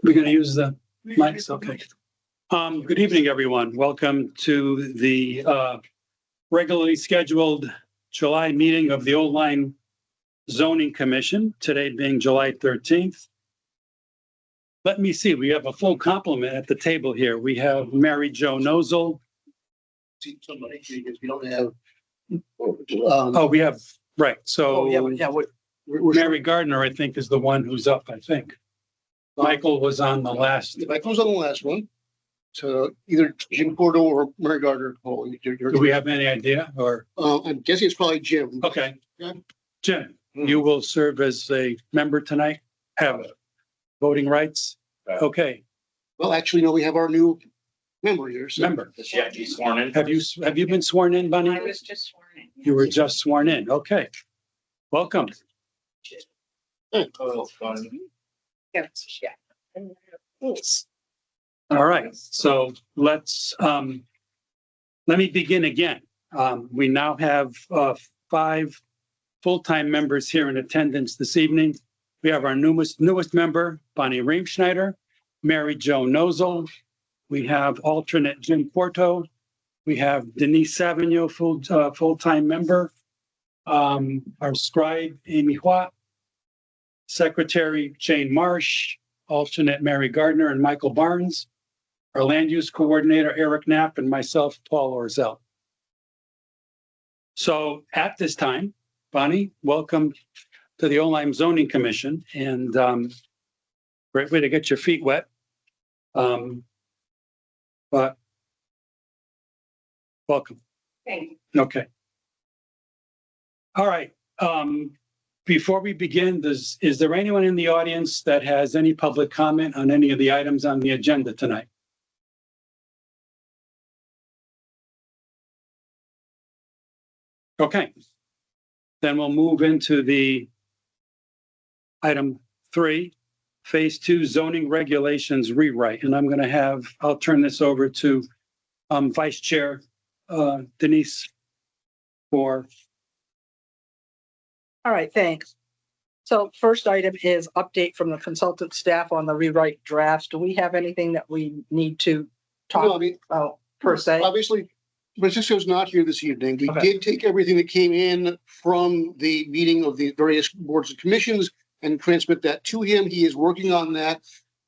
We're going to use the mics. Okay. Good evening, everyone. Welcome to the regularly scheduled July meeting of the Old Line Zoning Commission, today being July 13th. Let me see, we have a full complement at the table here. We have Mary Jo Nozel. Somebody, because we don't have. Oh, we have, right. So We're Mary Gardner, I think, is the one who's up, I think. Michael was on the last. Michael was on the last one. So either Jim Porto or Mary Gardner. Do we have any idea or? I'm guessing it's probably Jim. Okay. Yeah. Jim, you will serve as a member tonight, have voting rights. Okay. Well, actually, no, we have our new member here. So. Member. Yeah, he's sworn in. Have you been sworn in, Bunny? I was just sworn in. You were just sworn in. Okay. Welcome. Yes, yeah. All right. So let's, let me begin again. We now have 5 full-time members here in attendance this evening. We have our newest member, Bonnie Reimschneider, Mary Jo Nozel. We have alternate Jim Porto. We have Denise Savigno, full-time member. Our scribe, Amy Huat. Secretary, Jane Marsh. Alternate, Mary Gardner and Michael Barnes. Our land use coordinator, Eric Knapp, and myself, Paul Orzel. So at this time, Bonnie, welcome to the Old Line Zoning Commission, and great way to get your feet wet. But welcome. Thank you. Okay. All right. Before we begin, is there anyone in the audience that has any public comment on any of the items on the agenda tonight? Okay. Then we'll move into the item 3, phase 2 zoning regulations rewrite. And I'm going to I'll turn this over to Vice Chair Denise for. All right, thanks. So first item is update from the consultant staff on the rewrite drafts. Do we have anything that we need to talk about per se? Obviously, Francisco's not here this evening. We Okay. did take everything that came in from the meeting of the various boards and commissions and transmit that to him. He is working on that.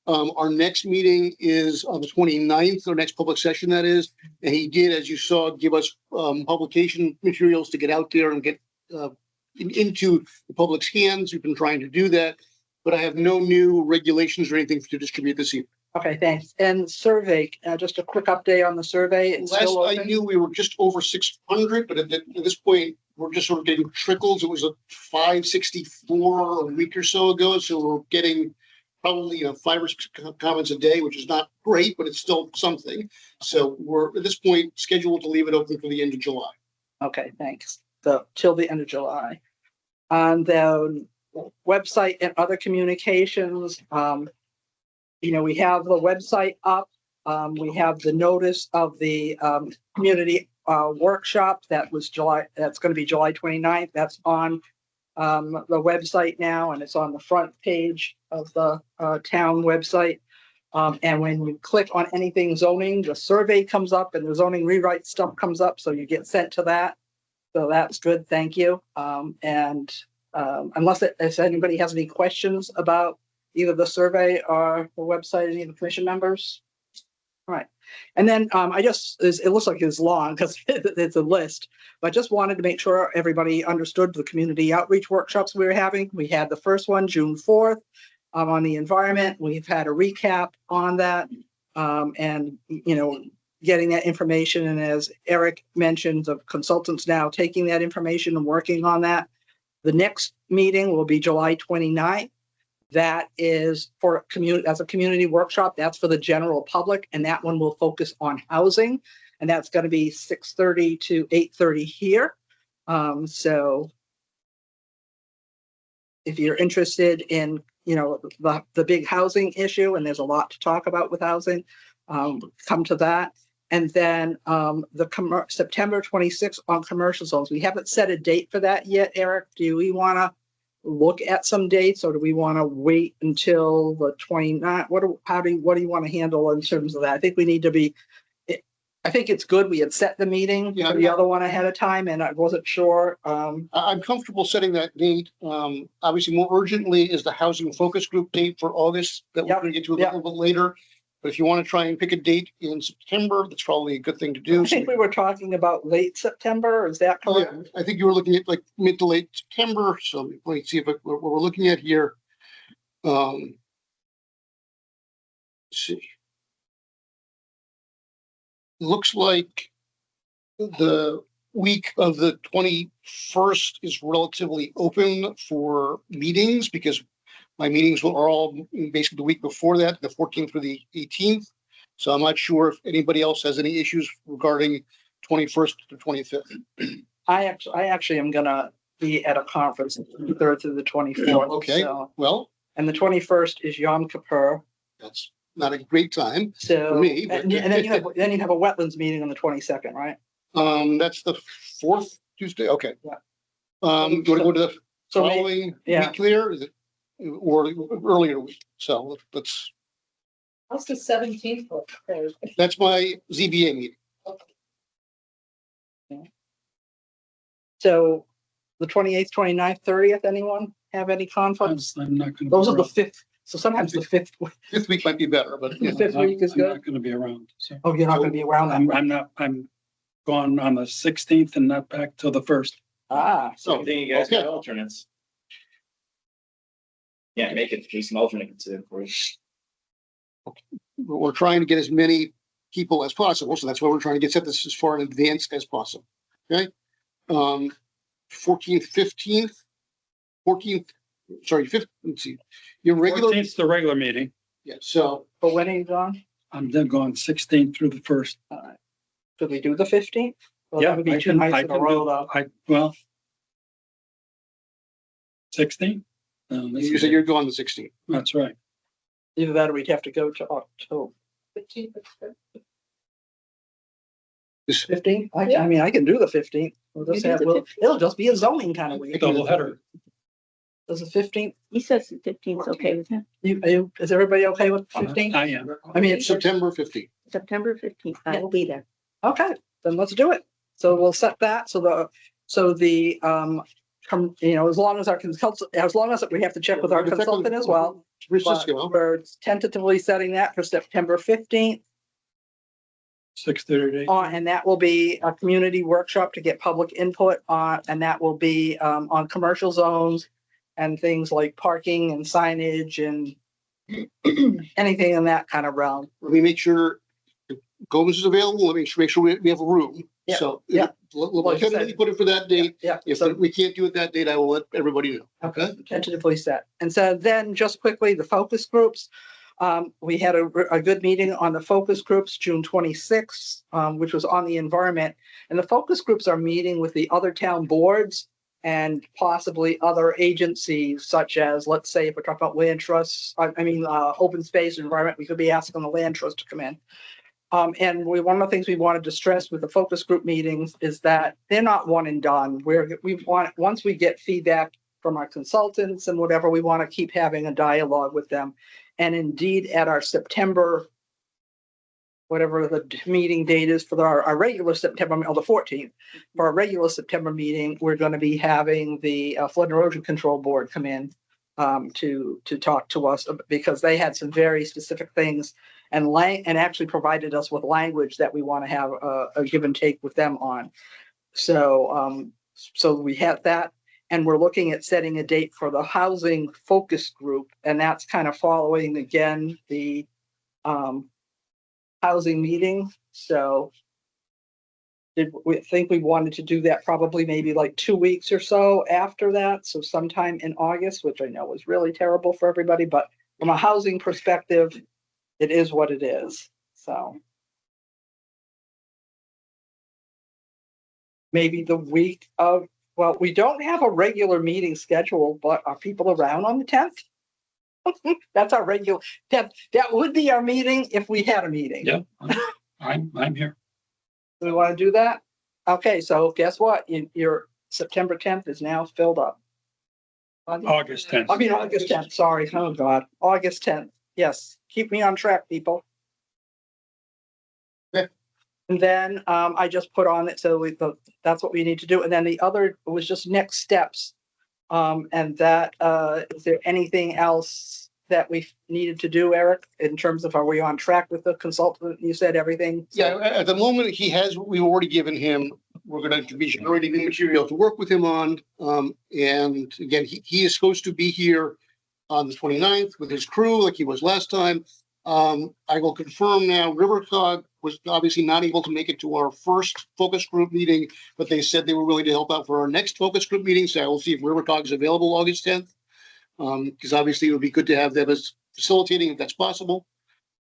Our next meeting is on the 29th, our next public session that is. And he did, as you saw, give us publication materials to get out there and get into the public's hands. We've been trying to do that, but I have no new regulations or anything to distribute this evening. Okay, thanks. And survey, just a quick update on the survey. It's Last still I open? knew, we were just over 600, but at this point, we're just sort of getting trickles. It was a 564 a week or so ago, so we're getting probably 5 or 6 comments a day, which is not great, but it's still something. So we're at this point scheduled to leave it open for the end of July. Okay, thanks. So till the end of July. On the website and other communications, we have the website up. We have the notice of the community workshop that's going to be July 29th. That's on the website now, and it's on the front page of the town website. And when you click on anything zoning, the survey comes up and the zoning rewrite stuff comes up, so you get sent to that. So that's good. Thank you. Unless if anybody has any questions about either the survey or the website, any of the commission members. All right. And then it looks like it's long because it's a list, but I just wanted to make sure everybody understood the community outreach workshops we were having. We had the first one, June 4th, on the environment. We've had a recap on that and, getting that information. And as Eric mentioned, the consultants now taking that information and working on that. The next meeting will be July 29th. That is for as a community workshop. That's for the general public, and that one will focus on housing, and that's going to be 6:30 to 8:30 here. So if you're interested in, the big housing issue, and there's a lot to talk about with housing, come to that. And then September 26th on commercial zones. We haven't set a date for that yet, Eric. Do we want to look at some dates, or do we want to wait until the 29th? What do you want to handle in terms of that? I think we need to be, I think it's good. We had set the meeting Yeah. for the other one ahead of time and I wasn't sure. I'm comfortable setting that date. Obviously more urgently is the housing focus group date for August that we're Yep, going to get to a yep. little bit later. But if you want to try and pick a date in September, that's probably a good thing to do. I think we were talking about late September. Is that Oh, correct? yeah, I think you were looking at like mid to late September, so let me see if what we're looking at here. Let's see. Looks like the week of the 21st is relatively open for meetings because my meetings are all basically the week before that, the 14th through the 18th. So I'm not sure if anybody else has any issues regarding 21st to 25th. I actually am gonna be at a conference the 3rd through the 24th. Okay, So, well, and the 21st is Yom Kippur. that's not a great time. So, me, but- and then you have a wetlands meeting on the 22nd, right? That's the 4th Tuesday. Okay. Yeah. You want to go to the So may- following yeah. week there? Is it, or earlier week? So let's, How's the 17th? that's my ZBA meeting. So the 28th, 29th, 30th, anyone have any conflicts? I'm not gonna. Those are be the around. fifth. So sometimes the fifth, Fifth week might be better, but The yeah. fifth week is I'm good. not gonna be around, so. Oh, you're not gonna be around that. I'm gone on the 16th and not back till the 1st. Ah, So, Then you guys got okay. alternates. Yeah, make it, do some alternate consider for you. We're trying to get as many people as possible. So that's why we're trying to set this as far in advance as possible. Okay. 14th, 15th, 14th, sorry, 15th, let's see. Your regular, 14th 's the regular meeting. yeah, so but when are you gone? I'm then going 16th through the 1st. All right. Could we do the 15th? Well, Yeah, that would be I two can- nights I in a can row do- though. 16th? you said you're going the 16th. That's right. Either that or we'd have to go to October 15th. I mean, I can do the 15th. We'll just You do have, the well, 15th. it'll just be a zoning kind of week. Double header. Does the 15th, He says the 15th is okay with him. is everybody okay with 15th? I am. I mean, it's September 15th. September 15th. I will be there. okay, then let's do it. So we'll set that. So as long as our consultant, as long as we have to check with our consultant as well. But Francisco. we're tentatively setting that for September 15th. 6:30. And that will be a community workshop to get public input on, and that will be on commercial zones and things like parking and signage and anything in that kind of realm. Let me make sure Gomez is available. Let me make sure we have a room. Yeah, So yeah. we'll Like you said. tentatively put it for that date. Yeah. If So we can't do it that date, I will let everybody know. Okay. tentatively set. And so then just quickly, the focus groups. We had a good meeting on the focus groups, June 26th, which was on the environment. And the focus groups are meeting with the other town boards and possibly other agencies such as, let's say, if we're talking about land trusts, open space and environment, we could be asking the land trust to come in. And one of the things we wanted to stress with the focus group meetings is that they're not one and done. Once we get feedback from our consultants and whatever, we want to keep having a dialogue with them. And indeed, at our September, whatever the meeting date is for our regular September, or the 14th, for our regular September meeting, we're going to be having the Flood and Erosion Control Board come in to talk to us because they had some very specific things and actually provided us with language that we want to have a give and take with them on. So we had that. And we're looking at setting a date for the housing focus group, and that's kind of following again the housing meeting. So did we think we wanted to do that probably maybe like 2 weeks or so after that? So sometime in August, which I know was really terrible for everybody, but from a housing perspective, it is what it is. So maybe the week of, well, we don't have a regular meeting scheduled, but are people around on the 10th? That's our regular, that would be our meeting if we had a meeting. Yeah, I'm here. Do we want to do that? Okay, so guess what? Your September 10th is now filled up. August 10th. I mean, August 10th, sorry. Oh, God. August 10th. Yes. Keep me on track, people. Okay. And then I just put on it. So that's what we need to do. And then the other was just next steps. And that, is there anything else that we needed to do, Eric, in terms of, are we on track with the consultant? You said everything. So- Yeah, at the moment, we've already given him, we're gonna be generating new material to work with him on. And again, he is supposed to be here on the 29th with his crew like he was last time. I will confirm now, Rivercog was obviously not able to make it to our first focus group meeting, but they said they were willing to help out for our next focus group meeting. So I will see if Rivercog is available August 10th. Because obviously it would be good to have them as facilitating if that's possible.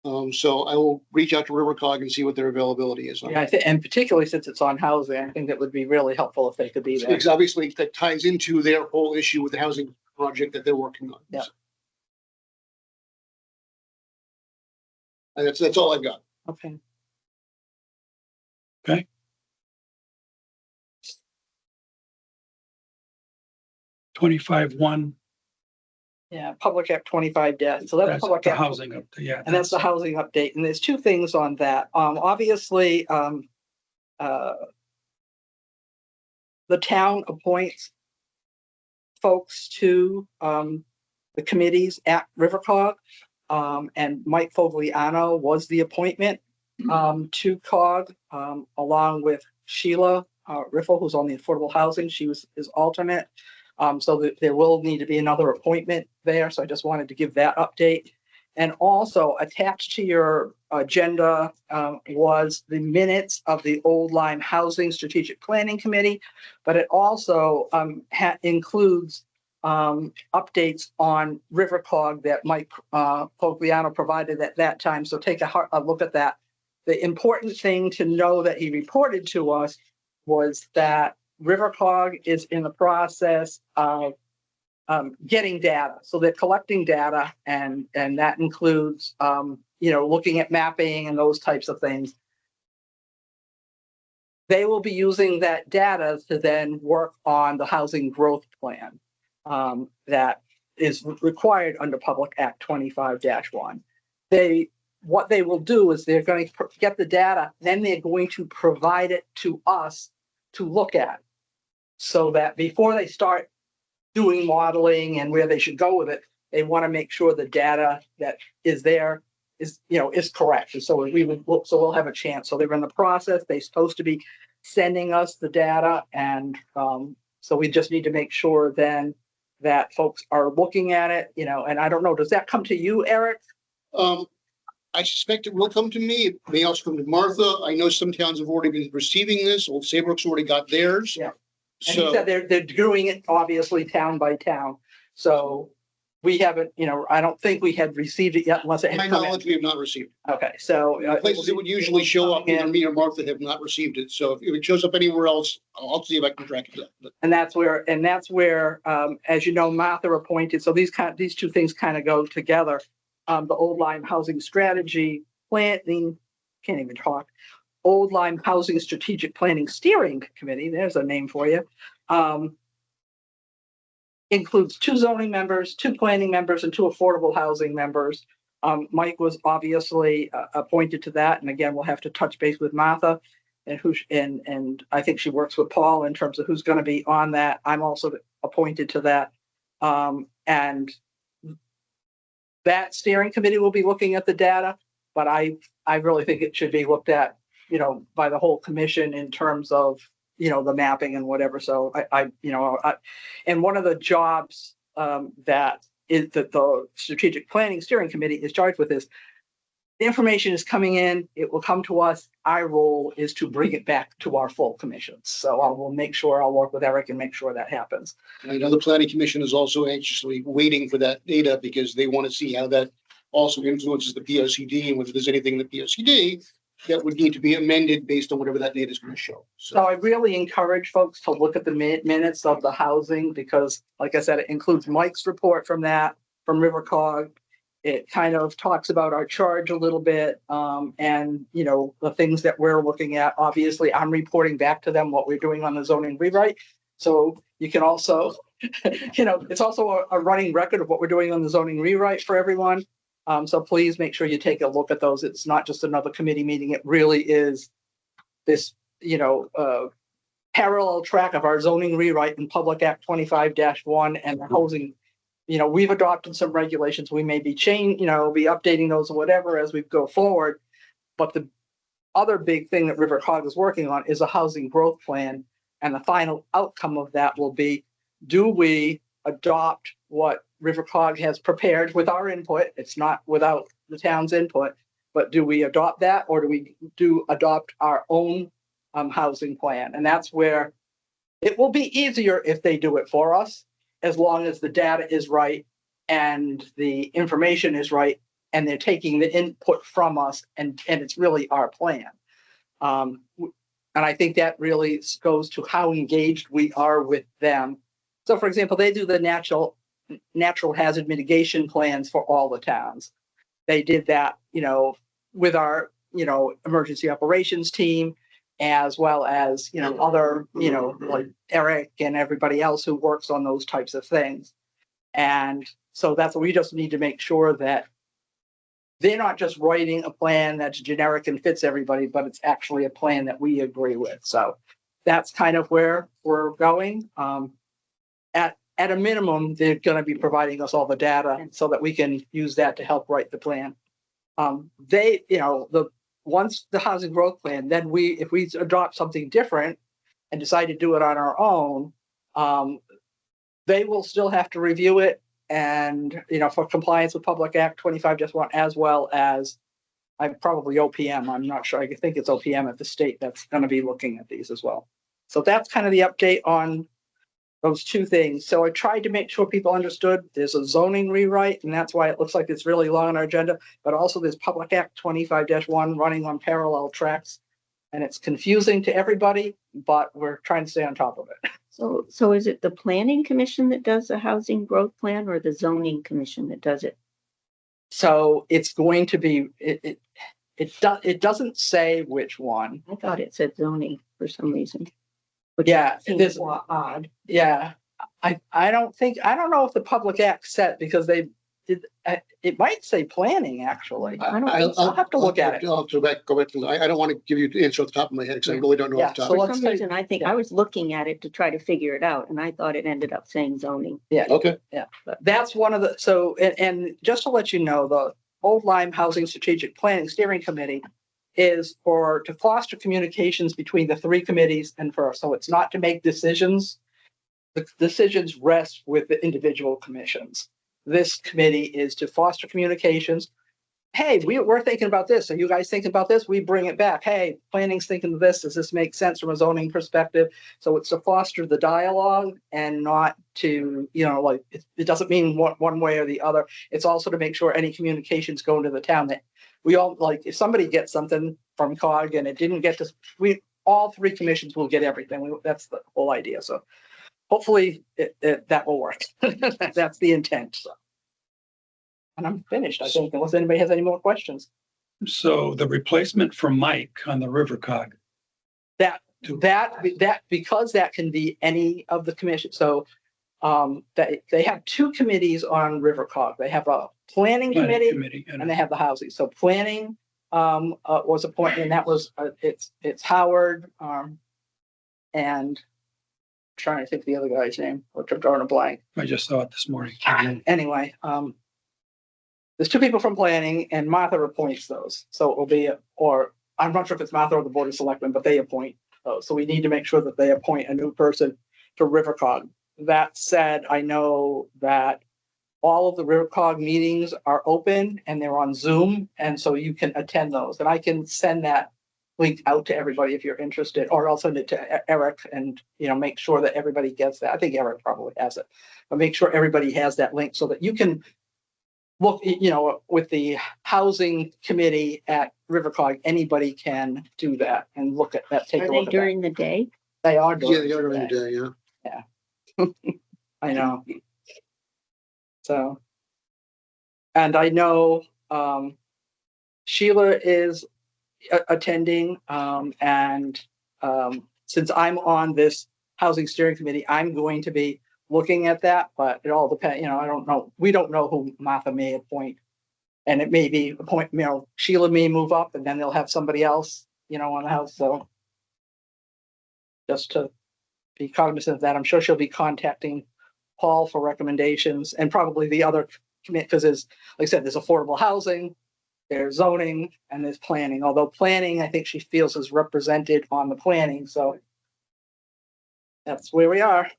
So I will reach out to Rivercog and see what their availability is. Yeah, I think, and particularly since it's on housing, I think that would be really helpful if they could be there. Because obviously that ties into their whole issue with the housing project that they're working on. Yeah. And that's all I've got. Okay. 25-1. Yeah, Public Act 25 dash. So that's That's Public the Act. housing up there. Yeah. And that's the housing update. And there's two things on that. Obviously, the town appoints folks to the committees at Rivercog. And Mike Fogliano was the appointment to COG, along with Sheila Riffle, who's on the affordable housing. She was his alternate. So there will need to be another appointment there. So I just wanted to give that update. And also attached to your agenda was the minutes of the Old Lyme Housing Strategic Planning Committee, but it also includes updates on Rivercog that Mike Fogliano provided at that time. So take a look at that. The important thing to know that he reported to us was that Rivercog is in the process of getting data. So they're collecting data, and that includes looking at mapping and those types of things. They will be using that data to then work on the housing growth plan that is required under Public Act 25-1. What they will do is they're going to get the data, then they're going to provide it to us to look at, so that before they start doing modeling and where they should go with it, they want to make sure the data that is there is correct. And so we'll have a chance. So they're in the process. They're supposed to be sending us the data, and so we just need to make sure then that folks are looking at it. And I don't know, does that come to you, Eric? I suspect it will come to me. It may also come to Martha. I know some towns have already been receiving this. Old Saybrook's already got theirs. Yeah. And he So said they're doing it obviously town by town. So we haven't, I don't think we had received it yet unless it to my had come in. knowledge, we have not received it. Okay, so. Places that would usually show up, either me or Martha have not received it. So if it shows up anywhere else, I'll see if I can track it down. But And that's where, as you know, Martha appointed, so these two things kind of go together. The Old Lyme Housing Strategy Planning, can't even talk. Old Lyme Housing Strategic Planning Steering Committee, there's a name for you. Includes 2 zoning members, 2 planning members, and 2 affordable housing members. Mike was obviously appointed to that, and again, we'll have to touch base with Martha, and I think she works with Paul in terms of who's going to be on that. I'm also appointed to that, and that steering committee will be looking at the data, but I really think it should be looked at, by the whole commission in terms of, the mapping and whatever. So and one of the jobs that the Strategic Planning Steering Committee is charged with is the information is coming in, it will come to us. Our role is to bring it back to our full commissions. So I'll work with Eric and make sure that happens. I know the planning commission is also anxiously waiting for that data because they want to see how that also influences the P O C D and whether there's anything in the P O C D that would need to be amended based on whatever that data is going to show. So I really encourage folks to look at the minutes of the housing, because like I said, it includes Mike's report from Rivercog. It kind of talks about our charge a little bit, and the things that we're looking at. Obviously, I'm reporting back to them what we're doing on the zoning rewrite. So you can also, it's also a running record of what we're doing on the zoning rewrite for everyone. So please make sure you take a look at those. It's not just another committee meeting. It really is this, parallel track of our zoning rewrite in Public Act 25-1 and the housing. We've adopted some regulations. We may be be updating those or whatever as we go forward. But the other big thing that Rivercog is working on is a housing growth plan. And the final outcome of that will be, do we adopt what Rivercog has prepared with our input? It's not without the town's input, but do we adopt that, or do we adopt our own housing plan? And that's where it will be easier if they do it for us, as long as the data is right and the information is right, and they're taking the input from us, and it's really our plan. And I think that really goes to how engaged we are with them. So, for example, they do the natural hazard mitigation plans for all the towns. They did that, with our, emergency operations team, as well as, other, like Eric and everybody else who works on those types of things. And so that's what we just need to make sure that they're not just writing a plan that's generic and fits everybody, but it's actually a plan that we agree with. So that's kind of where we're going. At a minimum, they're going to be providing us all the data so that we can use that to help write the plan. Once the housing growth plan, then if we adopt something different and decide to do it on our own, they will still have to review it, and for compliance with Public Act 25-1, as well as probably OPM. I'm not sure. I think it's OPM at the state that's going to be looking at these as well. So that's kind of the update on those two things. So I tried to make sure people understood there's a zoning rewrite, and that's why it looks like it's really long on our agenda, but also there's Public Act 25-1 running on parallel tracks, and it's confusing to everybody, but we're trying to stay on top of it. So is it the planning commission that does the housing growth plan, or the zoning commission that does it? So it's going to be, it doesn't say which one. I thought it said zoning for some reason. Yeah, Seems odd. Yeah, I don't know if the Public Act set, because they did, it might say planning, actually. I'll have to look at it. I'll go back to, I don't want to give you the answer off the top of my head, because I really don't know off the top. So For let's some take- reason, I think I was looking at it to try to figure it out, and I thought it ended up saying zoning. Okay. Yeah, that's one of the, so, and just to let you know, the Old Lyme Housing Strategic Planning Steering Committee is to foster communications between the three committees, and so it's not to make decisions. The decisions rest with the individual commissions. This committee is to foster communications. Hey, we're thinking about this. Are you guys thinking about this? We bring it back. Hey, planning's thinking of this. Does this make sense from a zoning perspective? So it's to foster the dialogue, and not to, it doesn't mean one way or the other. It's also to make sure any communications go into the town, that we all, if somebody gets something from COG and it didn't get to, all three commissions will get everything. That's the whole idea. So hopefully that will work. That's the intent. So. And I'm finished, I think, unless anybody has any more questions. So the replacement for Mike on the Rivercog. That because that can be any of the commissions. So that they have two committees on Rivercog. They have a planning committee and they have the housing. So planning was appointed, and that was it's Howard and I'm trying to think of the other guy's name, which I'm drawing a blank. I just saw it this morning. Anyway, there's two people from planning, and Martha appoints those. So it will be, or I'm not sure if it's Martha or the Board of Selectmen, but they appoint those. So we need to make sure that they appoint a new person to Rivercog. That said, I know that all of the Rivercog meetings are open and they're on Zoom, and so you can attend those. And I can send that link out to everybody if you're interested, or I'll send it to Eric and make sure that everybody gets that. I think Eric probably has it, but make sure everybody has that link so that you can look, with the housing committee at Rivercog, anybody can do that and look at that. Take Are a they look at during the day? that. They are Yeah, during the other the day. day, yeah. I know. So, and I know Sheila is attending, and since I'm on this Housing Steering Committee, I'm going to be looking at that, but it all depends, I don't know. We don't know who Martha may appoint. And it may be appoint, Sheila may move up and then they'll have somebody else, on the house, so. Just to be cognizant of that, I'm sure she'll be contacting Paul for recommendations and probably the other commit, because there's, like I said, there's affordable housing, there's zoning, and there's planning, although planning, I think she feels is represented on the planning, so. That's where we are.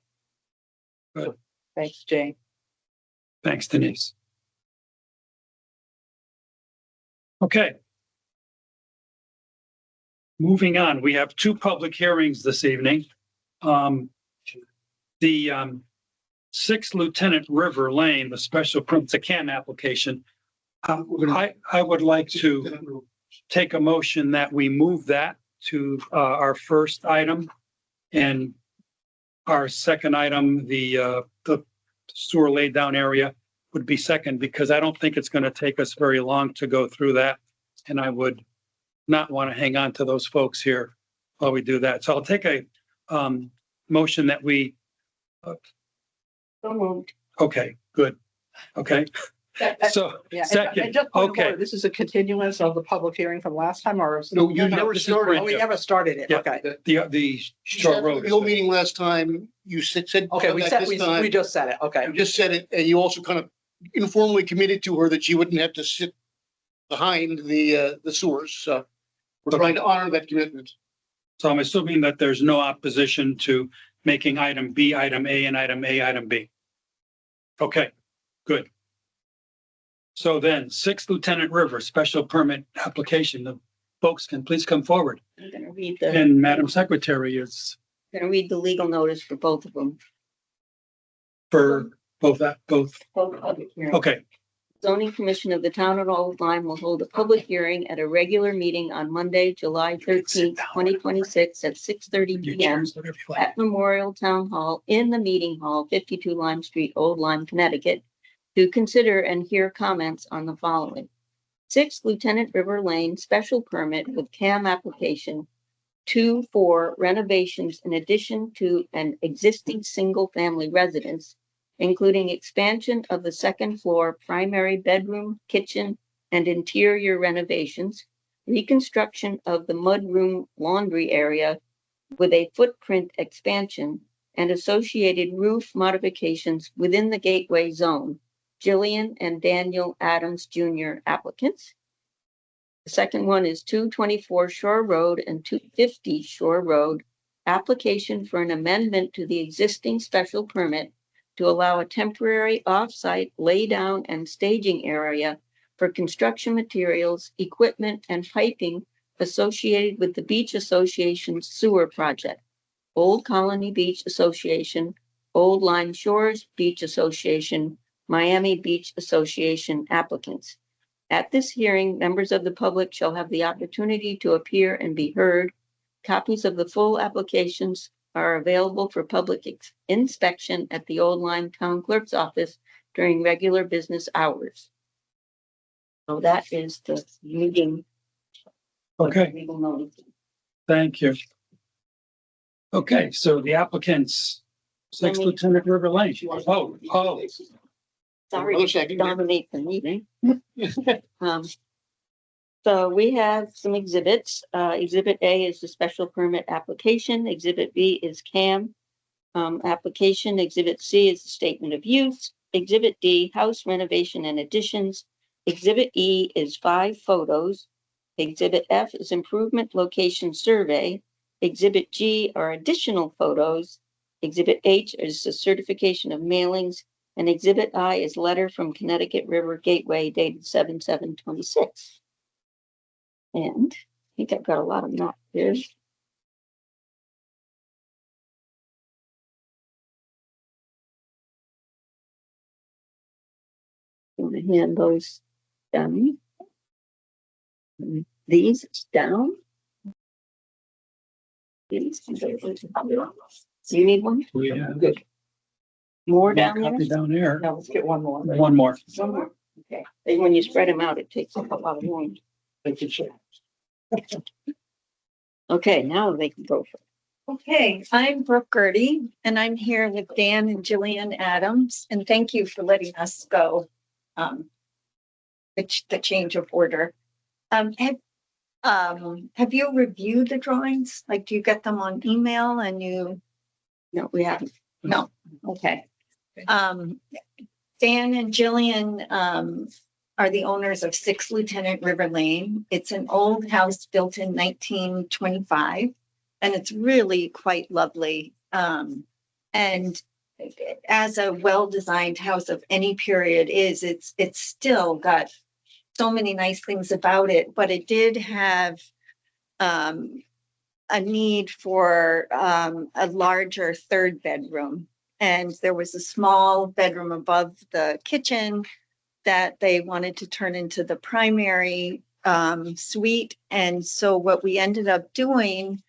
Good. Thanks, Jane. Thanks, Denise. Okay. Moving on, we have two public hearings this evening. The 6 Lieutenant River Lane, the special permit, the CAM application. I would like to take a motion that we move that to our first item, and our second item, the sewer laid down area, would be second, because I don't think it's going to take us very long to go through that. And I would not want to hang on to those folks here while we do that. So I'll take a motion that we, So moved. okay, good. Okay, so Yeah, second, and just point of okay. order, this is a continuance of the public hearing from last time, or? No, you never this is started. brand Oh, we new. never started it, Yeah. okay. The short road. Your meeting last time, you said. Okay, we that said, this we time. just said it, okay. You just said it, and you also kind of informally committed to her that she wouldn't have to sit behind the sewers, so. We're trying to honor that commitment. So I'm assuming that there's no opposition to making item B, item A, and item A, item B. Okay, good. So then 6 Lieutenant River special permit application. The folks can please come forward. I'm gonna read the, And Madam Secretary is legal notice for both of them. for both. Both public hearings. Okay, Zoning Commission of the Town of Old Lyme will hold a public hearing at a regular meeting on Monday, July 13th, 2026 at 6:30 you PM choose whatever you like. at Memorial Town Hall in the Meeting Hall, 52 Lime Street, Old Lyme, Connecticut, to consider and hear comments on the following. 6 Lieutenant River Lane special permit with CAM application 2 for renovations in addition to an existing single-family residence, including expansion of the second floor primary bedroom, kitchen, and interior renovations, reconstruction of the mudroom laundry area with a footprint expansion, and associated roof modifications within the gateway zone. Jillian and Daniel Adams Jr. applicants. The second one is 224 Shore Road and 250 Shore Road, application for an amendment to the existing special permit to allow a temporary off-site laydown and staging area for construction materials, equipment, and piping associated with the Beach Association sewer project. Old Colony Beach Association, Old Lyme Shores Beach Association, Miami Beach Association applicants. At this hearing, members of the public shall have the opportunity to appear and be heard. Copies of the full applications are available for public inspection at the Old Lyme Town Clerk's office during regular business hours. So that is the meeting. Okay, Legal notice. thank you. Okay, so the applicants, 6 Lieutenant River Lane. Oh, Sorry Another to second. dominate the meeting. So we have some exhibits. Exhibit A is the special permit application. Exhibit B is CAM application. Exhibit C is the statement of use. Exhibit D, house renovation and additions. Exhibit E is 5 photos. Exhibit F is improvement location survey. Exhibit G are additional photos. Exhibit H is the certification of mailings. And Exhibit I is letter from Connecticut River Gateway dated 7/7/26. And I think I've got a lot of them up here. Want to hand those down? These down? These. Do you need one? we have Good. More one down there? copy down there. Now let's get one more. One more. One more. Okay. And when you spread them out, it takes up a lot of room. Thank you, Chair. Okay, now they can go for it. Okay, I'm Brooke Gertie, and I'm here with Dan and Jillian Adams, and thank you for letting us go. Um, the change of order. Um, have, have you reviewed the drawings? Like, do you get them on email and you? No, we haven't. No, okay. Dan and Jillian, are the owners of 6 Lieutenant River Lane. It's an old house built in 1925, and it's really quite lovely. And as a well-designed house of any period is, it's still got so many nice things about it, but it did have a need for a larger 3rd bedroom. And there was a small bedroom above the kitchen that they wanted to turn into the primary suite. And so what we ended up doing,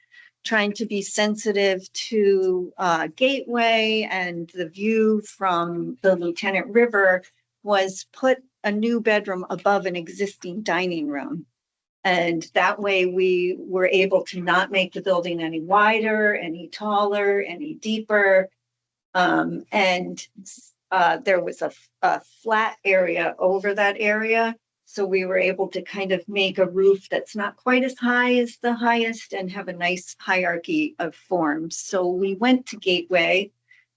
trying to be sensitive to Gateway and the view from the Lieutenant River, was put a new bedroom above an existing dining room. And that way we were able to not make the building any wider, any taller, any deeper. And there was a flat area over that area. So we were able to kind of make a roof that's not quite as high as the highest and have a nice hierarchy of forms. So we went to Gateway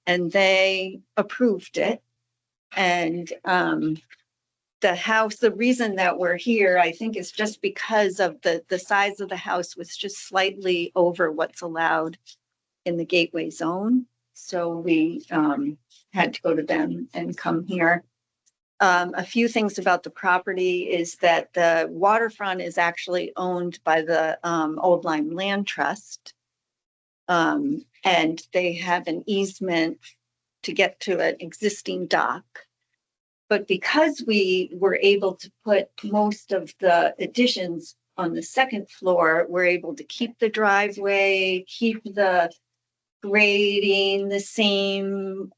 and they approved it. And the house, the reason that we're here, I think, is just because of the size of the house was just slightly over what's allowed in the Gateway zone. So we had to go to them and come here. A few things about the property is that the waterfront is actually owned by the Old Lyme Land Trust. And they have an easement to get to an existing dock. But because we were able to put most of the additions on the 2nd floor, we're able to keep the driveway, keep the grading the same.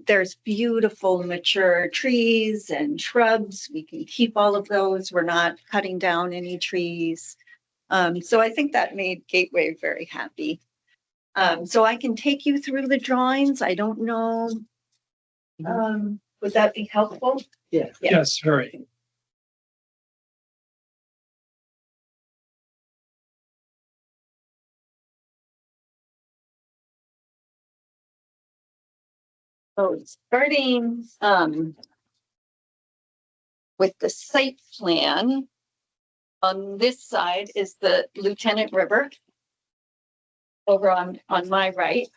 There's beautiful mature trees and shrubs. We can keep all of those. We're not cutting down any trees. So I think that made Gateway very happy. So I can take you through the drawings. I don't know. Would that be helpful? Yeah. Yeah. Yes, very. So starting with the site plan, on this side is the Lieutenant River over on my right.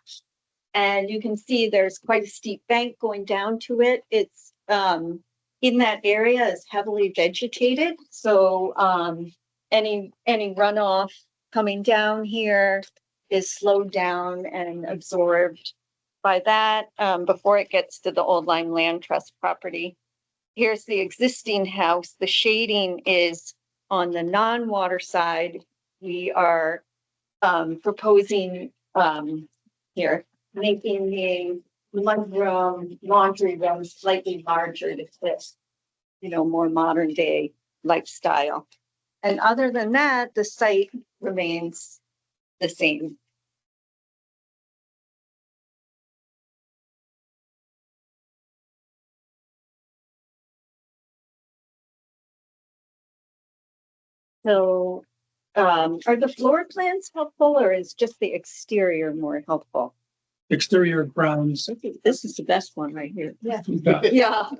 And you can see there's quite a steep bank going down to it. It's in that area is heavily vegetated. So any runoff coming down here is slowed down and absorbed by that before it gets to the Old Lyme Land Trust property. Here's the existing house. The shading is on the non-water side. We are proposing here, making the mudroom, laundry room slightly larger to fit, more modern day lifestyle. And other than that, the site remains the same. So, are the floor plans helpful or is just the exterior more helpful? Exterior grounds. I think this is the best one right here. Yeah. Yeah.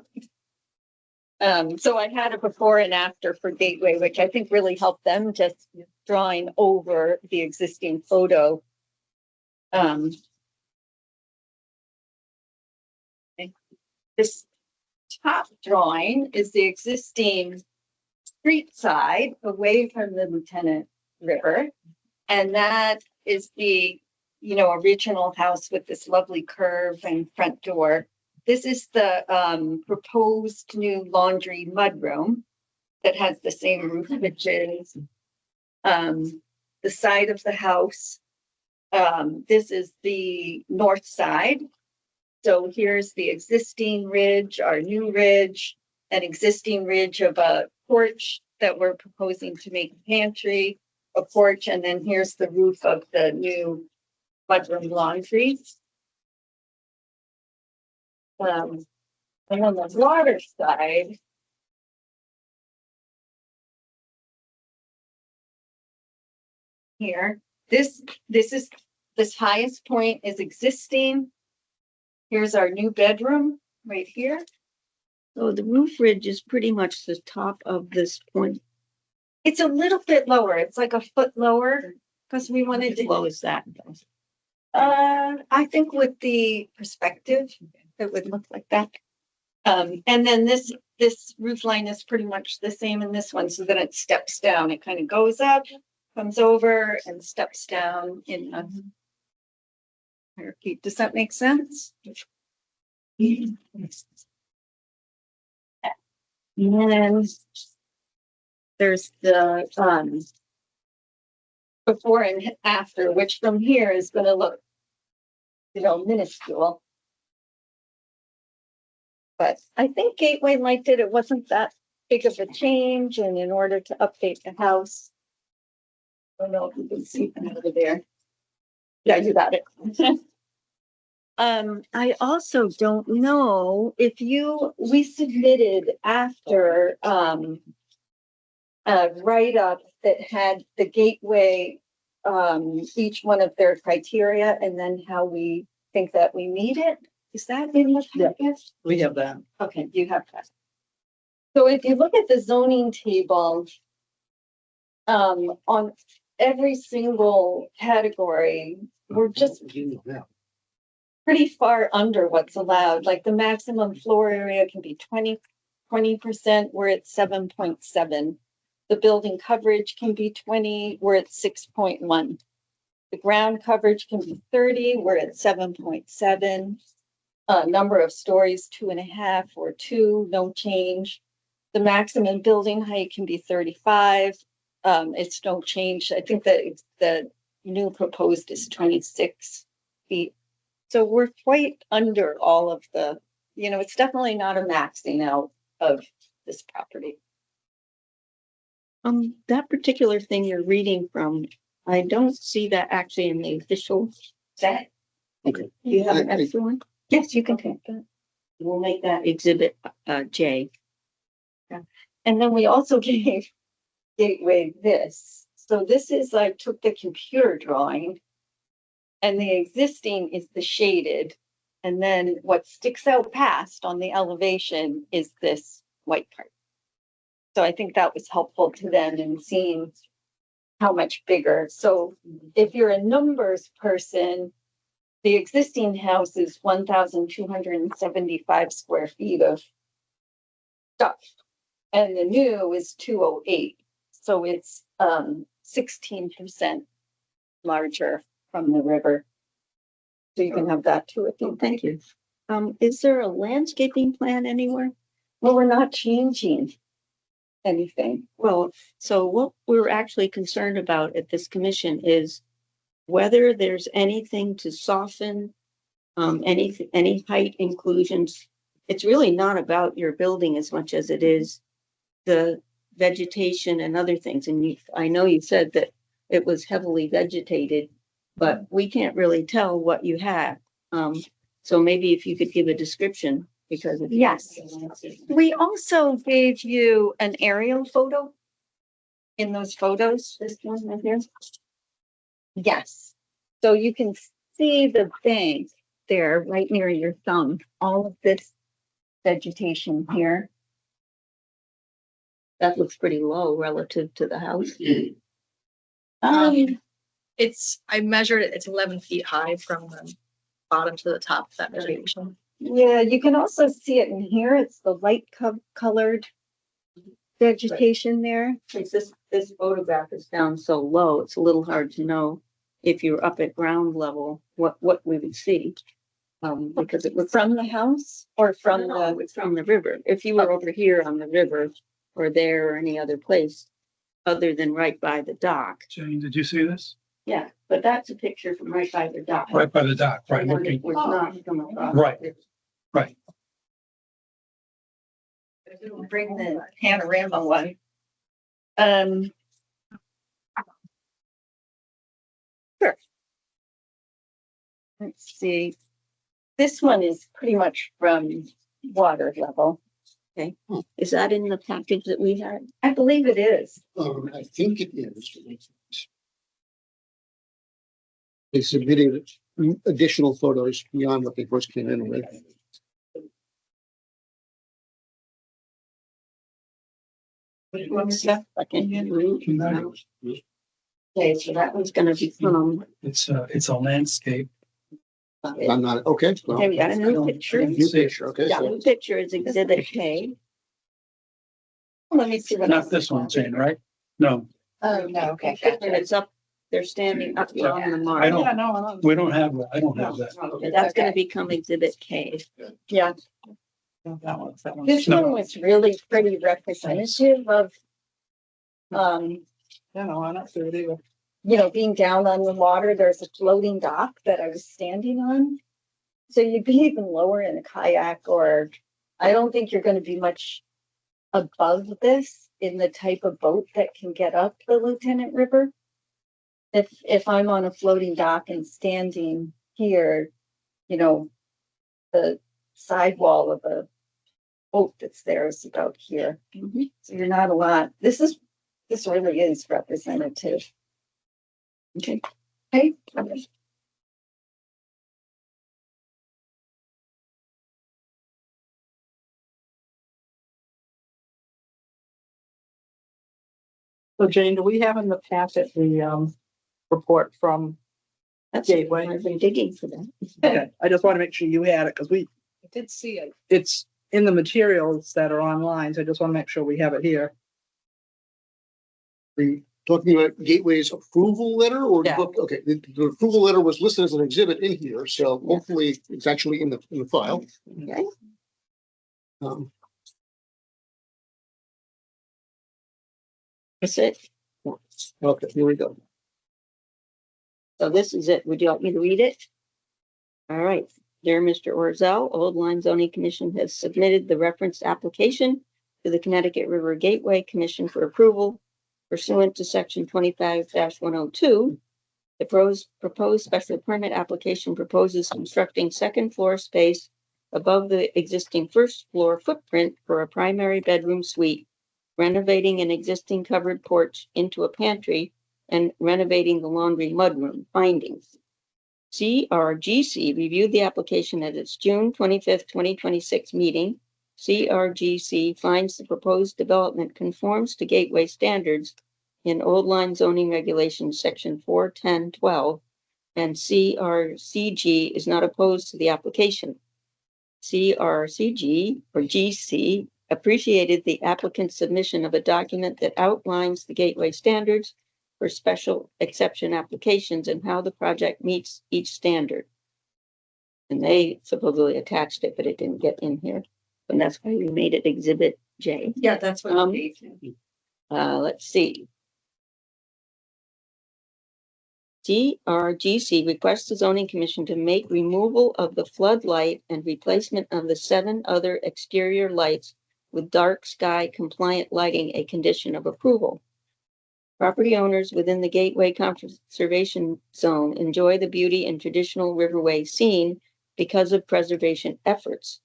Yeah. So I had a before and after for Gateway, which I think really helped them, just drawing over the existing photo. This top drawing is the existing street side away from the Lieutenant River. And that is the, original house with this lovely curve and front door. This is the proposed new laundry mudroom that has the same roof pitches. The side of the house. This is the north side. So here's the existing ridge, our new ridge, an existing ridge of a porch that we're proposing to make a pantry, a porch, and then here's the roof of the new mudroom laundry. And on the water side. Here, this is, this highest point is existing. Here's our new bedroom right here. So the roof ridge is pretty much the top of this point. It's a little bit lower. It's like a foot lower because we wanted to. How low is that? I think with the perspective, it would look like that. And then this roof line is pretty much the same in this one, so that it steps down. It kind of goes up, comes over, and steps down in a hierarchy. Does that make sense? And then there's the before and after, which from here is going to look, minuscule. But I think Gateway liked it. It wasn't that big of a change, and in order to update the house, I don't know if you can see them over there. Yeah, you got it. I also don't know if we submitted after a write-up that had the Gateway, each one of their criteria, and then how we think that we meet it. Is that in the packet? We have that. Okay, you have that. So if you look at the zoning table, on every single category, we're just pretty far under what's allowed. Like the maximum floor area can be 20%, we're at 7.7. The building coverage can be 20, we're at 6.1. The ground coverage can be 30, we're at 7.7. Number of stories, 2.5 or 2, no change. The maximum building height can be 35. It's no change. I think that the new proposed is 26 feet. So we're quite under all of the, it's definitely not a maxing out of this property. That particular thing you're reading from, I don't see that actually in the official set. Okay. Do you have an extra one? Yes, you can take that. We'll make that exhibit J. Yeah. And then we also gave Gateway this. So this is, I took the computer drawing, and the existing is the shaded. And then what sticks out past on the elevation is this white part. So I think that was helpful to them in seeing how much bigger. So if you're a numbers person, the existing house is 1,275 square feet of stuff, and the new is 208. So it's 16% larger from the river. So you can have that too. Thank you. Is there a landscaping plan anywhere? Well, we're not changing anything. Well, so what we're actually concerned about at this commission is whether there's anything to soften, any height inclusions. It's really not about your building as much as it is the vegetation and other things. And I know you said that it was heavily vegetated, but we can't really tell what you have. So maybe if you could give a description, because yes, we also gave you an aerial photo in those photos. This one right here. Yes. So you can see the bank there right near your thumb, all of this vegetation here. That looks pretty low relative to the house. I measured it, it's 11 feet high from the bottom to the top of that vegetation. Yeah, you can also see it in here. It's the light colored vegetation there. Since this photograph is down so low, it's a little hard to know if you're up at ground level, what we would see. Because it was from the house or from the river. If you were over here on the river or there or any other place other than right by the dock. Jane, did you see this? Yeah, but that's a picture from right by the dock. Right by the dock, right, looking, It's not from across. Right. right. Bring the panorama one. Sure. Let's see. This one is pretty much from water level. Okay, is that in the package that we had? I believe it is. I think it is. They submitted additional photos beyond what they first came in with. Okay, so that one's gonna be from. It's a landscape. I'm not, okay. Well, Okay, we got a new picture. new picture, okay. Yeah, So new picture is exhibit K. Let me see what. Not this one, Jane, right? No, Oh, no, okay. And it's up, they're standing up on the mark. I don't- Yeah, no, no. we don't have that. I don't have that. Okay, that's gonna become exhibit K. Yeah, That one, that one. This No. one was really pretty representative of, Yeah, no, I don't see it either. you know, being down on the water, there's a floating dock that I was standing on. So you'd be even lower in a kayak, or I don't think you're gonna be much above this in the type of boat that can get up the Lieutenant River. If I'm on a floating dock and standing here, you know, the sidewall of a boat that's there is about here. Mhm. So you're not a lot. This really is representative. Okay. Okay. So Jane, do we have in the packet the report from, That's, Gateway. I've been digging for that. okay, I just want to make sure you had it, because I did see it. it's in the materials that are online, so I just want to make sure we have it here. are you talking about Gateway's approval letter or? Yeah. Okay, the approval letter was listed as an exhibit in here, so hopefully it's actually in the file. Okay, Um, that's it. Okay, here we go. So this is it. Would you like me to read it? All right. Dear Mr. Orzel, Old Lyme Zoning Commission has submitted the referenced application to the Connecticut River Gateway Commission for approval pursuant to section 25-102. The proposed special permit application proposes constructing second floor space above the existing first floor footprint for a primary bedroom suite, renovating an existing covered porch into a pantry, and renovating the laundry mudroom. Findings. CRGC reviewed the application at its June 25th, 2026 meeting. CRGC finds the proposed development conforms to Gateway standards in Old Lyme zoning regulations, section 41012, and CRCG is not opposed to the application. CRCG or GC appreciated the applicant's submission of a document that outlines the Gateway standards for special exception applications and how the project meets each standard. And they supposedly attached it, but it didn't get in here. And that's why we made it exhibit J. Yeah, that's what. Let's see. CRGC requests the zoning commission to make removal of the floodlight and replacement of the 7 other exterior lights with dark sky compliant lighting a condition of approval. Property owners within the Gateway Conservation Zone enjoy the beauty and traditional riverway scene because of preservation efforts.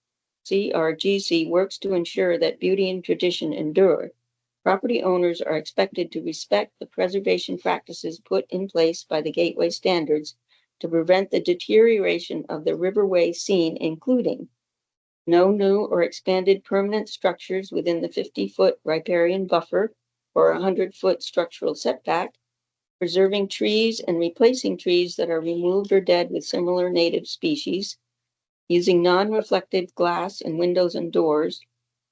CRGC works to ensure that beauty and tradition endure. Property owners are expected to respect the preservation practices put in place by the Gateway standards to prevent the deterioration of the riverway scene, including no new or expanded permanent structures within the 50-foot riparian buffer or 100-foot structural setback, preserving trees and replacing trees that are removed or dead with similar native species, using non-reflective glass in windows and doors,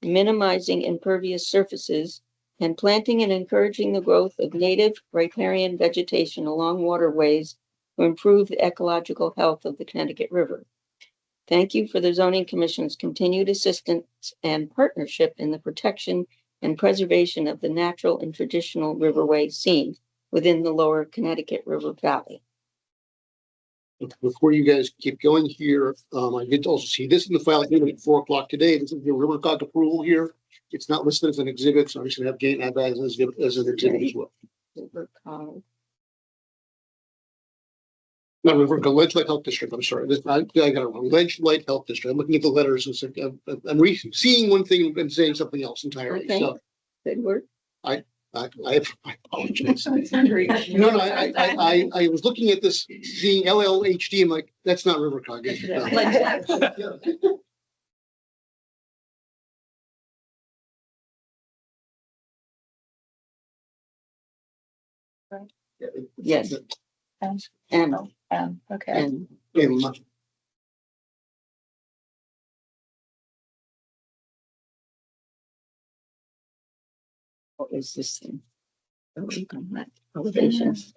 minimizing impervious surfaces, and planting and encouraging the growth of native riparian vegetation along waterways to improve the ecological health of the Connecticut River. Thank you for the Zoning Commission's continued assistance and partnership in the protection and preservation of the natural and traditional riverway scene within the lower Connecticut River Valley. Before you guys keep going here, I did also see this in the file here at 4:00 today. This is the Rivercog approval here. It's not listed as an exhibit, so I'm just gonna have Jane add that as an exhibit as well. River Cog. Not River, Ledge Light Health District, I'm sorry, I got it wrong, Ledge Light Health District, I'm looking at the letters and so, seeing one thing and saying something else entirely, Okay. so Good work. I apologize. No, I was looking at this, seeing LLHD, I'm like, that's not River Cog. Yes. And, Okay. and what is this thing? Oh, on that elevation. So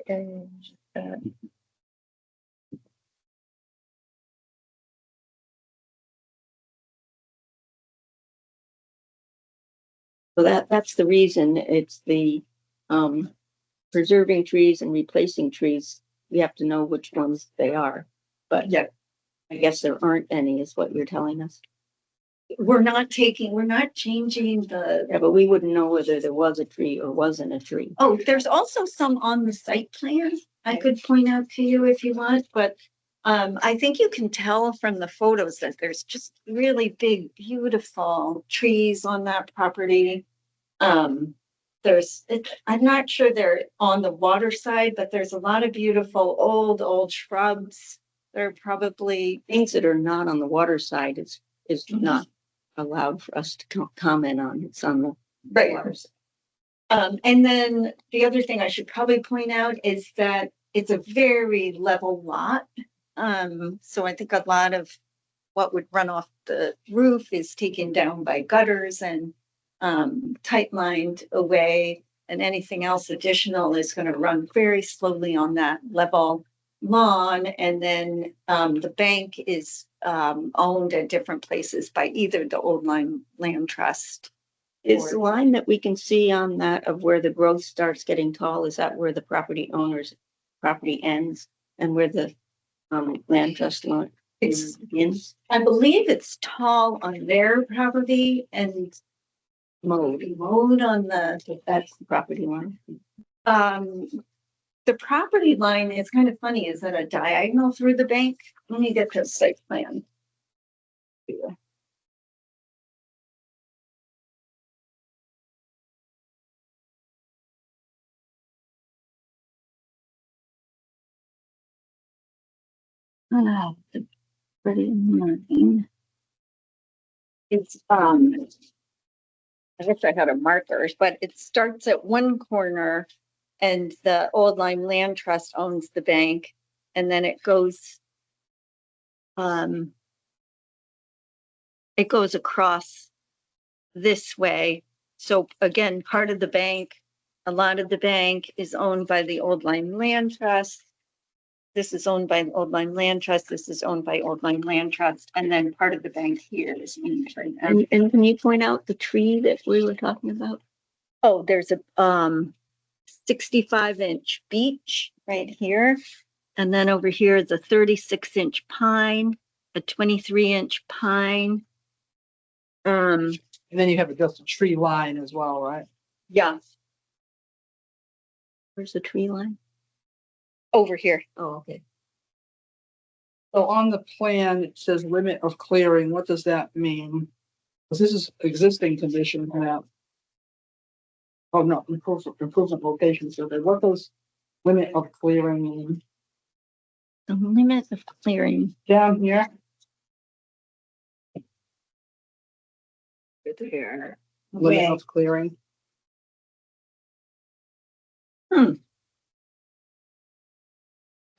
that's the reason it's the, preserving trees and replacing trees. We have to know which ones they are, but Yeah. I guess there aren't any is what you're telling us. We're not changing the, Yeah, but we wouldn't know whether there was a tree or wasn't a tree. oh, there's also some on the site plan I could point out to you if you want, but I think you can tell from the photos that there's just really big, beautiful trees on that property. I'm not sure they're on the water side, but there's a lot of beautiful old shrubs. They're probably, Things that are not on the water side is Mhm. not allowed for us to comment on. It's on the right. water side. And then the other thing I should probably point out is that it's a very level lot. So I think a lot of what would run off the roof is taken down by gutters and tight lined away, and anything else additional is going to run very slowly on that level lawn. And then the bank is owned at different places by either the Old Line Land Trust. Is the line that we can see on that of where the growth starts getting tall, is that where the property owner's property ends and where the land trust line begins? I believe it's tall on their property and Mode, mowed on the, that's the property line. the property line is kind of funny. Is that a diagonal through the bank? Let me get the site plan. The pretty line. It's, I wish I had a markers, but it starts at one corner and the Old Line Land Trust owns the bank. And then it goes across this way. So again, part of the bank, a lot of the bank is owned by the Old Line Land Trust. This is owned by Old Line Land Trust. This is owned by Old Line Land Trust. And then part of the bank here is owned by. And can you point out the tree that we were talking about? Oh, there's a 65-inch beech right here. And then over here is a 36-inch pine, a 23-inch pine. And then you have just a tree line as well, right? Yeah, Where's the tree line? over here. Oh, okay. So on the plan, it says limit of clearing. What does that mean? Because this is existing condition map. Oh, no, improvement location survey. What does limit of clearing mean? The limit of clearing. Down here? There. Limit of clearing.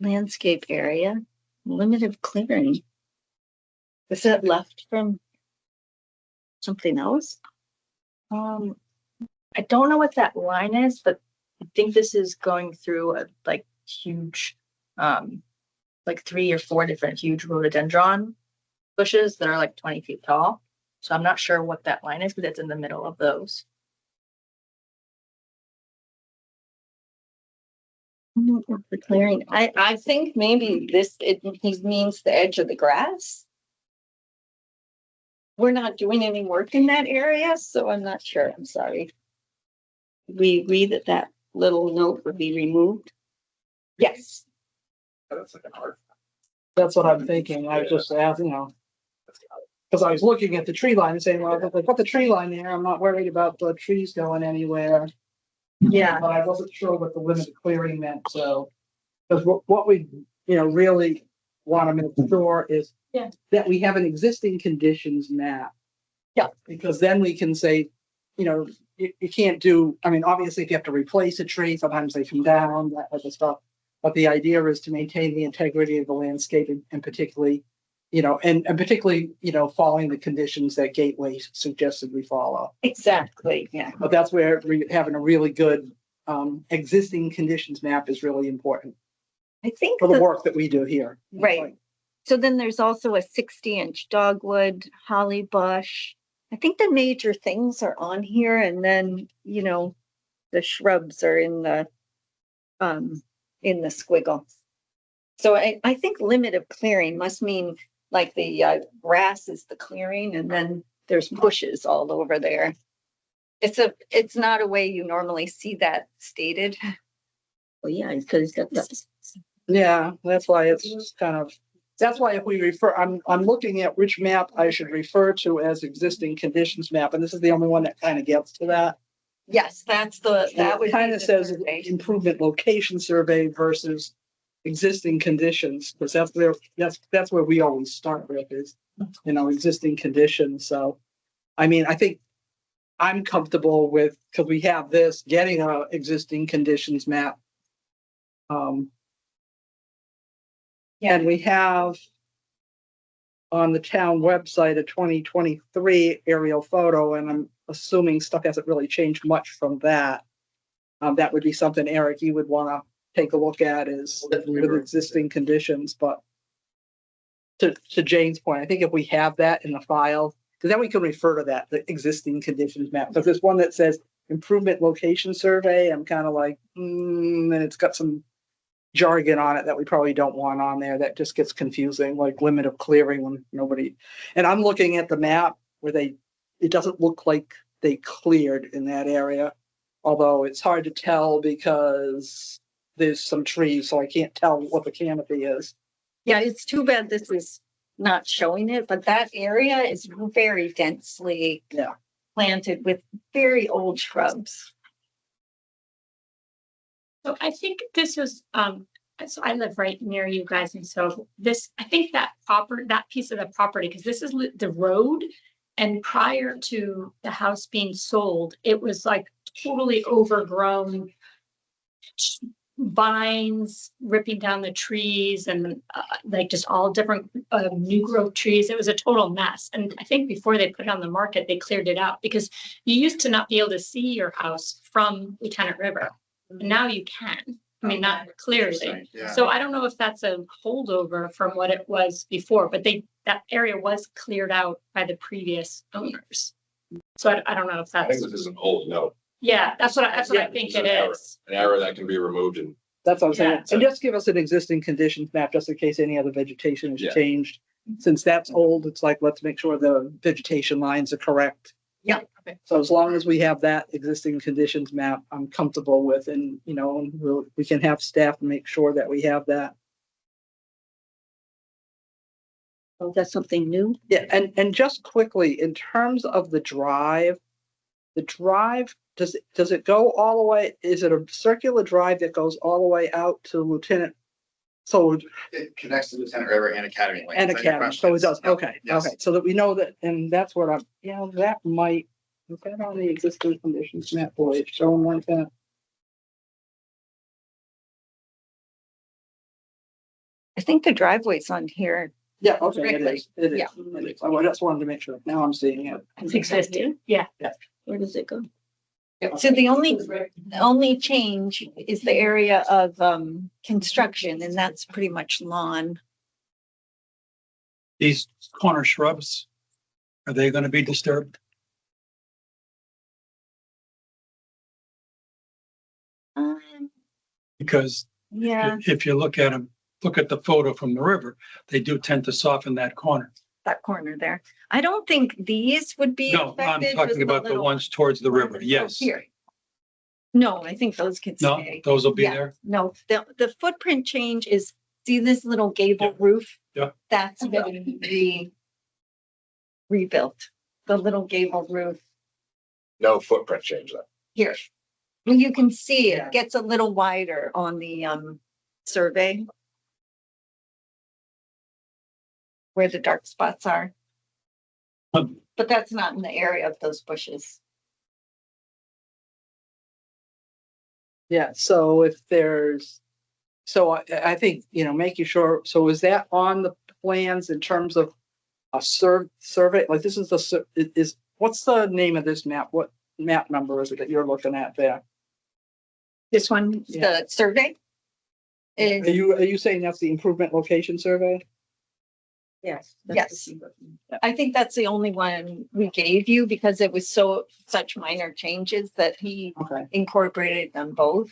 Landscape area, limit of clearing. Is that left from something else? I don't know what that line is, but I think this is going through a like huge, like 3 or 4 different huge rhododendron bushes that are like 20 feet tall. So I'm not sure what that line is, but it's in the middle of those. The clearing. I think maybe he means the edge of the grass. We're not doing any work in that area, so I'm not sure. I'm sorry. We agree that that little note would be removed. Yes. That's like an art. That's what I'm thinking. I was just asking, you know, because I was looking at the tree line and saying, well, if I put the tree line there, I'm not worried about the trees going anywhere. Yeah. But I wasn't sure what the limit of clearing meant, so. Because what we, you know, really want to make sure is. Yeah. That we have an existing conditions map. Yeah. Because then we can say, you know, you can't do, I mean, obviously, if you have to replace a tree, sometimes they come down, that type of stuff. But the idea is to maintain the integrity of the landscape and particularly, you know, and particularly, you know, following the conditions that Gateway suggested we follow. Exactly, yeah. But that's where having a really good existing conditions map is really important I think for the the- work that we do here. Right. So then there's also a 60-inch dogwood, holly bush. I think the major things are on here and then, you know, the shrubs are in the squiggle. So I think limit of clearing must mean like the grass is the clearing and then there's bushes all over there. It's not a way you normally see that stated. Well, yeah, because that's. Yeah, that's why it's just kind of, that's why if we refer, I'm looking at which map I should refer to as existing conditions map, and this is the only one that kind of gets to that. Yes, that would. Kind of says improvement location survey versus existing conditions, because that's where we always start with is, you know, existing conditions. So, I mean, I think I'm comfortable with, because we have this, getting a existing conditions map. And we have on the town website a 2023 aerial photo, and I'm assuming stuff hasn't really changed much from that. That would be something, Eric, you would want to take a look at is with existing conditions, but to Jane's point, I think if we have that in the file, because then we can refer to that, the existing conditions map, because there's one that says improvement location survey. I'm kind of like, and it's got some jargon on it that we probably don't want on there. That just gets confusing, like limit of clearing when nobody, and I'm looking at the map where it doesn't look like they cleared in that area. Although it's hard to tell because there's some trees, so I can't tell what the canopy is. Yeah, it's too bad this is not showing it, but that area is very densely planted with very old shrubs. So I think this was, so I live right near you guys. And so I think that piece of the property, because this is the road. And prior to the house being sold, it was like totally overgrown vines ripping down the trees and like just all different new growth trees. It was a total mess. And I think before they put it on the market, they cleared it out because you used to not be able to see your house from Lieutenant River. And now you can. I mean, not clearly. Yeah. So I don't know if that's a holdover from what it was before, but that area was cleared out by the previous owners. So I don't know if I think that's, this is an old note, yeah, that's what I think it is. an error that can be removed and That's what I'm saying. Yeah. And just give us an existing conditions map, just in case any other vegetation has Yeah. changed. Since that's old, it's like, let's make sure the vegetation lines are correct. Yeah. Okay. So as long as we have that existing conditions map, I'm comfortable with, and, you know, we can have staff make sure that we have that. Oh, that's something new. Yeah, and just quickly, in terms of the drive, does it go all the way? Is it a circular drive that goes all the way out to Lieutenant? So, It connects to Lieutenant River and Academy Lane. and Is that your Academy, so it question? does, Yeah. okay, Yes. okay, so that we know that, and that's what I'm, that might, is that on the existing conditions map, boy, it's showing like that. I think the driveway's on here. Yeah, okay, it is, it is, Yeah. it is. I just wanted to make sure, now I'm seeing it. It's existing. Yeah. Where does it go? So the only change is the area of construction, and that's pretty much lawn. These corner shrubs, are they going to be disturbed? Because Yeah, if you look at them, look at the photo from the river, they do tend to soften that corner. that corner there. I don't think these would be No, I'm affected. talking just about the little ones towards the river, ones. yes. Here. No, I think those can No, stay. those will be Yeah. there. No, the footprint change is See this little gable roof? Yeah. That's been rebuilt, the little gable roof No footprint change then. here. Well, you can see Yeah. it gets a little wider on the survey. Where the dark spots are. Um, But that's not in the area of those bushes. Yeah, so if there's, so I think, making sure, so is that on the plans in terms of a survey, like this is what's the name of this map? What map number is it that you're looking at there? This one, Yeah. the survey. Are Is, you saying that's the improvement location survey? Yes. Yes. I think that's the only one we gave you because it was such minor changes that he Okay, incorporated them both.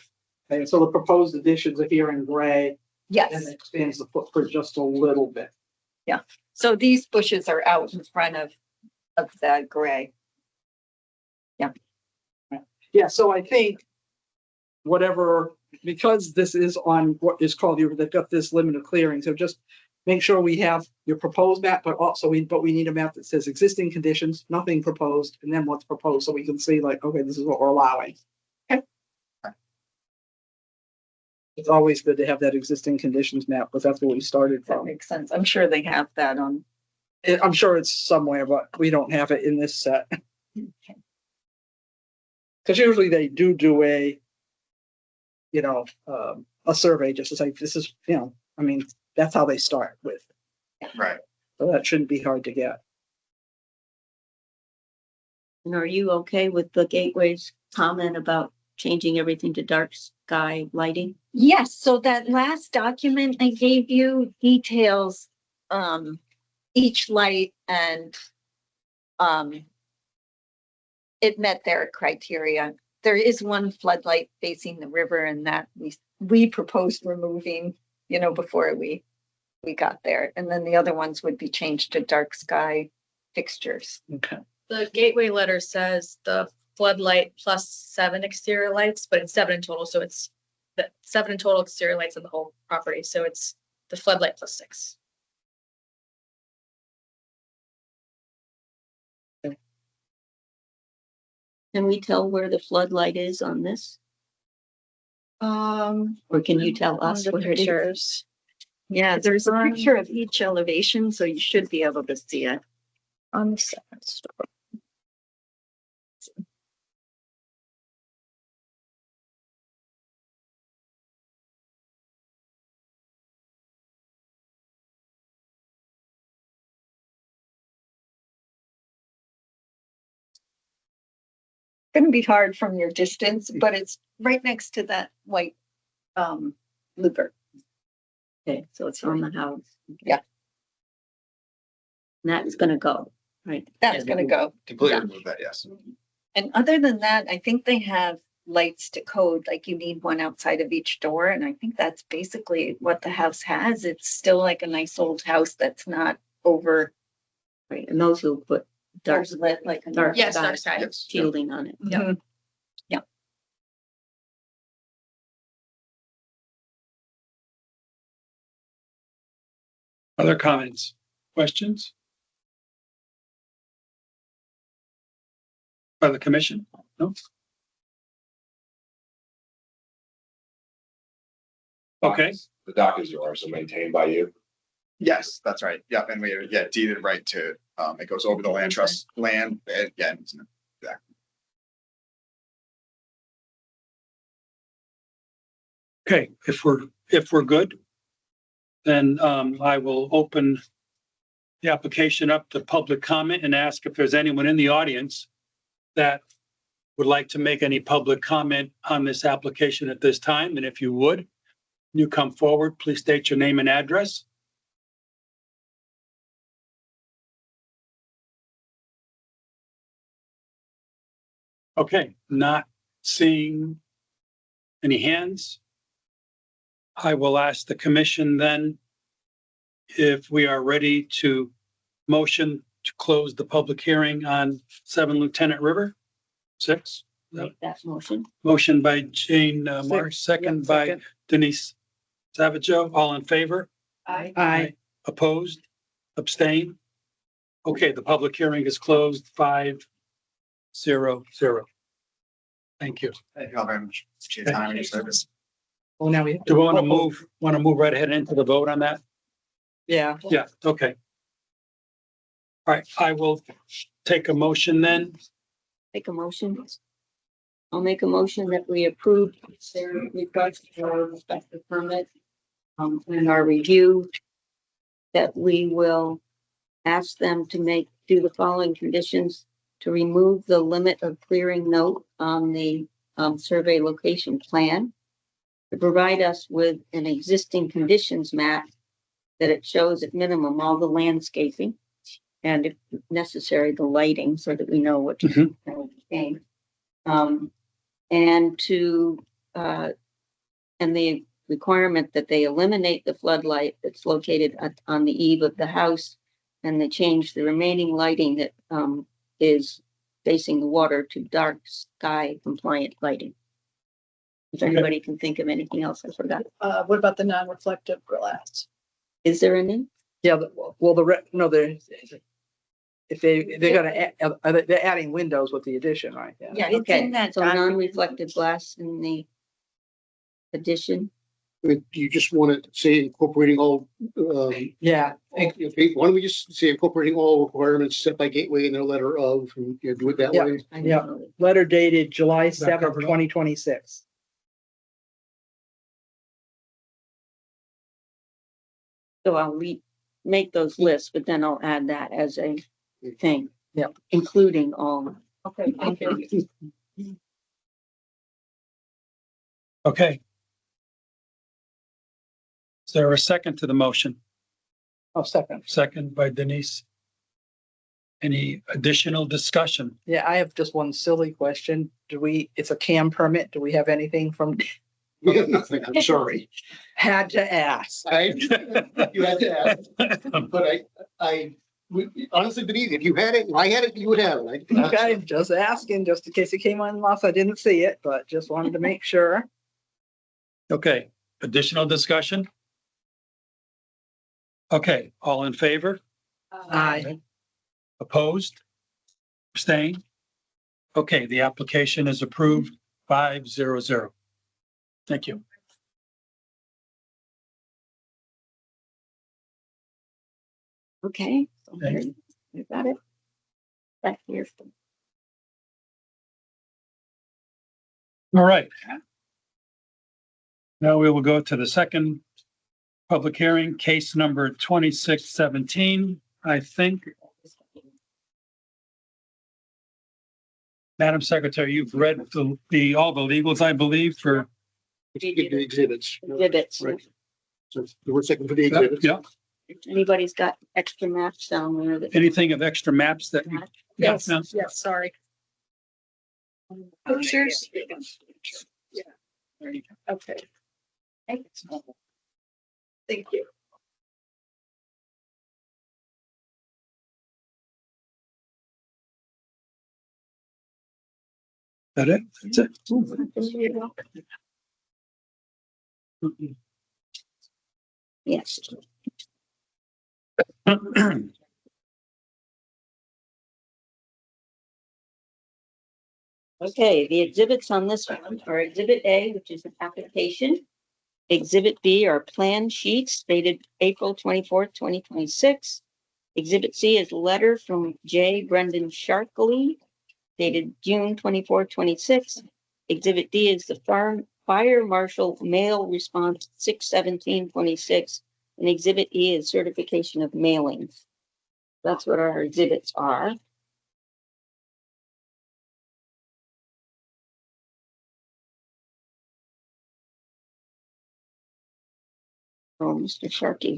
okay, so the proposed additions are here in gray and Yes, it expands the footprint just a little bit. so these bushes are out in front of the gray. Yeah, so I think whatever, because this is on what is called, they've got this limit of clearing, so just make sure we have your proposed map, but also we need a map that says existing conditions, nothing proposed, and then what's proposed, so we can see like, okay, this is what we're allowing. Okay. It's always good to have that existing conditions map, because that's where we started That from. makes sense. I'm sure they have that on. I'm sure it's somewhere, but we don't have it in this set. Because usually they do a survey just to say, this is, I mean, that's how they start with. Right. So that shouldn't be hard to get. And are you okay with the Gateway's comment about changing everything to dark sky lighting? Yes, so that last document I gave you details each light and it met their criteria. There is one floodlight facing the river and that we proposed removing, before we got there. And then the other ones would be changed to dark sky fixtures. Okay. The gateway letter says the floodlight plus 7 exterior lights, but it's 7 in total, so it's the 7 in total exterior lights on the whole property, so it's the floodlight plus 6. Can we tell where the floodlight is on this? Or can you tell On us the where it is? pictures. Yeah, there's a picture of each elevation, so you should be able to see it. On the second story. Gonna be hard from your distance, but it's right next to that white looper. Okay, so it's on the house. Yeah. And that's gonna go, right? That's gonna go. Completely remove that, yes. And other than that, I think they have lights to code, like you need one outside of each door. And I think that's basically what the house has. It's still like a nice old house that's not over Right, and those will put dark, lit like a. dark Yes, sky dark sky. Yes. shielding on it. Yeah. Mhm. Other comments, questions? By the commission? No? Okay, The dock is yours and maintained by you. Yes, that's right. Yep, and we, deeded right to, it goes over the land trust land, again. okay, if we're good, then I will open the application up to public comment and ask if there's anyone in the audience that would like to make any public comment on this application at this time. And if you would, you come forward, please state your name and address. Okay, not seeing any hands. I will ask the commission then if we are ready to motion to close the public hearing on 7 Lieutenant River. 6. Make that motion. Motion by Jane Marsh, second by Denise Savajo, all in favor? Aye. Opposed? Abstain? Okay, the public hearing is closed, 5-0-0. Thank you. Thank you all very much. Appreciate your time and your service. Well, now we. Do we want to move right ahead into the vote on that? Yeah. Yeah, okay. All right, I will take a motion then. Make a motion. I'll make a motion that we approve their request for a special permit. In our review, that we will ask them to do the following conditions: to remove the limit of clearing note on the survey location plan, to provide us with an existing conditions map that it shows at minimum all the landscaping, and if necessary, the lighting, so that we know what to gain. And the requirement that they eliminate the floodlight that's located on the eve of the house, and they change the remaining lighting that is facing the water to dark sky compliant lighting. If anybody can think of anything else I forgot. What about the non-reflective glass? Is there any? Yeah, well, they're gonna add, they're adding windows with the addition, right? Yeah, it's in that So document. non-reflective glass in the addition. Do you just want to say incorporating all, Yeah. okay, why don't we just say incorporating all requirements set by Gateway in their letter of, and, do it that Yeah. way? I don't Yeah. know. Letter dated July that 7th, cover it all? 2026. So I'll make those lists, but then I'll add that as a thing. Yep. Including all. Okay, thank you. Okay. Is there a second to the motion? Oh, second. Second by Denise. Any additional discussion? Yeah, I have just one silly question. It's a CAM permit. Do we have anything from, We have nothing, I'm sorry. had to ask. You had to ask, but honestly, Denise, if you had it, and I had it, you would have it. Okay, just asking, just in case it came on unless I didn't see it, but just wanted to make sure. Okay, additional discussion? Okay, all in favor? Aye. Opposed? Abstain? Okay, the application is approved 5-0-0. Thank you. Okay. So Thank here, you got it. Back here. All right. Now we will go to the second public hearing, case number 2617, I think. Madam Secretary, you've read all the legals, I believe, for. Get the exhibits. Exhibits. Right. So we're second for the exhibits. Yeah, If anybody's got extra maps down there that. anything of extra maps that we. Yes, Yeah. yes, sorry. Pictures? Yeah. Okay. Thank you. That it? That's it. Yes. Okay, the exhibits on this one are Exhibit A, which is an application. Exhibit B are plan sheets dated April 24th, 2026. Exhibit C is a letter from J. Brendan Sharkley dated June 24th, 26. Exhibit D is the fire marshal mail response 6/17/26. And Exhibit E is certification of mailings. That's what our exhibits are. Oh, Mr. Sharkey,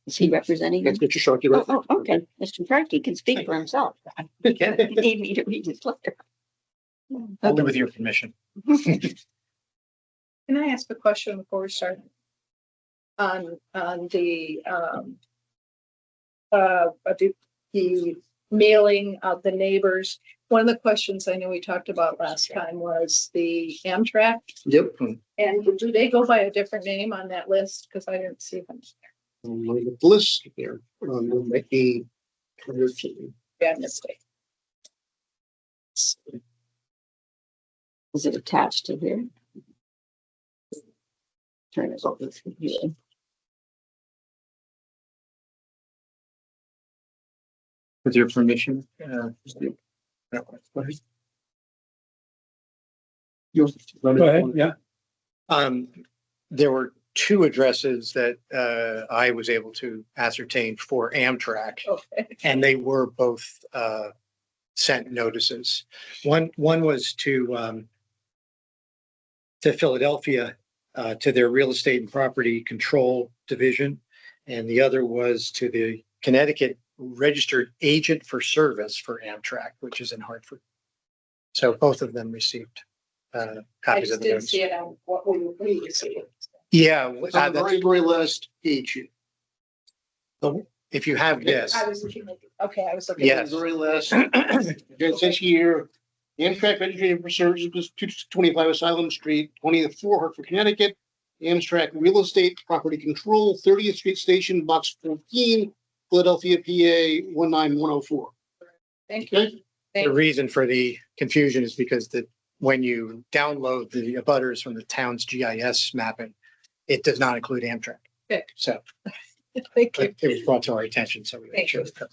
is he representing? That's you? Mr. Sharkey, right? Oh, okay, Mr. Sharkey can speak for himself. You need me to read his letter. Only with your permission. Can I ask a question before we start? On the mailing of the neighbors, One of the questions I know we talked about last time was the Amtrak. Yep. And do they go by a different name on that list? Because I didn't see them. The list there, might be. Bad mistake. Is it attached to here? Turn it over to you. With your permission, Go ahead, yeah. there were two addresses that I was able to ascertain for Amtrak, Okay. and they were both sent notices. One was to Philadelphia, to their real estate and property control division, and the other was to the Connecticut Registered Agent for Service for Amtrak, which is in Hartford. So both of them received I copies just of the didn't notice. see it on what we received. Yeah, It's on the very last page here. if you have this, I was looking at, okay, I was looking. Yes. The very last, it says here, Amtrak Registered for Services, 225 Asylum Street, 24 Hartford, Connecticut. Amtrak Real Estate Property Control, 30th Street Station, Box 14, Philadelphia, PA 19104. Thank you. Okay, the reason for the confusion is because when you download the abutters from the town's GIS mapping, it does not include Amtrak. Okay. So Thank you. it was brought to our attention, so we made Thank sure. you. it's covered.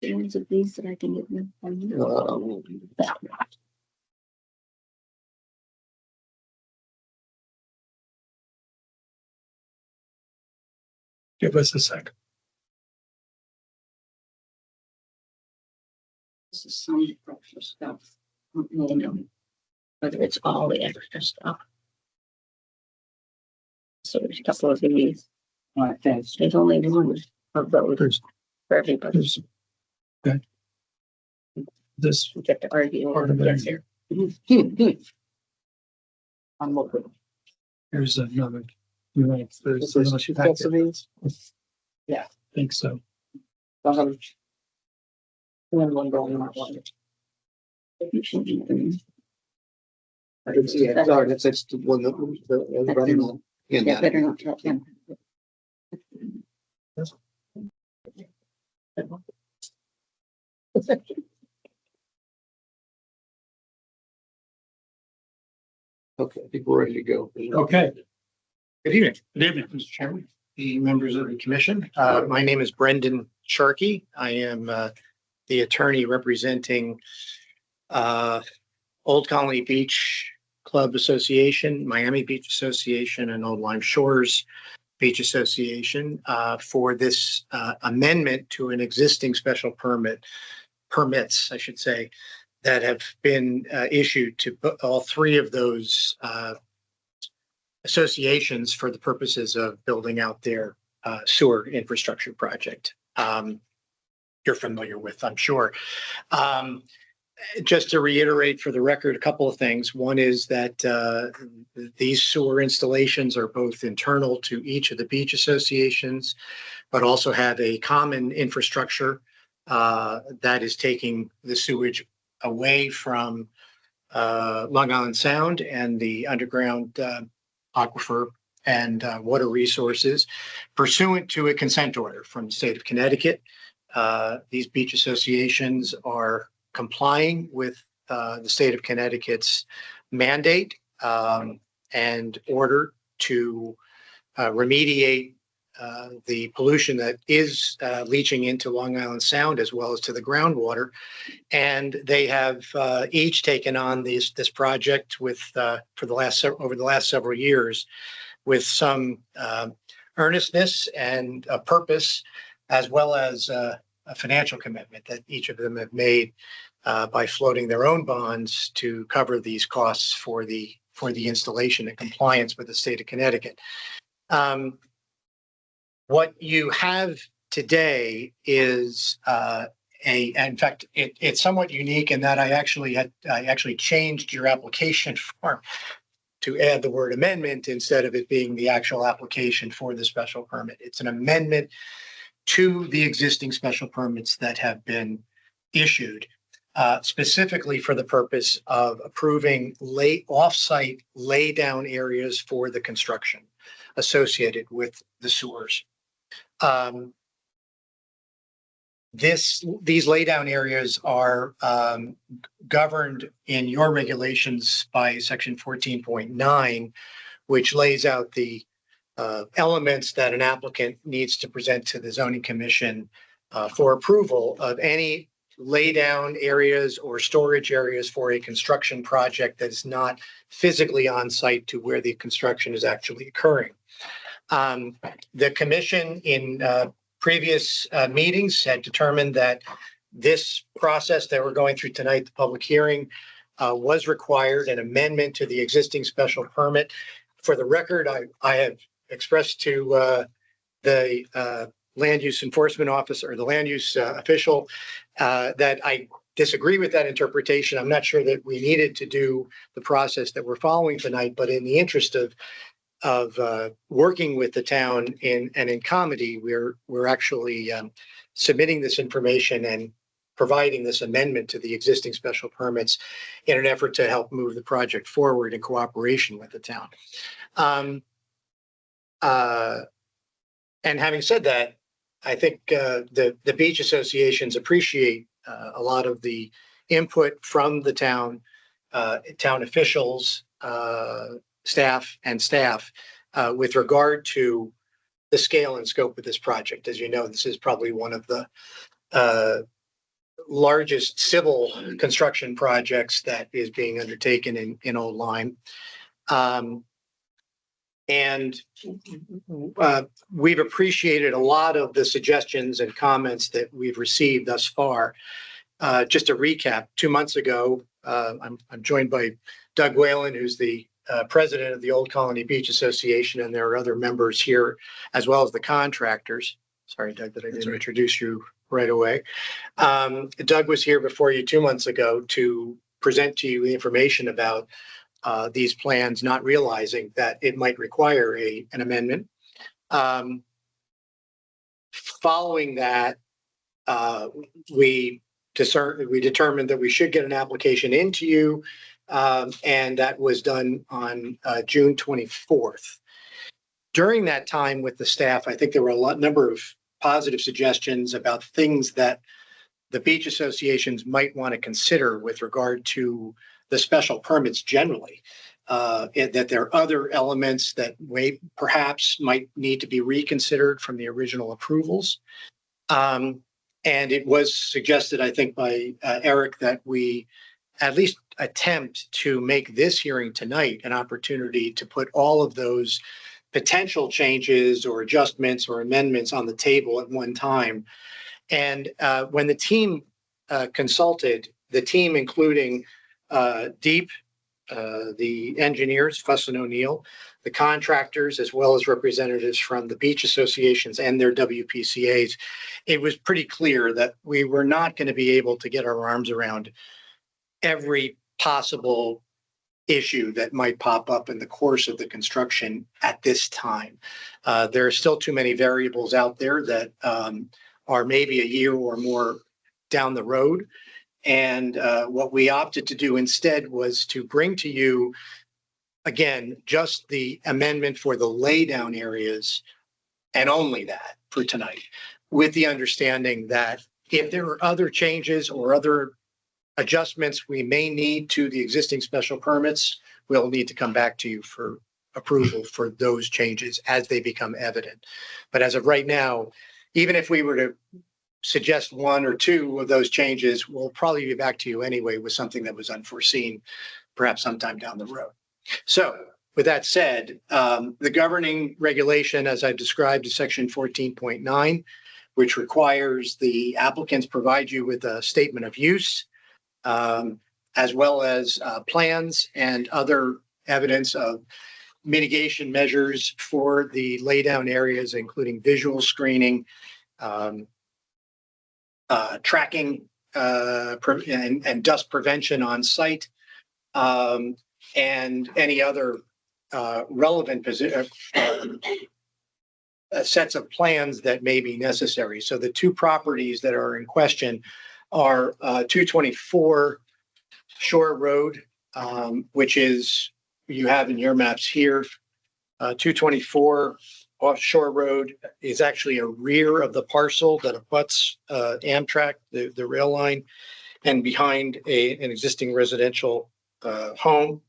The ones of these that I can get them. That one. Give us a sec. This is some extra stuff. I don't know whether it's all the extra stuff. So there's a couple of these. All right, thanks. There's only one of those for everybody. Okay. This We get to argue. part of it Yes. here. I'm looking. Here's another. There's This another is two sets of packet. these. I think so. One going on. yeah, sorry, that's the one that was the running on. Yeah, Yeah, better not tell them. okay, I think we're ready to go. Okay. Good evening, Good evening. Mr. Chairman, the members of the commission. My name is Brendan Sharkey. I am the attorney representing Old Colony Beach Club Association, Miami Beach Association, and Old Lyme Shores Beach Association for this amendment to an existing special permits, I should say, that have been issued to all three of those associations for the purposes of building out their sewer infrastructure project. You're familiar with, I'm sure. Just to reiterate for the record, a couple of things. One is that these sewer installations are both internal to each of the beach associations, but also have a common infrastructure that is taking the sewage away from Long Island Sound and the underground aquifer and water resources pursuant to a consent order from the state of Connecticut. These beach associations are complying with the state of Connecticut's mandate and order to remediate the pollution that is leaching into Long Island Sound as well as to the groundwater. And they have each taken on this project with over the last several years with some earnestness and a purpose, as well as a financial commitment that each of them have made by floating their own bonds to cover these costs for the installation and compliance with the state of Connecticut. What you have today is in fact, it's somewhat unique in that I actually changed your application form to add the word amendment instead of it being the actual application for the special permit. It's an amendment to the existing special permits that have been issued, specifically for the purpose of approving off-site lay-down areas for the construction associated with the sewers. These laydown areas are governed in your regulations by section 14.9, which lays out the elements that an applicant needs to present to the zoning commission for approval of any laydown areas or storage areas for a construction project that is not physically on site to where the construction is actually occurring. The commission in previous meetings had determined that this process that we're going through tonight, the public hearing, was required an amendment to the existing special permit. For the record, I have expressed to the land use enforcement officer or the land use official that I disagree with that interpretation. I'm not sure that we needed to do the process that we're following tonight, but in the interest of working with the town in comity, we're actually submitting this information and providing this amendment to the existing special permits in an effort to help move the project forward in cooperation with the town. And having said that, I think the beach associations appreciate a lot of the input from the town officials, staff with regard to the scale and scope of this project. As you know, this is probably one of the largest civil construction projects that is being undertaken in Old Lyme. And we've appreciated a lot of the suggestions and comments that we've received thus far. Just to recap, 2 months ago, I'm joined by Doug Whalen, who's the president of the Old Colony Beach Association, and there are other members here, as well as the contractors. Sorry, Doug, that I didn't introduce you right away. Doug was here before you 2 months ago to present to you the information about these plans, not realizing that it might require an amendment. Following that, we determined that we should get an application into you, and that was done on June 24th. During that time with the staff, I think there were a number of positive suggestions about things that the beach associations might want to consider with regard to the special permits generally, that there are other elements that perhaps might need to be reconsidered from the original approvals. And it was suggested, I think, by Eric that we at least attempt to make this hearing tonight an opportunity to put all of those potential changes or adjustments or amendments on the table at one time. And when the team consulted, the team including Deep, the engineers, Fuss and O'Neill, the contractors, as well as representatives from the beach associations and their WPCAs, it was pretty clear that we were not going to be able to get our arms around every possible issue that might pop up in the course of the construction at this time. There are still too many variables out there that are maybe a year or more down the road. And what we opted to do instead was to bring to you, again, just the amendment for the laydown areas and only that for tonight, with the understanding that if there are other changes or other adjustments we may need to the existing special permits, we'll need to come back to you for approval for those changes as they become evident. But as of right now, even if we were to suggest one or two of those changes, we'll probably be back to you anyway with something that was unforeseen, perhaps sometime down the road. So with that said, the governing regulation, as I've described, is section 14.9, which requires the applicants provide you with a statement of use, as well as plans and other evidence of mitigation measures for the laydown areas, including visual screening, tracking and dust prevention on site, and any other relevant sets of plans that may be necessary. So the two properties that are in question are 224 Shore Road, which is, you have in your maps here. 224 Offshore Road is actually a rear of the parcel that abuts Amtrak, the rail line, and behind an existing residential home.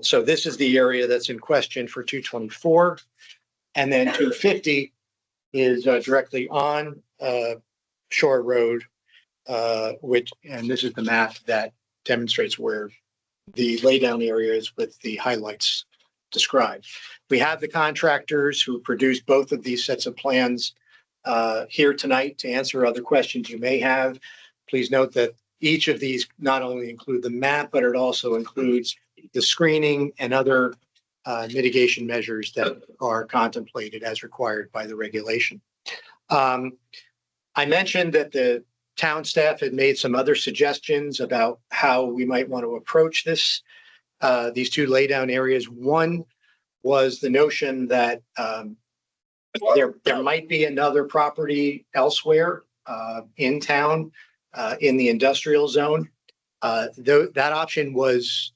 So this is the area that's in question for 224. And then 250 is directly on Shore Road, and this is the map that demonstrates where the laydown area is with the highlights described. We have the contractors who produced both of these sets of plans here tonight to answer other questions you may have. Please note that each of these not only include the map, but it also includes the screening and other mitigation measures that are contemplated as required by the regulation. I mentioned that the town staff had made some other suggestions about how we might want to approach this, these two laydown areas. One was the notion that there might be another property elsewhere in town in the industrial zone. That option was,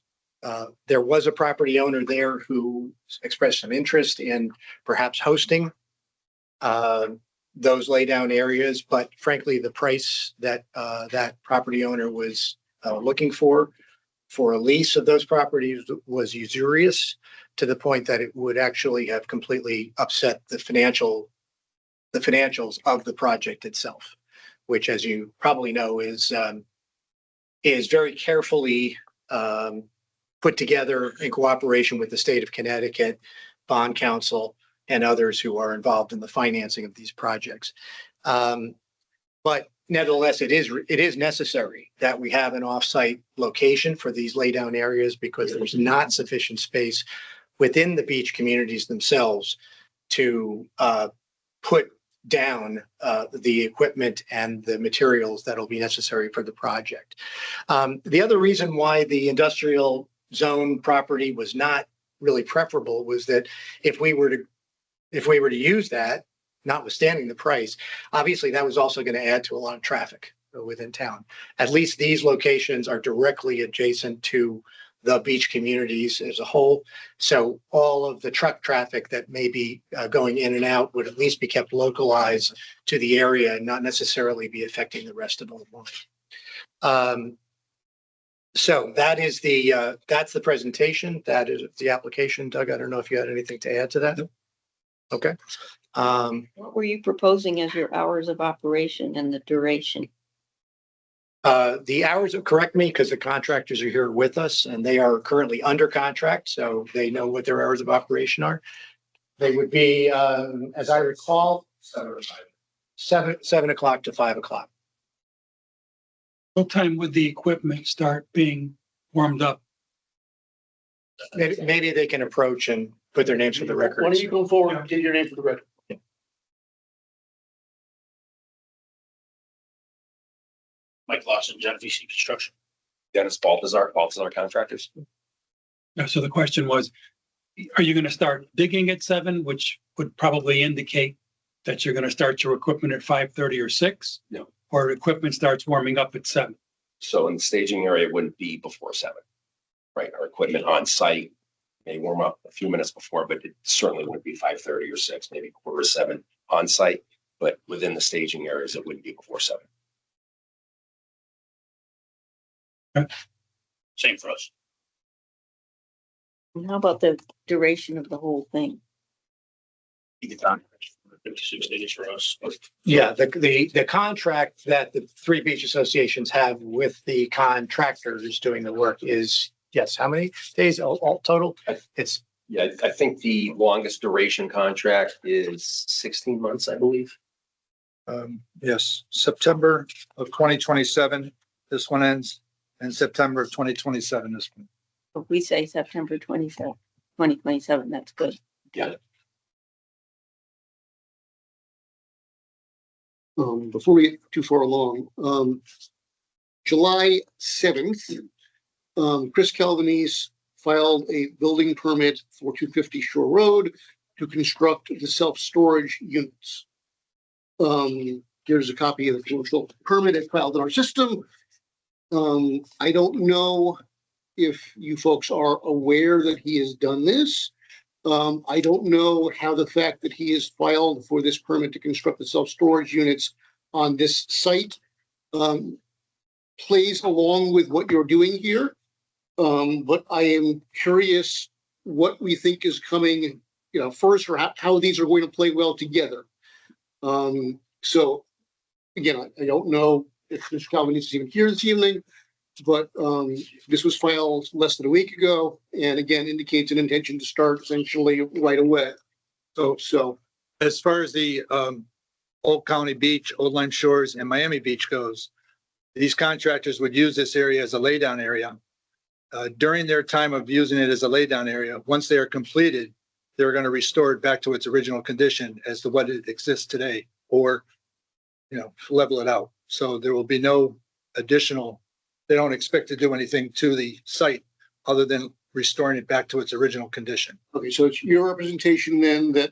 there was a property owner there who expressed some interest in perhaps hosting those laydown areas, but frankly, the price that that property owner was looking for a lease of those properties was usurious, to the point that it would actually have completely upset the financials of the project itself, which, as you probably know, is very carefully put together in cooperation with the state of Connecticut, Bond Council, and others who are involved in the financing of these projects. But nevertheless, it is necessary that we have an off-site location for these laydown areas, because there's not sufficient space within the beach communities themselves to put down the equipment and the materials that'll be necessary for the project. The other reason why the industrial zone property was not really preferable was that if we were to use that, notwithstanding the price, obviously that was also going to add to a lot of traffic within town. At least these locations are directly adjacent to the beach communities as a whole. So all of the truck traffic that may be going in and out would at least be kept localized to the area and not necessarily be affecting the rest of the line. So that is that's the presentation. That is the application. Doug, I don't know if you had anything to add to that. Okay. What were you proposing as your hours of operation and the duration? The hours, correct me, because the contractors are here with us and they are currently under contract, so they know what their hours of operation are. They would be, as I recall, 7 o'clock to 5 o'clock. What time would the equipment start being warmed up? Maybe they can approach and put their names for the record. Why don't you go forward and get your name for the record? Mike Lawson, Gen VC Construction. Dennis Baltazar Contractors. So the question was, are you going to start digging at 7, which would probably indicate that you're going to start your equipment at 5:30 or 6? No. Or equipment starts warming up at 7? So in the staging area, it wouldn't be before 7, right? Our equipment on site may warm up a few minutes before, but it certainly wouldn't be 5:30 or 6, maybe 6:45 on site. But within the staging areas, it wouldn't be before 7. Same for us. And how about the duration of the whole thing? 56 days for us. Yeah, the contract that the three beach associations have with the contractors doing the work is, yes, how many days all total? It's, Yeah, I think the longest duration contract is 16 months, I believe. Yes, September of 2027, this one ends, and September of 2027, this one. If we say September 2027, that's good. Yeah. Before we get too far along, July 7th, Chris Calvanese filed a building permit for 250 Shore Road. to construct the self-storage units. Here's a copy of the commercial permit as filed in our system. I don't know if you folks are aware that he has done this. I don't know how the fact that he has filed for this permit to construct the self-storage units on this site plays along with what you're doing here. But I am curious what we think is coming, first, or how these are going to play well together. So again, I don't know if Mr. Calvin is even here this evening, but this was filed less than a week ago, and again indicates an intention to start essentially right away. So As far as the Old County Beach, Old Lime Shores, and Miami Beach goes, these contractors would use this area as a laydown area. During their time of using it as a laydown area, once they are completed, they're going to restore it back to its original condition as to what it exists today, or level it out. So there will be no additional. They don't expect to do anything to the site other than restoring it back to its original condition. okay, so it's your representation then that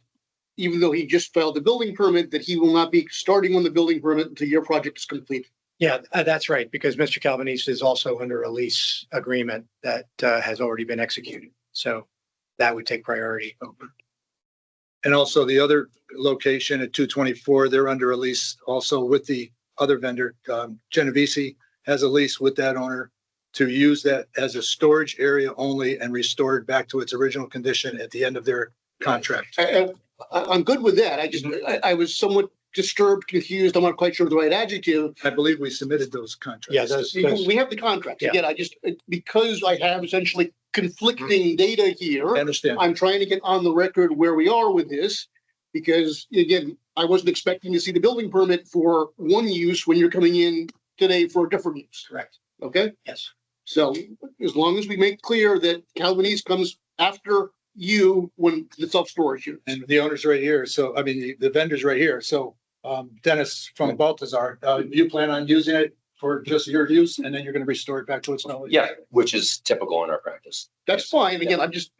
even though he just filed the building permit, that he will not be starting on the building permit until your project is complete. Yeah, that's right, because Mr. Calvinese is also under a lease agreement that has already been executed. So that would take priority over. And also the other location at 224, they're under a lease also with the other vendor. Genovese has a lease with that owner to use that as a storage area only and restore it back to its original condition at the end of their contract. I'm good with that. I was somewhat disturbed, confused. I'm not quite sure of the right adjective. I believe we submitted those contracts. Yeah, We have the contracts. Yeah. Again, because I have essentially conflicting data here. I understand. I'm trying to get on the record where we are with this, because again, I wasn't expecting to see the building permit for one use when you're coming in today for a different use. Correct. Okay? Yes. So as long as we make clear that Calvinese comes after you when the self-storage units. And the owner's right here. So, I mean, the vendor's right here. So, Dennis from Baltazar, you plan on using it for just your use, and then you're going to restore it back to its normal? Yeah, which is typical in our practice. That's fine. Again, I'm just,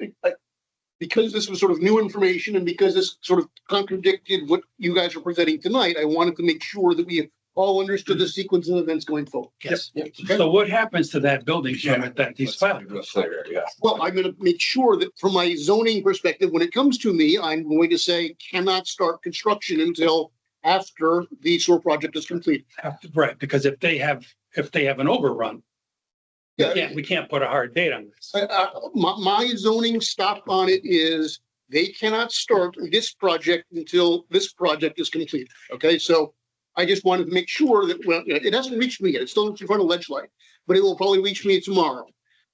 because this was sort of new information and because this sort of contradicted what you guys are presenting tonight, I wanted to make sure that we all understood the sequence of events going forward. Yes. Yeah. Okay. So what happens to that building permit that he's filed? Yeah. Well, I'm going to make sure that from my zoning perspective, when it comes to me, I'm going to say cannot start construction until after the sewer project is complete. Right, because if they have an overrun, we can't put a hard date on this. My zoning stop on it is they cannot start this project until this project is complete. Okay, so I just wanted to make sure that, well, it hasn't reached me yet. It's still in front of Ledgelight, but it will probably reach me tomorrow.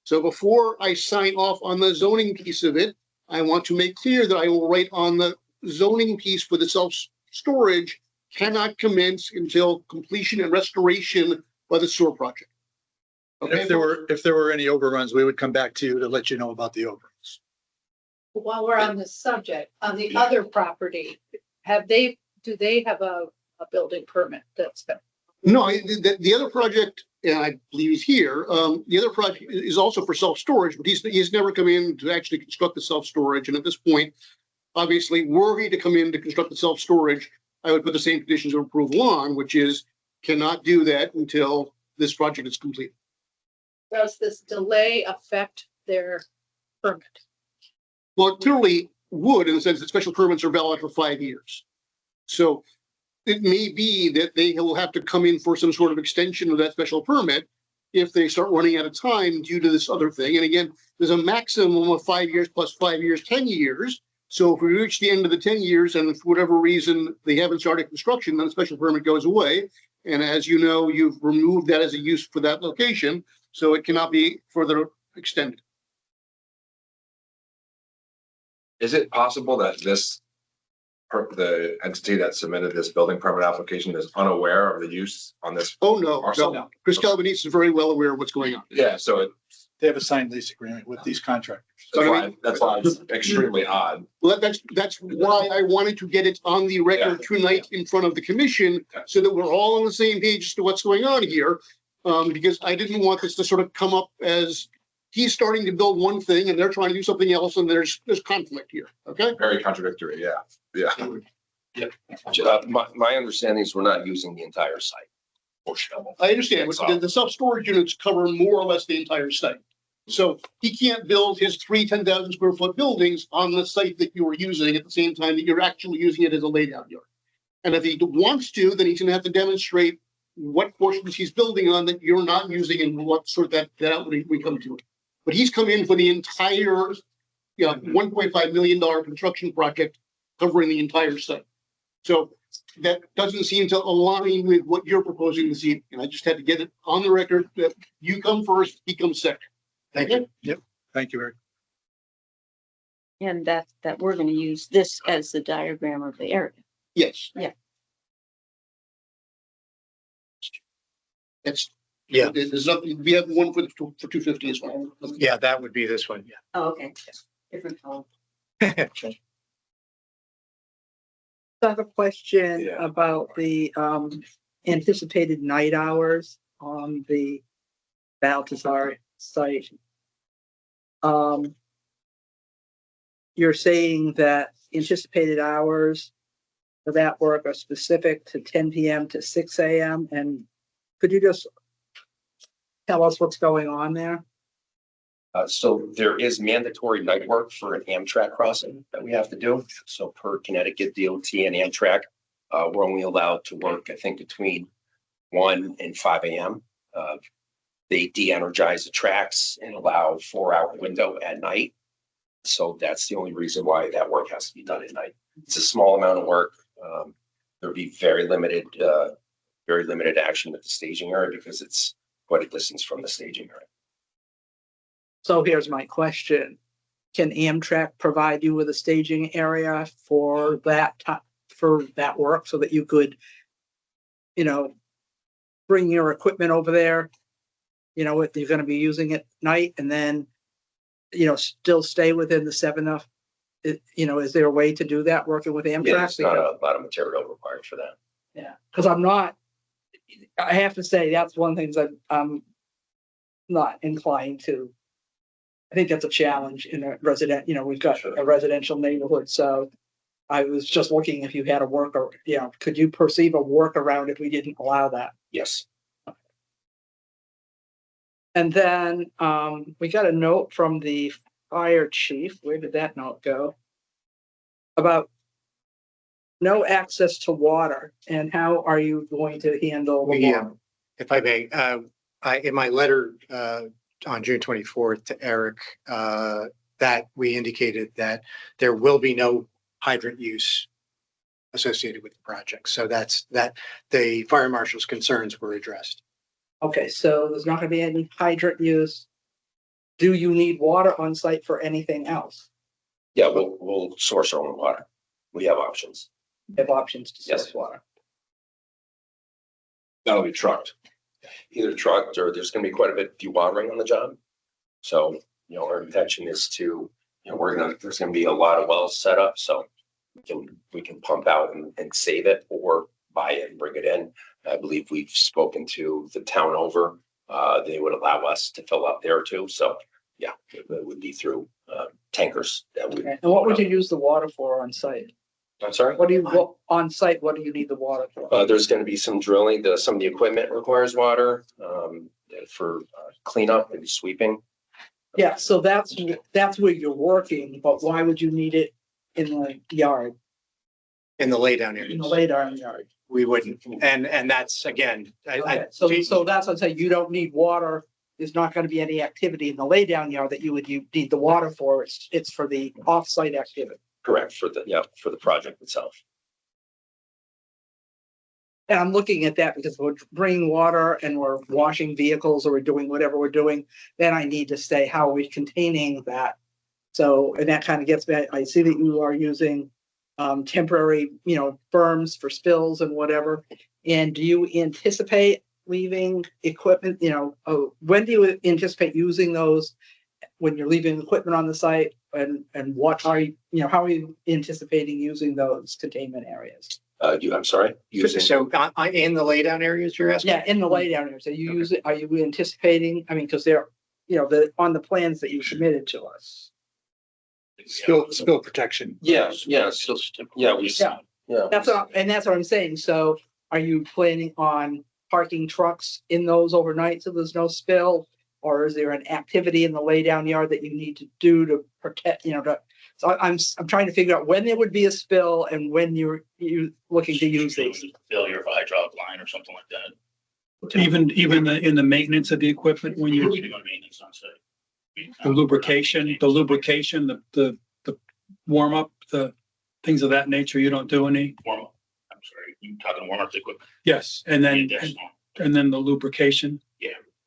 So before I sign off on the zoning piece of it, I want to make clear that I will write on the zoning piece for the self-storage cannot commence until completion and restoration by the sewer project. And Okay, if there were any overruns, we would come back to you to let you know about the overruns. While we're on this subject, on the other property, do they have a building permit that's been? No, the other project, and I believe he's here, the other project is also for self-storage, but he's never come in to actually construct the self-storage. And at this point, obviously, were he to come in to construct the self-storage, I would put the same conditions of approval on, which is cannot do that until this project is complete. Does this delay affect their permit? Well, it clearly would, in the sense that special permits are valid for 5 years. So it may be that they will have to come in for some sort of extension of that special permit if they start running out of time due to this other thing. And again, there's a maximum of 5 years plus 5 years, 10 years. So if we reach the end of the 10 years and for whatever reason they haven't started construction, then the special permit goes away. And as you know, you've removed that as a use for that location, so it cannot be further extended. Is it possible that the entity that submitted this building permit application is unaware of the use on this? Oh, no, parcel? no. Chris Calvinese is very well aware of what's going on. Yeah, so They have a signed lease agreement with these contractors. that's why it's extremely odd. Well, that's why I wanted to get it on the record tonight in front of the commission, so that we're all on the same page as to what's going on here. Because I didn't want this to sort of come up as he's starting to build one thing and they're trying to do something else and there's conflict here, okay? Very contradictory, yeah, yeah. My understanding is we're not using the entire site. Portion of it. I understand, but the self-storage units cover more or less the entire site. So he can't build his 10,000 square foot buildings on the site that you are using at the same time that you're actually using it as a laydown yard. And if he wants to, then he's gonna have to demonstrate what portions he's building on that you're not using and what sort of that out when we come to it. But he's come in for the entire, $1.5 million construction project covering the entire site. So that doesn't seem to align with what you're proposing this evening. And I just had to get it on the record that you come first, he comes second. Thank you. Yep. Thank you, Eric. And that we're gonna use this as the diagram of the area. Yes. Yeah. It's, Yeah. there's nothing, we have one for 250 as well. Yeah, that would be this one. Oh, okay. Different color. Yeah. I have a question Yeah. about the anticipated night hours on the Baltazar site. You're saying that anticipated hours for that work are specific to 10 PM to 6 AM, and could you just tell us what's going on there? So there is mandatory night work for an Amtrak crossing that we have to do. So per Connecticut DOT and Amtrak, we're only allowed to work, I think, between 1 and 5 AM. They de-energize the tracks and allow 4-hour window at night. So that's the only reason why that work has to be done at night. It's a small amount of work. There'll be very limited action at the staging area because it's quite a distance from the staging area. So here's my question. Can Amtrak provide you with a staging area for that for that work so that you could, bring your equipment over there, if you're gonna be using it at night and then, still stay within the 7 is there a way to do that working with Amtrak? Yeah, there's not a lot of material required for that. Yeah, because I have to say, that's one of the things I'm not inclined to. I think that's a challenge in a we've got a residential neighborhood, so I was just looking if you had a could you perceive a workaround if we didn't allow that? Yes. And then we got a note from the fire chief. Where did that note go? About no access to water, and how are you going to handle the water? If I may, in my letter on June 24th to Eric, that we indicated that there will be no hydrant use associated with the project. So that the fire marshal's concerns were addressed. Okay, so there's not gonna be any hydrant use. Do you need water on site for anything else? Yeah, we'll source our own water. We have options. You have options to source Yes. water. That'll be trucked. Either trucked or there's gonna be quite a bit of dewatering on the job. So, our intention is to, there's gonna be a lot of wells set up, so we can pump out and save it or buy it and bring it in. I believe we've spoken to the town over. They would allow us to fill up there too. So, yeah, it would be through tankers that would. Okay, and what would you use the water for on site? I'm sorry? On site, what do you need the water for? There's going to be some drilling. Some of the equipment requires water for cleanup and sweeping. Yeah, so that's where you're working, but why would you need it in the yard, In the laydown in the areas, laydown yard? we wouldn't. And that's, again, Okay, so that's what I'm saying, you don't need water. There's not gonna be any activity in the laydown yard that you need the water for. It's for the off-site activity. Correct, for the project itself. And I'm looking at that because we're bringing water and we're washing vehicles or we're doing whatever we're doing, then I need to say, how are we containing that? So, and that kind of gets me, I see that you are using temporary, berms for spills and whatever. And do you anticipate leaving equipment, when do you anticipate using those when you're leaving equipment on the site? And what are you, how are you anticipating using those containment areas? I'm sorry? So in the laydown areas, you're asking? Yeah, in the laydown area. So are you anticipating, because they're on the plans that you submitted to us. Spill protection. Yeah, so, yeah, yeah. That's what I'm saying. So are you planning on parking trucks in those overnight so there's no spill? Or is there an activity in the laydown yard that you need to do to protect, so I'm trying to figure out when there would be a spill and when you looking to use these. Failure of a hydraulic line or something like that. Even in the maintenance of the equipment, when We're you, doing maintenance on site. the lubrication, the warm up, the things of that nature, you don't do any? Warm up. I'm sorry, you talking warm up the equipment? Yes, and then, Yeah, that's not- and then the lubrication.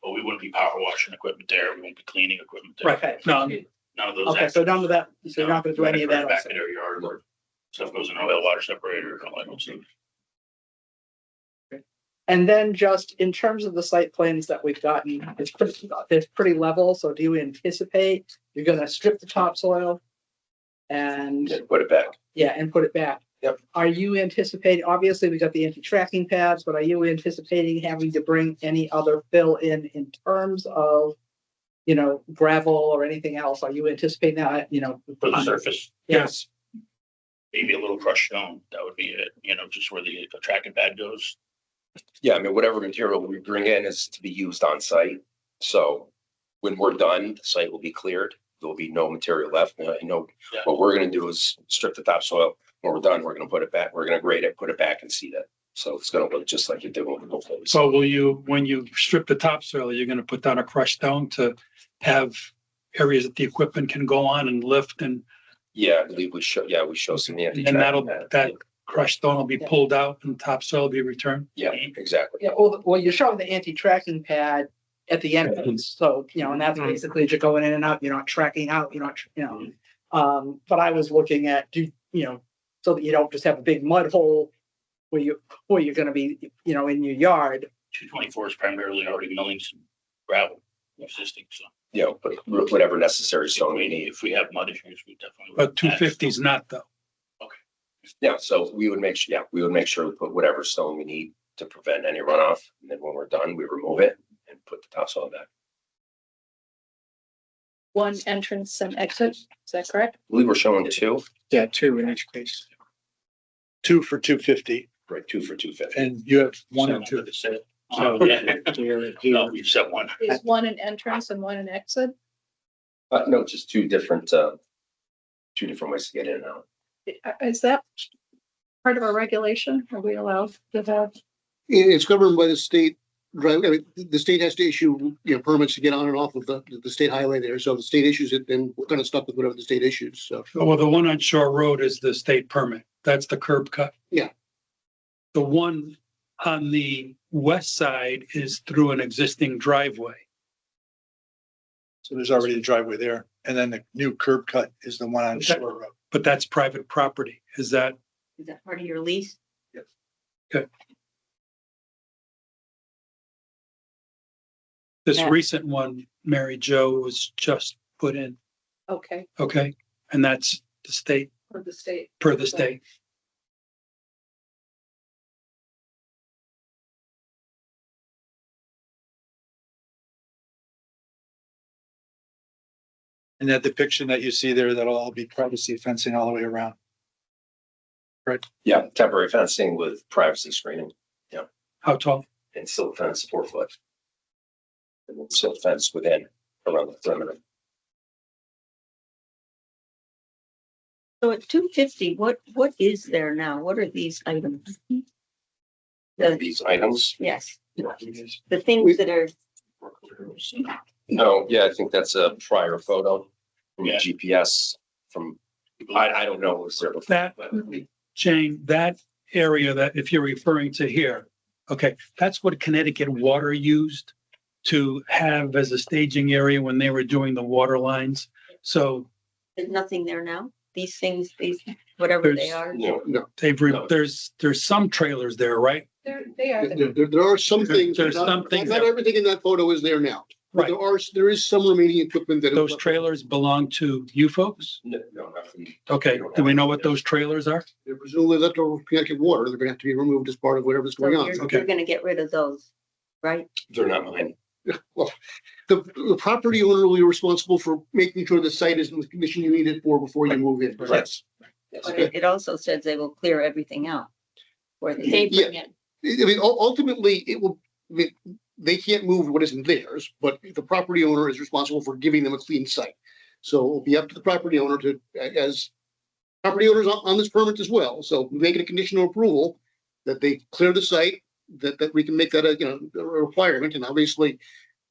But we wouldn't be power washing equipment there. We won't be cleaning equipment there. Right, no, None of those. Okay, so none of that, so you're not gonna do any of that. Back also. in their yard where stuff goes in oil water separator and all that stuff. And then just in terms of the site plans that we've gotten, it's pretty level. So do you anticipate you're gonna strip the topsoil? And Put it back. and put it back? Yep. Are you anticipating, obviously, we got the anti-tracking pads, but are you anticipating having to bring any other fill in terms of, gravel or anything else? Are you anticipating that, For the surface, yes, maybe a little crushed stone. That would be it, just where the tracking pad goes. Yeah, I mean, whatever material we bring in is to be used on site. So when we're done, the site will be cleared. There will be no material left. What we're gonna do is strip the topsoil. When we're done, we're gonna put it back. We're gonna grade it, put it back and seed it. So it's gonna look just like it did when we go forward. so when you strip the topsoil, you're gonna put down a crushed stone to have areas that the equipment can go on and lift, and Yeah, I believe we show some. that crushed stone will be pulled out and topsoil will be returned? Yeah, exactly. Yeah, well, you're showing the anti-tracking pad at the entrance, so, and that's basically you're going in and out, you're not tracking out, but I was looking at, so that you don't just have a big mud hole where you're gonna be, in your yard. 224 is primarily already milling some gravel existing, so. But whatever necessary So stone we need. if we have mud issues, we definitely. But 250 is not though. Yeah, so we would make sure we put whatever stone we need to prevent any runoff. And then when we're done, we remove it and put the topsoil back. One entrance and exit, is that correct? I believe we're showing two. Yeah, 2 in each case. 2 for 250 Right, 2 for 250. and you have 1 and 2. Oh, yeah. No, we set one. Is one an entrance and one an exit? No, just two different ways to get in and out. Is that part of our regulation? Are we allowed to have? It's governed by the state drive. I mean, the state has to issue, permits to get on and off of the state highway there. So the state issues it, then we're kind of stuck with whatever the state issues. So. Well, the one on Shore Road is the state permit. That's the curb cut. Yeah. The one on the west side is through an existing driveway. So there's already a driveway there. And then the new curb cut is the one on Shore Road. But that's private property. Is that? Is that part of your lease? This Yeah. recent one, Mary Jo, was just put in, Okay, okay? And that's the state, for the state. per the state. And that depiction that you see there, that'll all be privacy fencing all the way around. Yeah, temporary fencing with privacy screening How tall? and silt fence 4 foot. And then silt fence within around the perimeter. So at 250, what is there now? What are these items? These items. Yes, Yeah. the things that are, No, yeah, I think that's a prior photo from Yeah. GPS from, I don't know what was there before. That, but- Jane, that area that if you're referring to here, okay, that's what Connecticut Water used to have as a staging area when they were doing the water lines. So there's nothing there now? These things, whatever they There's- are? No, there's some trailers there, right? They are. There are some things. There's not- some things Not that- everything in that photo is there now. But Right. there is some remaining equipment that. Those trailers belong to you folks? no, nothing. Okay, do we know what those trailers are? They're presumably left over Connecticut water. They're gonna have to be removed as part of whatever's So going on. you're Okay. gonna get rid of those, right? They're not mine. Well, the property owner will be responsible for making sure the site is in the condition you need it for before you move in. Yes. Yes. But it also says they will clear everything out. Where They they, bring in. I mean, ultimately, it will, I mean, they can't move what isn't theirs, but the property owner is responsible for giving them a clean site. So it will be up to the property owner to, as property owners on this permit as well. So make it a conditional approval that they clear the site, that we can make that a requirement. And obviously,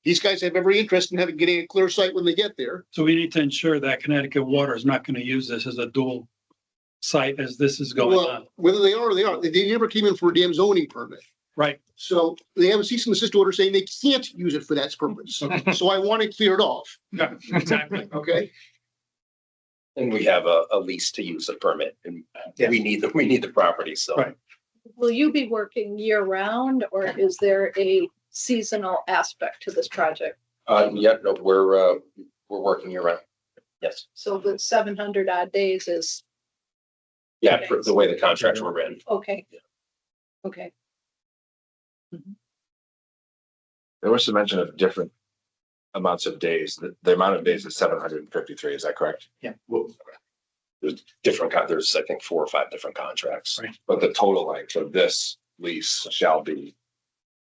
these guys have every interest in getting a clear site when they get there. So we need to ensure that Connecticut Water is not going to use this as a dual site as this is going Well, on. whether they are or they aren't, they never came in for a damn zoning permit. Right. So they have a cease and desist order saying they can't use it for that purpose. So I want to clear it off. Yeah, exactly. Okay. And we have a lease to use a permit and we need the property, so. Right. Will you be working year round or is there a seasonal aspect to this project? Yeah, no, we're working year round. Yes. So the 700 odd days is, Yeah, for the way the contracts were written. okay. Okay. There was some mention of different amounts of days. The amount of days is 753. Is that correct? Yeah. There's there's, I think, 4 or 5 different contracts. Right. But the total length of this lease shall be,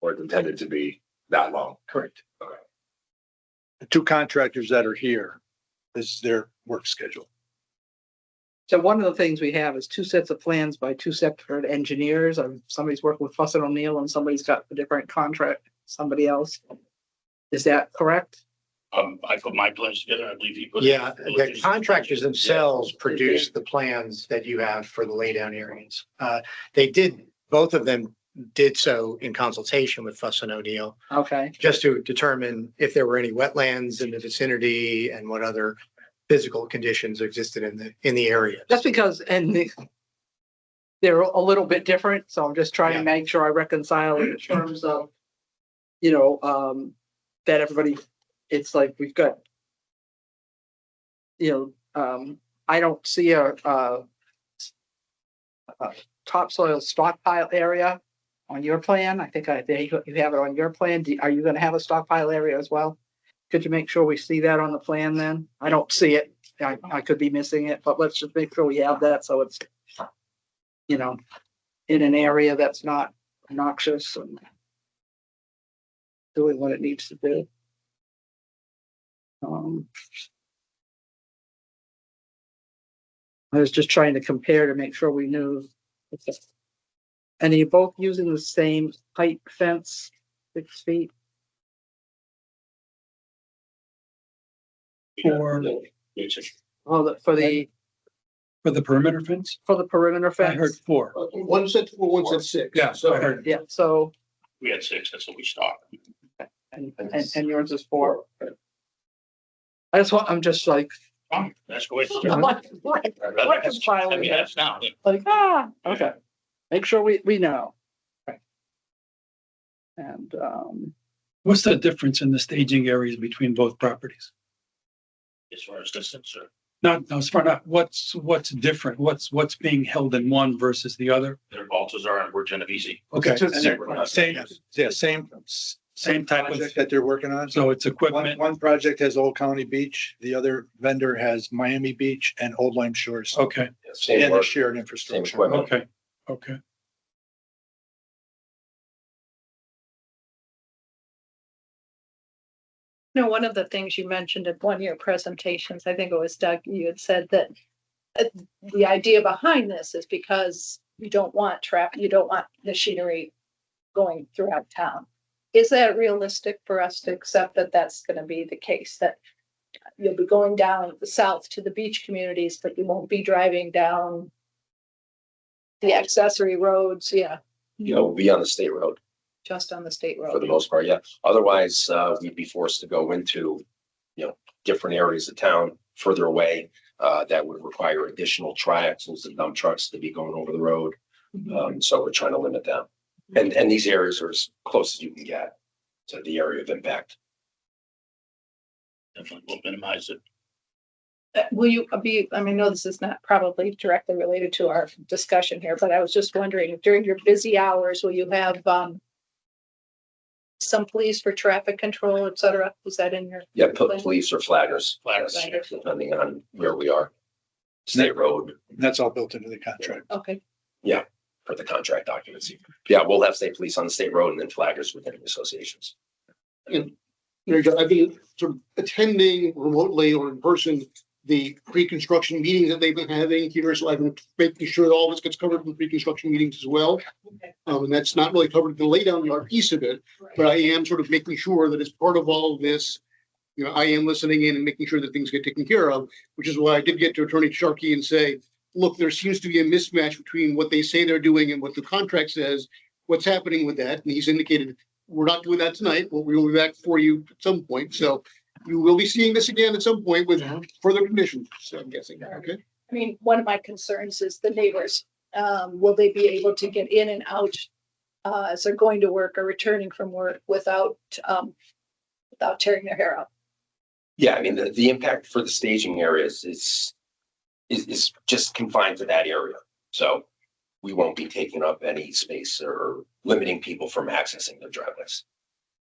or is intended to be, that long. Correct. The two contractors that are here, this is their work schedule. So one of the things we have is 2 sets of plans by 2 separate engineers. Somebody's working with Fuss and O'Neill and somebody's got a different contract, somebody else. Is that correct? I put my plans together. I believe he put. Yeah, the contractors themselves produce the plans that you have for the laydown areas. Both of them did so in consultation with Fuss and O'Neill, Okay. just to determine if there were any wetlands in the vicinity and what other physical conditions existed in the area. That's because, they're a little bit different, so I'm just trying to Yeah. make sure I reconcile in terms of, that everybody, it's like we've got, I don't see a topsoil stockpile area on your plan. I think you have it on your plan. Are you gonna have a stockpile area as well? Could you make sure we see that on the plan then? I don't see it. I could be missing it, but let's just make sure we have that so it's, in an area that's not noxious and doing what it needs to do. I was just trying to compare to make sure we knew. And are you both using the same height fence, 6 feet? For For the perimeter fence? for the perimeter I heard fence? 4. One said 4, one said 6. Yeah, So I heard. Yeah, so, We had 6, that's what we stopped. and yours is 4. I'm just like, That's the way. it's I'm done. like, I'd rather have- reconciling I mean, that. that's now. Okay. Make sure we know. Right. And, What's the difference in the staging areas between both properties? As far as distance or Not, no, as far not, what's different? What's being held in one versus the other? their Baltazar and we're Genovese. Okay. Same type of- project that they're working on. So it's equipment. One project has Old County Beach, the other vendor has Miami Beach and Old Lyme Shores. Okay, Same And the work, shared same infrastructure. equipment. okay, okay. One of the things you mentioned in one of your presentations, I think it was Doug, you had said that the idea behind this is because you don't want traffic, you don't want machinery going throughout town. Is that realistic for us to accept that that's going to be the case, that you'll be going down the south to the beach communities, but you won't be driving down the accessory roads? Yeah, Be on the state road just on the state for the road. most part, yeah. Otherwise, we'd be forced to go into, different areas of town further away. That would require additional triaxles and dump trucks to be going over the road. So we're trying to limit them. And these areas are as close as you can get to the area of impact. Definitely will minimize it. Will you be, I know this is not probably directly related to our discussion here, but I was just wondering, during your busy hours, will you have some police for traffic control, et cetera? Is that in your? Yeah, put police or flaggers. Flaggers. Yes, depending on where we are. State road That's all built into the contract. Okay, for the contract documents. Yeah, we'll have state police on the state road and then flaggers within the associations. And, you know, I've been sort of attending remotely or in person the pre-construction meetings that they've been having here, so I've been making sure that all this gets covered in the pre-construction meetings as well. okay, And that's not really covered in the laydown yard piece of it, but I am sort of making sure that as part of all of this, you know, I am listening in and making sure that things get taken care of, which is why I did get to Attorney Sharkey and say, look, there seems to be a mismatch between what they say they're doing and what the contract says. What's happening with that? And he's indicated, we're not doing that tonight, but we will be back for you at some point. So you will be seeing this again at some point with further conditions, so I'm guessing, okay? I mean, one of my concerns is the neighbors. Will they be able to get in and out as they're going to work or returning from work without tearing their hair out? Yeah, I mean, the impact for the staging areas is just confined to that area. So we won't be taking up any space or limiting people from accessing their driveways.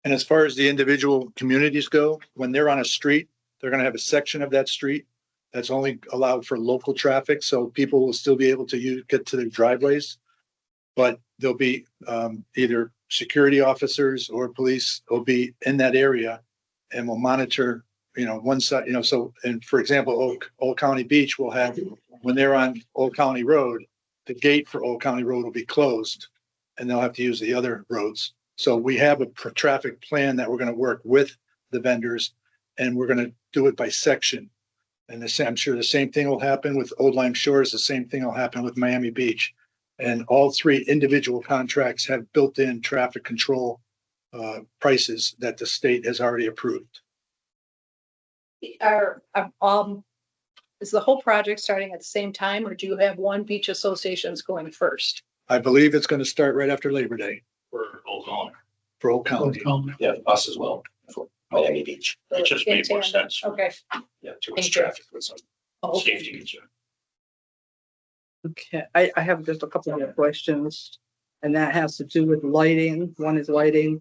And as far as the individual communities go, when they're on a street, they're gonna have a section of that street that's only allowed for local traffic, so people will still be able to get to their driveways. But there'll be either security officers or police will be in that area and will monitor, you know, one side, you know, so, and for example, Old County Beach will have, when they're on Old County Road, the gate for Old County Road will be closed and they'll have to use the other roads. So we have a traffic plan that we're gonna work with the vendors and we're gonna do it by section. And I'm sure the same thing will happen with Old Lime Shores, the same thing will happen with Miami Beach. And all three individual contracts have built-in traffic control prices that the state has already approved. Is the whole project starting at the same time, or do you have one beach associations going first? I believe it's gonna start right after Labor Day For Old Colony. for Old County. Yeah, us as well, for Miami Beach. It just In made more tandem. sense. Okay. Yeah, too Thank much you. traffic with some Oh, okay. Safety concern. Okay, I have just a couple of questions, and that has to do with lighting. One is lighting.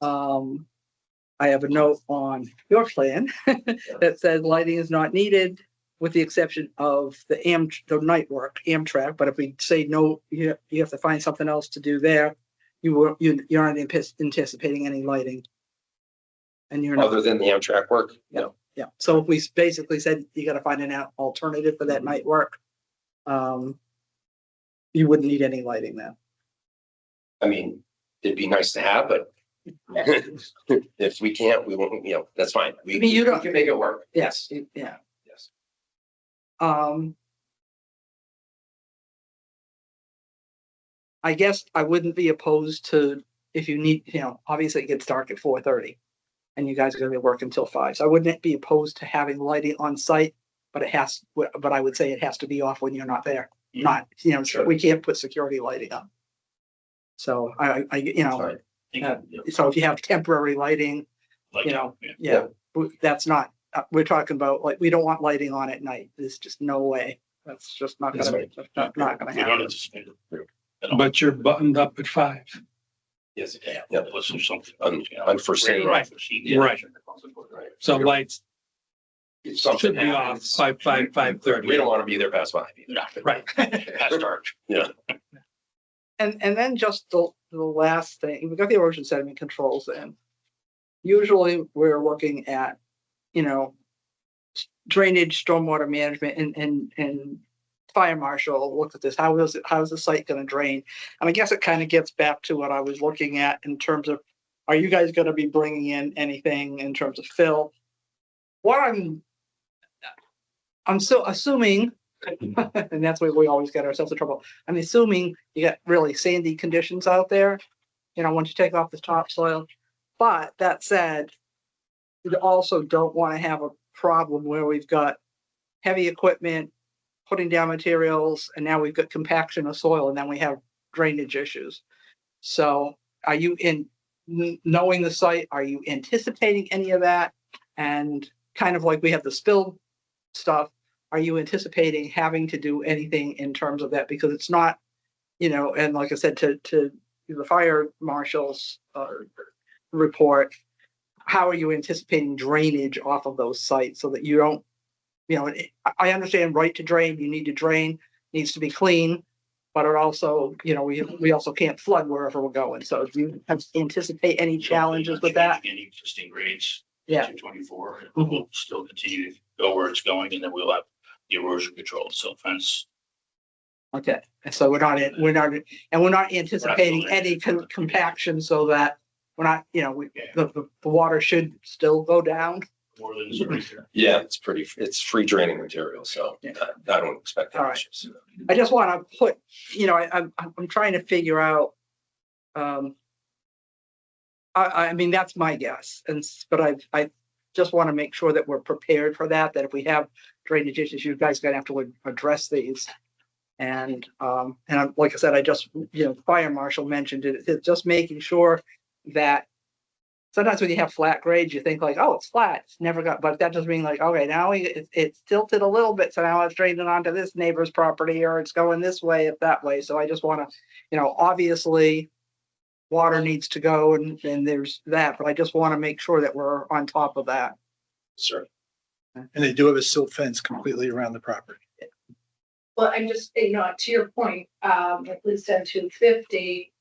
I have a note on your plan that says lighting is not needed with the exception of the night work, Amtrak. But if we say no, you have to find something else to do there. You're not anticipating any lighting. And you're not. Other than the Amtrak work, no. Yeah, so if we basically said you gotta find an alternative for that night work, you wouldn't need any lighting then. I mean, it'd be nice to have, but if we can't, we won't, you know, that's fine. We I mean, you we don't- can make it work. Yes, yeah. Yes. I guess I wouldn't be opposed to, if you need, you know, obviously it gets dark at 4:30 and you guys are gonna be working till 5. So I wouldn't be opposed to having lighting on site, but I would say it has to be off when you're not there. Not, you know, Sure. we can't put security lighting up. So you know, Fine. Yeah. so if you have temporary lighting, Like, you know, yeah. yeah, that's not, we're talking about, like, we don't want lighting on at night. There's just no way. That's just not That's gonna, not gonna We don't happen. anticipate it. But you're buttoned up at 5. Yes, Yeah, yeah. unless there's something. Unforeseen. Right. Right. So lights If something should be off happens, by 5:30. we don't want to be there past 5 either. Right. That's dark. Yeah. And then just the last thing, we've got the erosion sediment controls in. Usually we're looking at, you know, drainage, stormwater management and fire marshal looked at this. How is the site gonna drain? And I guess it kind of gets back to what I was looking at in terms of, are you guys gonna be bringing in anything in terms of fill? What I'm still assuming, and that's where we always get ourselves in trouble. I'm assuming you got really sandy conditions out there, you know, once you take off the topsoil. But that said, we also don't want to have a problem where we've got heavy equipment putting down materials, and now we've got compaction of soil, and then we have drainage issues. So are you knowing the site, are you anticipating any of that? And kind of like we have the spill stuff, are you anticipating having to do anything in terms of that? Because it's not, you know, and like I said, to the fire marshals, report, how are you anticipating drainage off of those sites so that you don't, you know, I understand right to drain, you need to drain, needs to be clean. But it also, you know, we also can't flood wherever we're going. So do you anticipate any challenges with that? Any existing grades. Yeah. 224, and we'll still continue to go where it's going, and then we'll have the erosion control, silt fence. Okay, and so we're not anticipating any compaction so that we're not, you know, the water should still go down. More than is right there. Yeah, it's free draining material, so I don't expect All any right. issues. I just want to put, you know, I'm trying to figure out. I mean, that's my guess, but I just want to make sure that we're prepared for that. That if we have drainage issues, you guys are gonna have to address these. And like I said, I just, you know, fire marshal mentioned it. It's just making sure that sometimes when you have flat grades, you think like, oh, it's flat, it's never got, but that doesn't mean like, okay, now it's tilted a little bit, so now it's draining onto this neighbor's property, or it's going this way, if that way. So I just want to, you know, obviously water needs to go and there's that, but I just want to make sure that we're on top of that. Sure. And they do have a silt fence completely around the property. Well, I'm just, you know, to your point, at least on 250,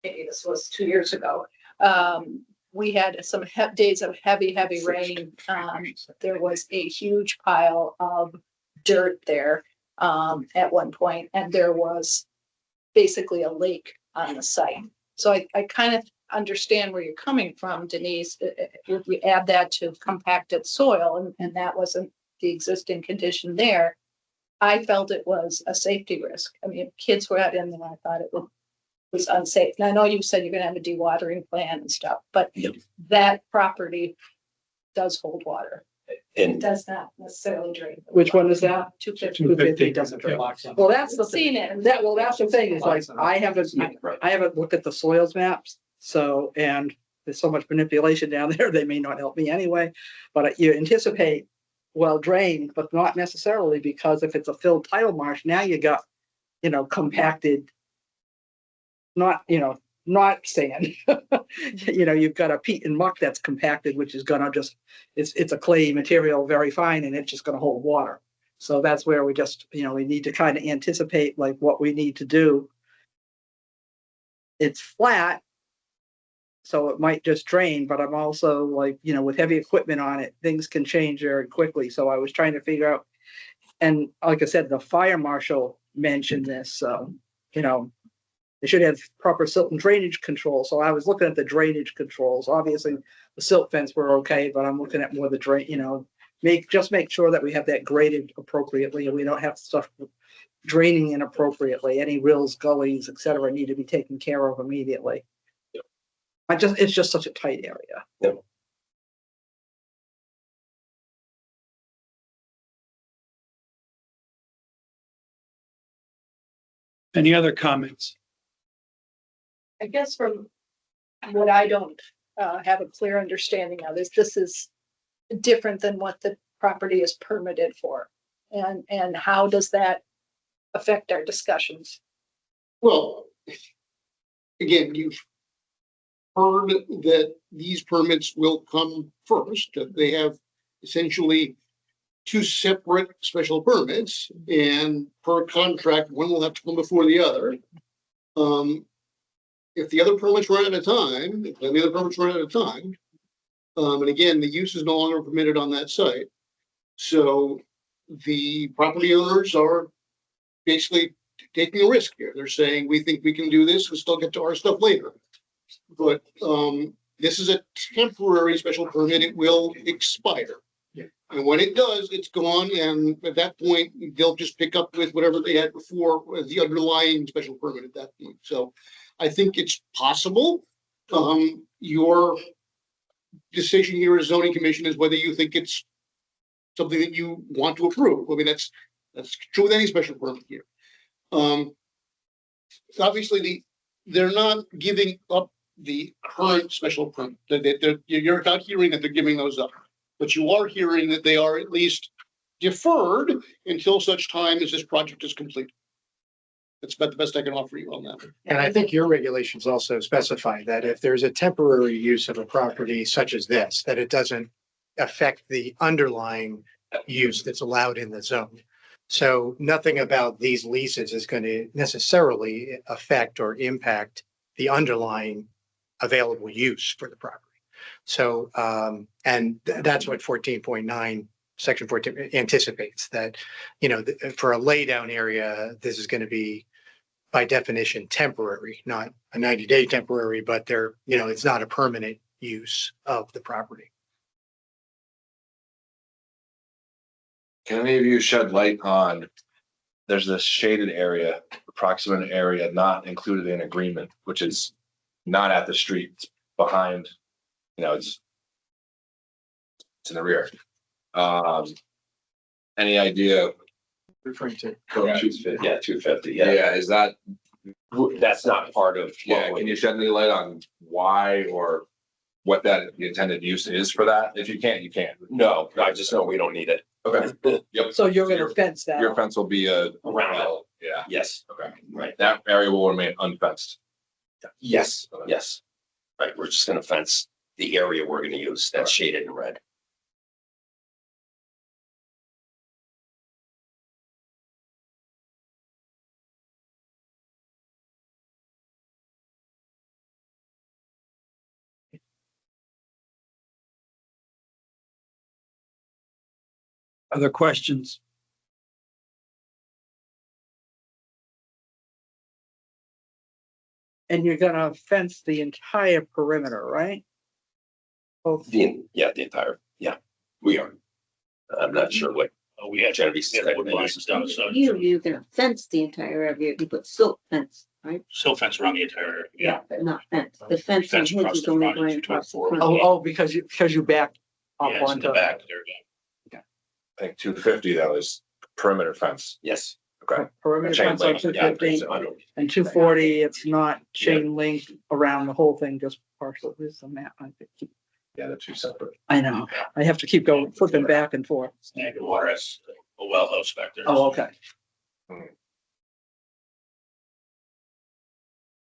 maybe this was 2 years ago. We had some days of heavy rain. There was a huge pile of dirt there at one point, and there was basically a lake on the site. So I kind of understand where you're coming from, Denise. If we add that to compacted soil, and that wasn't the existing condition there, I felt it was a safety risk. I mean, if kids were out in there, I thought it was unsafe. And I know you said you're gonna have a dewatering plan and stuff, but that property does hold water. It And does not necessarily drain. Which one is that? 250. 250 doesn't drain. Well, that's the Seen it. that's the thing is like, I haven't looked at the soils maps. So, and there's so much manipulation down there, they may not help me anyway, but you anticipate well drained, but not necessarily, because if it's a filled tidal marsh, now you got, you know, compacted, not, you know, not sand. You know, you've got a peat and muck that's compacted, which is gonna just, it's a clay material, very fine, and it's just gonna hold water. So that's where we just, you know, we need to kind of anticipate like what we need to do. It's flat, so it might just drain, but I'm also like, you know, with heavy equipment on it, things can change very quickly. So I was trying to figure out, and like I said, the fire marshal mentioned this, so, you know, they should have proper silt and drainage control. So I was looking at the drainage controls. Obviously, the silt fence were okay, but I'm looking at more the drain, you know, make sure that we have that graded appropriately, and we don't have stuff draining inappropriately. Any rills, gullies, et cetera, need to be taken care of immediately. It's just such a tight area. Yep. Any other comments? I guess from what I don't have a clear understanding of is this is different than what the property is permitted for. And how does that affect our discussions? Well, again, you've heard that these permits will come first, that they have essentially two separate special permits, and per contract, one will have to come before the other. If the other permits run out of time, and again, the use is no longer permitted on that site. So the property owners are basically taking a risk here. They're saying, we think we can do this, we'll still get to our stuff later. But this is a temporary special permit, it will expire. And when it does, it's gone, and at that point, they'll just pick up with whatever they had before, the underlying special permit at that point. So I think it's possible. Your decision here as zoning commission is whether you think it's something that you want to approve. I mean, that's true with any special permit here. Obviously, they're not giving up the current special permit. You're not hearing that they're giving those up, but you are hearing that they are at least deferred until such time as this project is complete. That's about the best I can offer you on that. And I think your regulations also specify that if there's a temporary use of a property such as this, that it doesn't affect the underlying use that's allowed in the zone. So nothing about these leases is going to necessarily affect or impact the underlying available use for the property. So, that's what 14.9, section 14 anticipates, that, for a laydown area, this is going to be by definition temporary, not a 90-day temporary, but it's not a permanent use of the property. Can any of you shed light on, there's this shaded area, approximate area not included in agreement, which is not at the street, it's behind, it's in the rear. Any idea? Referring to. Yeah, 250, yeah. Yeah, is that, That's not part of. yeah, can you shed any light on why or what the intended use is for that? If you can't, you can't. No, I just know we don't need it. Okay. Yep. So you're gonna fence that. Your fence will be Around it. yeah, Yes, okay. right. That area will remain unfenced. Yes, yes. Right, we're just gonna fence the area we're gonna use that's shaded in red. Other questions? And you're gonna fence the entire perimeter, right? Both, The entire, we are. I'm not sure what We had Genevieve said. wood lines down the side. You're gonna fence the entire area, you put silt fence, right? Silt fence around the entire area. Yeah. But not fence. The fence on Fence his across is the only front, going it's across the 24. front. because you back up Yeah, it's in onto. the back there. I think 250 though is perimeter fence. Yes. Okay. Perimeter Chain fence on link, 250 and 240, it's not chain link around the whole thing, just partial. This is the map. I think. Yeah, they're two separate. I know. I have to keep going, flipping back and forth. Snag water has a well house back there. Oh, okay.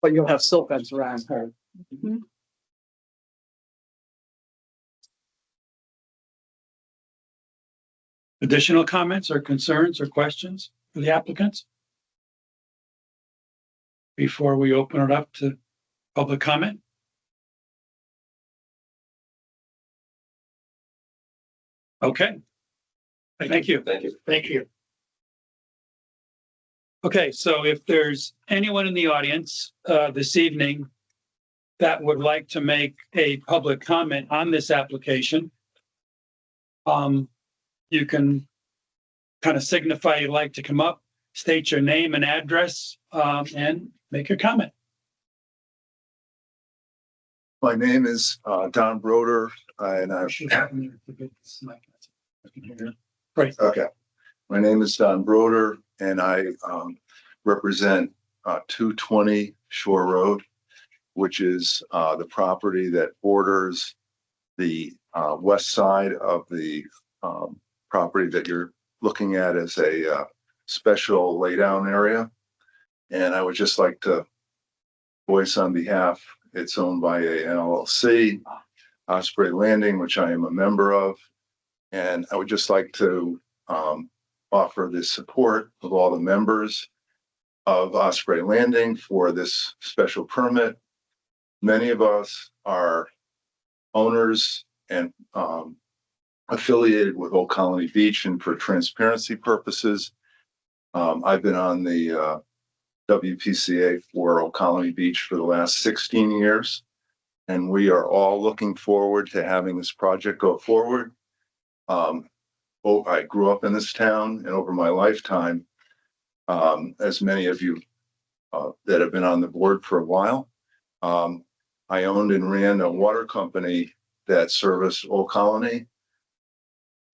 But you'll have silt fence around her. Additional comments or concerns or questions for the applicants? Before we open it up to public comment? Okay. Thank you. Thank you. Thank you. Okay, so if there's anyone in the audience this evening that would like to make a public comment on this application, you can kind of signify you'd like to come up, state your name and address, and make your comment. My name is Don Broder, and I. Right. Okay. My name is Don Broder, and I represent 220 Shore Road, which is the property that borders the west side of the property that you're looking at as a special laydown area. And I would just like to voice on behalf, it's owned by a LLC, Osprey Landing, which I am a member of. And I would just like to offer the support of all the members of Osprey Landing for this special permit. Many of us are owners and affiliated with Old Colony Beach, and for transparency purposes, I've been on the WPCA for Old Colony Beach for the last 16 years, and we are all looking forward to having this project go forward. I grew up in this town, and over my lifetime, as many of you that have been on the board for a while, I owned and ran a water company that serviced Old Colony,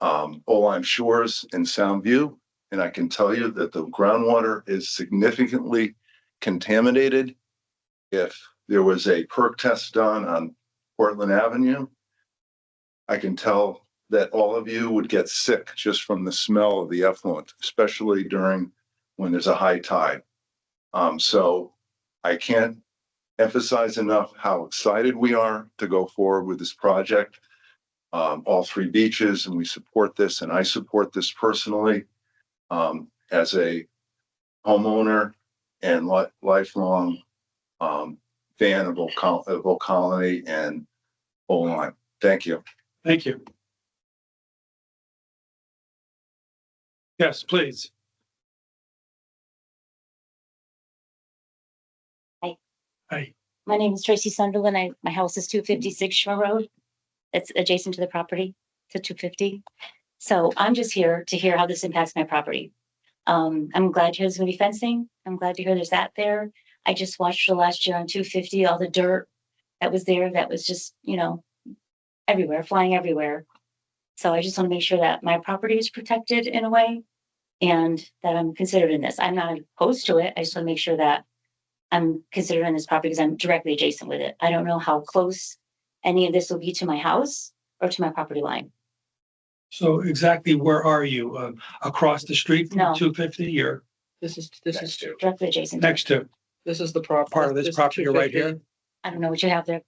Old Shores, and Soundview. And I can tell you that the groundwater is significantly contaminated. If there was a perk test done on Portland Avenue, I can tell that all of you would get sick just from the smell of the effluent, especially during when there's a high tide. So I can't emphasize enough how excited we are to go forward with this project. All three beaches, and we support this, and I support this personally, as a homeowner and lifelong, fan of Old Colony and Old Lyme. Thank you. Thank you. Yes, please. Hi. My name is Tracy Sunderland. My house is 256 Shore Road. It's adjacent to the property to 250. So I'm just here to hear how this impacts my property. I'm glad to hear there's gonna be fencing. I'm glad to hear there's that there. I just watched the last year on 250, all the dirt that was there, that was just, everywhere, flying everywhere. So I just want to make sure that my property is protected in a way and that I'm considered in this. I'm not opposed to it. I just want to make sure that I'm considered in this property because I'm directly adjacent with it. I don't know how close any of this will be to my house or to my property line. So exactly where are you? Across the street from No. 250 or This is Directly adjacent. next to this is the property. part of this property right here? I don't know what you have there.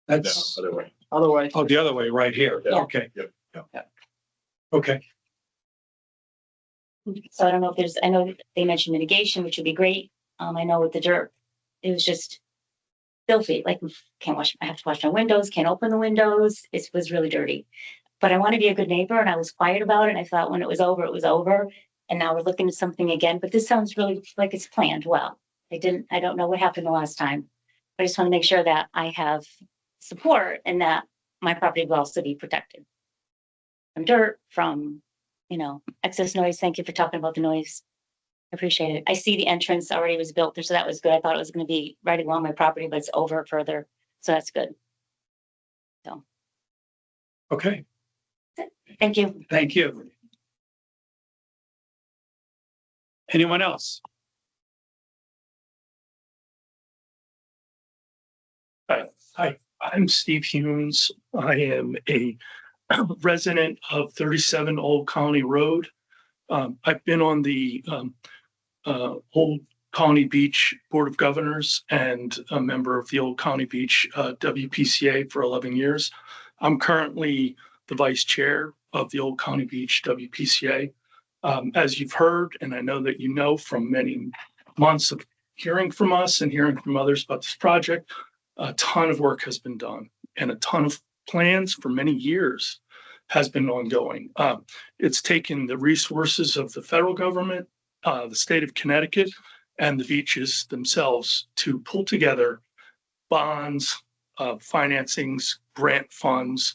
That's, Other way. Otherwise, oh, the other way, right here. Yeah. Okay. Yep. Yeah. Okay. So I don't know if I know that they mentioned mitigation, which would be great. I know with the dirt, it was just filthy. Like I have to wash my windows, can't open the windows. It was really dirty. But I want to be a good neighbor and I was quiet about it. And I thought when it was over, it was over. And now we're looking at something again, but this sounds really like it's planned well. I don't know what happened the last time. But I just want to make sure that I have support and that my property will also be protected from dirt, from, excess noise. Thank you for talking about the noise. I appreciate it. I see the entrance already was built there, so that was good. I thought it was going to be right along my property, but it's over further. So that's good. So, Okay. thank you. Thank you. Anyone else? Hi, I'm Steve Humes. I am a resident of 37 Old Colony Road. I've been on the Old Colony Beach Board of Governors and a member of the Old Colony Beach WPCA for 11 years. I'm currently the vice chair of the Old Colony Beach WPCA. As you've heard, and I know that you know from many months of hearing from us and hearing from others about this project, a ton of work has been done and a ton of plans for many years has been ongoing. It's taken the resources of the federal government, the state of Connecticut, and the beaches themselves to pull together bonds, financings, grant funds.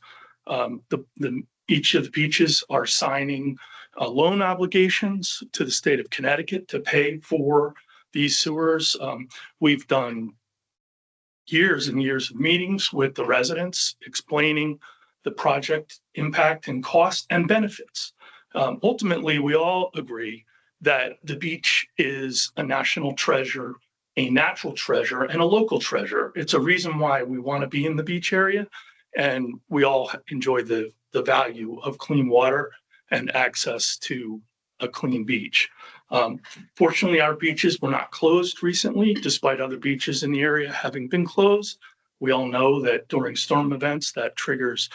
Each of the beaches are signing loan obligations to the state of Connecticut to pay for these sewers. We've done years and years of meetings with the residents explaining the project impact and cost and benefits. Ultimately, we all agree that the beach is a national treasure, a natural treasure, and a local treasure. It's a reason why we want to be in the beach area, and we all enjoy the value of clean water and access to a clean beach. Fortunately, our beaches were not closed recently, despite other beaches in the area having been closed. We all know that during storm events that triggers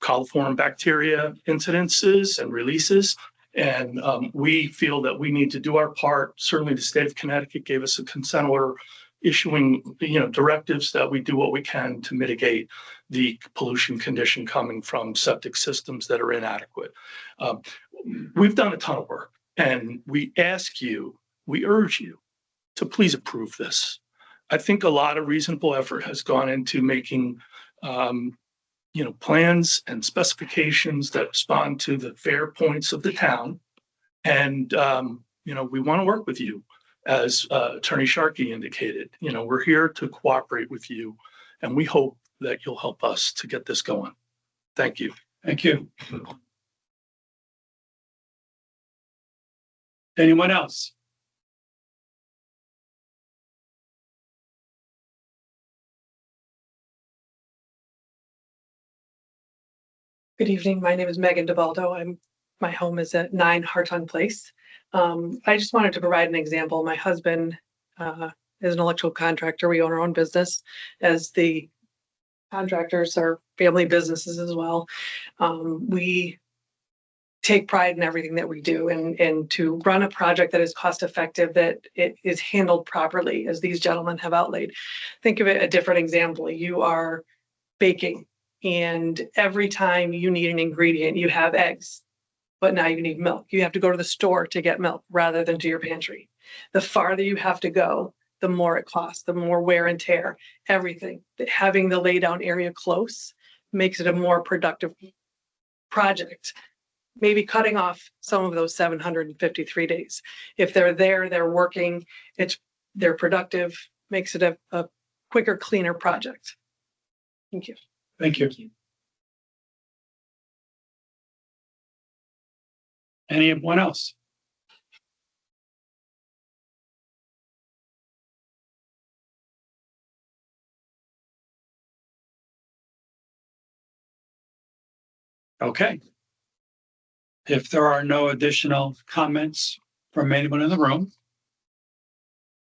coliform bacteria incidences and releases. And we feel that we need to do our part. Certainly the state of Connecticut gave us a consent order issuing directives that we do what we can to mitigate the pollution condition coming from septic systems that are inadequate. We've done a ton of work. And we urge you to please approve this. I think a lot of reasonable effort has gone into making, plans and specifications that respond to the fair points of the town. And, we want to work with you, as Attorney Sharkey indicated. We're here to cooperate with you, and we hope that you'll help us to get this going. Thank you. Thank you. Anyone else? Good evening. My name is Megan DeBaldo. My home is at 9 Hartung Place. I just wanted to provide an example. My husband is an electrical contractor. We own our own business, as the contractors are family businesses as well. We take pride in everything that we do, and to run a project that is cost effective, that it is handled properly, as these gentlemen have outlaid. Think of it a different example. You are baking, and every time you need an ingredient, you have eggs, but now you need milk. You have to go to the store to get milk rather than to your pantry. The farther you have to go, the more it costs, the more wear and tear, everything. Having the laydown area close makes it a more productive project. Maybe cutting off some of those 753 days. If they're there, they're working, they're productive, makes it a quicker, cleaner project. Thank you. Thank you. Anyone else? Okay. If there are no additional comments from anyone in the room,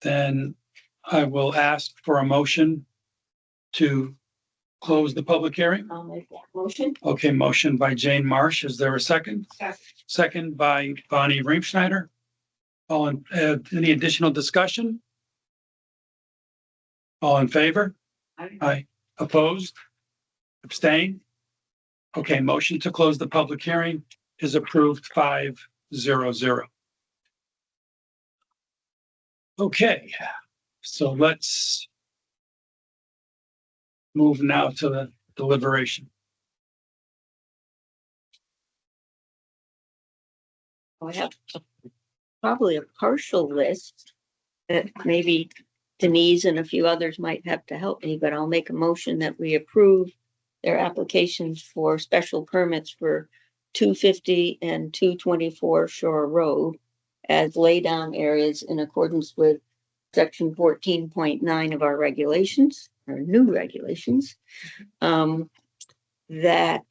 then I will ask for a motion to close the public hearing. I'll make that motion. Okay, motion by Jane Marsh. Is there a second? Second by Bonnie Reemschneider. Any additional discussion? All in favor? Aye. Opposed? Abstain? Okay, motion to close the public hearing is approved 5-0-0. Okay, so let's move now to the deliberation. I have probably a partial list that maybe Denise and a few others might have to help me, but I'll make a motion that we approve their applications for special permits for 250 and 224 Shore Road as laydown areas in accordance with section 14.9 of our regulations, our new regulations. That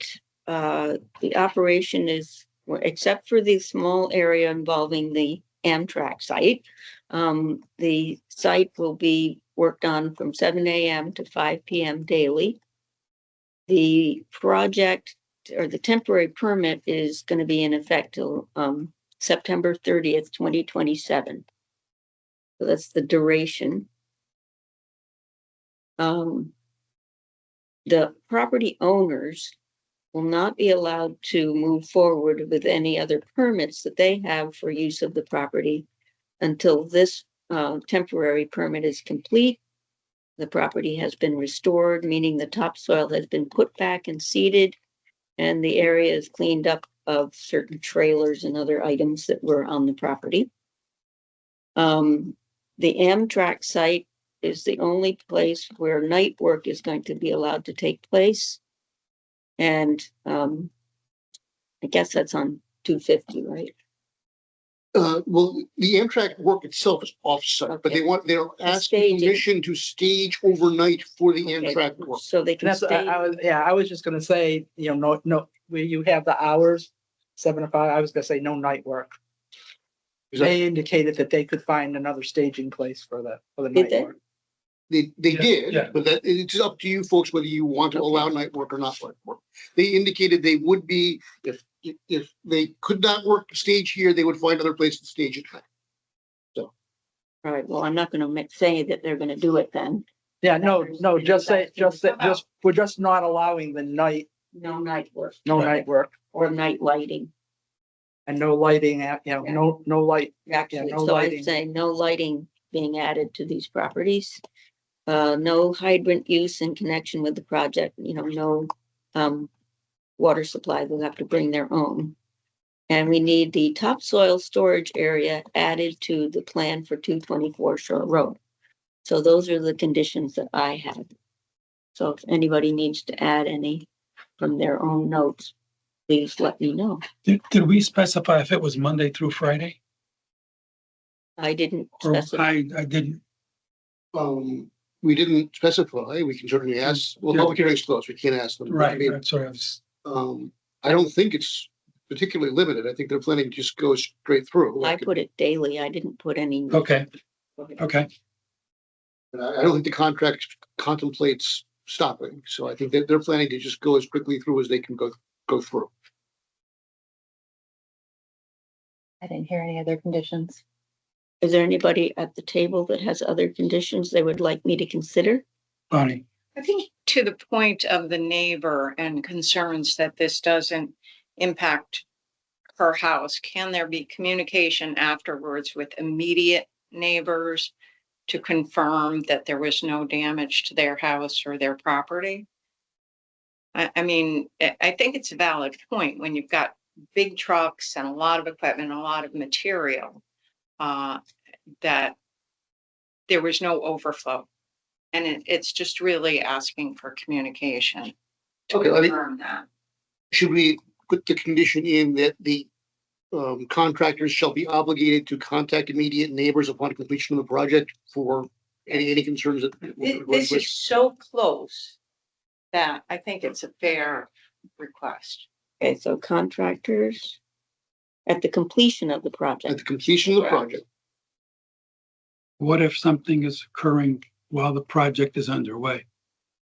the operation is, except for the small area involving the Amtrak site, the site will be worked on from 7 a.m. to 5 p.m. daily. The project or the temporary permit is going to be in effect till September 30th, 2027. So that's the duration. The property owners will not be allowed to move forward with any other permits that they have for use of the property until this temporary permit is complete. The property has been restored, meaning the topsoil has been put back and seeded, and the area is cleaned up of certain trailers and other items that were on the property. The Amtrak site is the only place where night work is going to be allowed to take place. And I guess that's on 250, right? Well, the Amtrak work itself is off-site, but they're asking Staging. permission to stage overnight for the Amtrak work. So they can That's, stay. I was just gonna say, no, where you have the hours, 7 to 5, I was gonna say no night work. They indicated that they could find another staging place for the night work. They did, yeah. but that it's up to you folks whether you want to allow night work or not night work. They indicated they would be, if they could not work stage here, they would find other places to stage it. All right, well, I'm not gonna say that they're gonna do it then. Yeah, no, just we're just not allowing the night, No night work. no night work Or night lighting. and no lighting, no light. Actually, no so I'm lighting. saying no lighting being added to these properties. No hydrant use in connection with the project, no water supply, they'll have to bring their own. And we need the topsoil storage area added to the plan for 224 Shore Road. So those are the conditions that I have. So if anybody needs to add any from their own notes, please let me know. Did we specify if it was Monday through Friday? I didn't Or specify. I didn't. We didn't specify, we can certainly ask, well, Yeah. public hearing's closed, we can't ask them. I Right, mean, that's what I was. I don't think it's particularly limited. I think they're planning to just go straight through. I put it daily. I didn't put any. Okay, okay. I don't think the contract contemplates stopping, so I think that they're planning to just go as quickly through as they can go through. I didn't hear any other conditions. Is there anybody at the table that has other conditions they would like me to consider? Bonnie, I think to the point of the neighbor and concerns that this doesn't impact her house, can there be communication afterwards with immediate neighbors to confirm that there was no damage to their house or their property? I mean, I think it's a valid point when you've got big trucks and a lot of equipment, a lot of material, that there was no overflow. And it's just really asking for communication to Okay, confirm that. Should we put the condition in that the contractors shall be obligated to contact immediate neighbors upon completion of the project for any concerns that? This is so close that I think it's a fair request. Okay, so contractors at the completion of the At project. the completion of the project. what if something is occurring while the project is underway?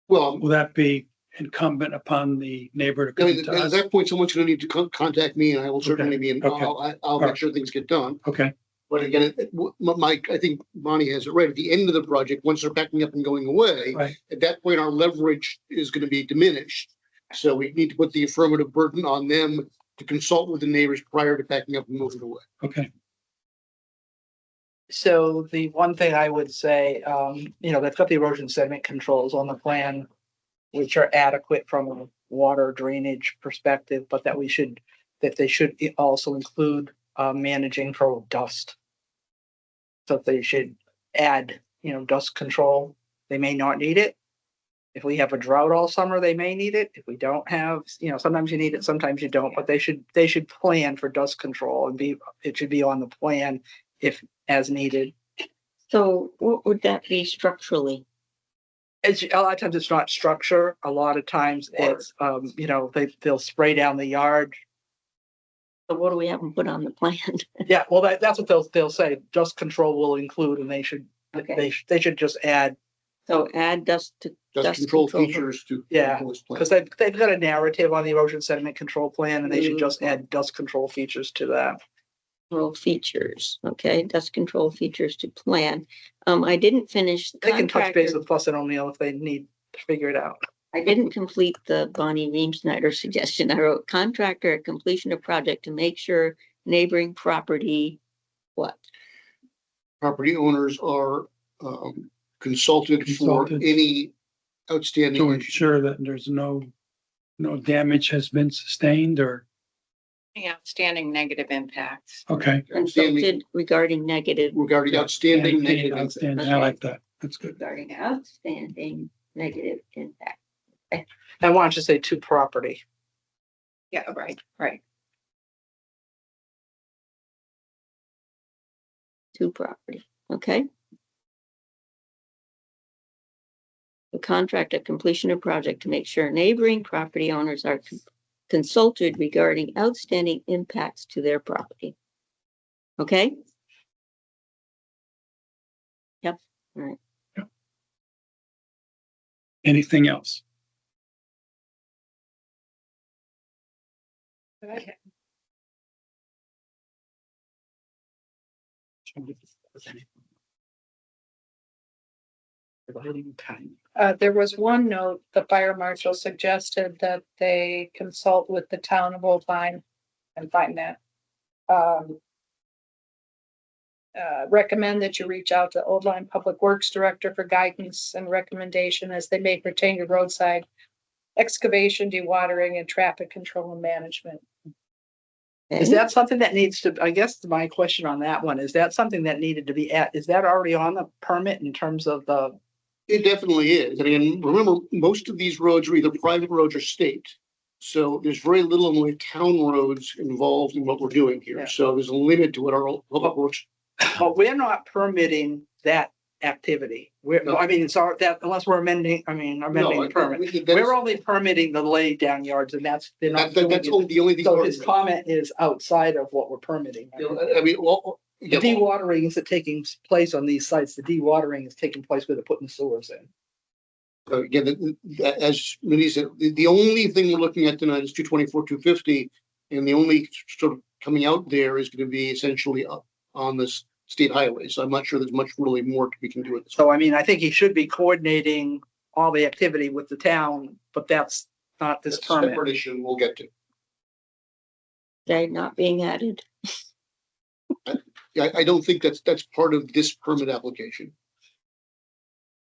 Well, Will that be incumbent upon the neighbor to I come mean, to at us? that point, someone's gonna need to contact me and I will certainly be, Okay. I'll make sure things get done. Okay, But again, Mike, I think Bonnie has it right. At the end of the project, once they're backing up and going away, right. at that point, our leverage is gonna be diminished. So we need to put the affirmative burden on them to consult with the neighbors prior to backing up and moving away. Okay, So the one thing I would say, they've got the erosion sediment controls on the plan, which are adequate from a water drainage perspective, but that they should also include managing for dust. So they should add, dust control. They may not need it. If we have a drought all summer, they may need it. If we don't have, sometimes you need it, sometimes you don't, but they should plan for dust control and it should be on the plan if as needed. So what would that be structurally? It's a lot of times it's not structure. A lot of times it's, they'll spray down the yard. So what do we have them put on the plan? Yeah, well, that's what they'll say. Dust control will include, and they should just add. So add dust Control features to. Yeah, this plan. because they've got a narrative on the erosion sediment control plan, and they should just add dust control features to that. Control features, okay, dust control features to plan. I didn't finish. They can touch base with Fuss and O'Neill if they need to figure it out. I didn't complete the Bonnie Ream-Snyder suggestion. I wrote contractor at completion of project to make sure neighboring property, what? Property owners are consulted for Consulted. any outstanding to issues. ensure that there's no damage has been sustained or, Any outstanding negative impacts. okay. Consulted regarding negative. Regarding outstanding negative. Outstanding, I like that. That's good. Regarding outstanding negative impact. I want to say to property. Yeah, right. To property, okay? The contract at completion of project to make sure neighboring property owners are consulted regarding outstanding impacts to their property. Okay? Yep, all right. Anything else? There was one note, the fire marshal suggested that they consult with the town of Old Lyme and find that. Recommend that you reach out to Old Lyme Public Works Director for guidance and recommendation as they may pertain to roadside excavation, dewatering, and traffic control and management. Is that something that needs to, I guess my question on that one, is that something that needed to be is that already on the permit in terms of the? It definitely is. And again, remember, most of these roads are either private roads or state. So there's very little in the way of town roads involved in what we're doing here. Yeah. So there's a limit to what our public works. But we're not permitting that activity. We're, No. I mean, it's our, that, unless we're amending the permit. We're only permitting the lay down yards and that's, they're not doing That's it. only the only thing. So his comment is outside of what we're permitting. I mean, well, The yeah, dewatering is taking place on these sites. The dewatering is taking place where they're putting sewers in. again, as Minnie said, the only thing we're looking at tonight is 224, 250. And the only sort of coming out there is going to be essentially up on this state highway. So I'm not sure there's much really more we can do with this. So, I mean, I think he should be coordinating all the activity with the town, but that's not this That's a permit. separate issue we'll get to. They're not being added. I don't think that's part of this permit application.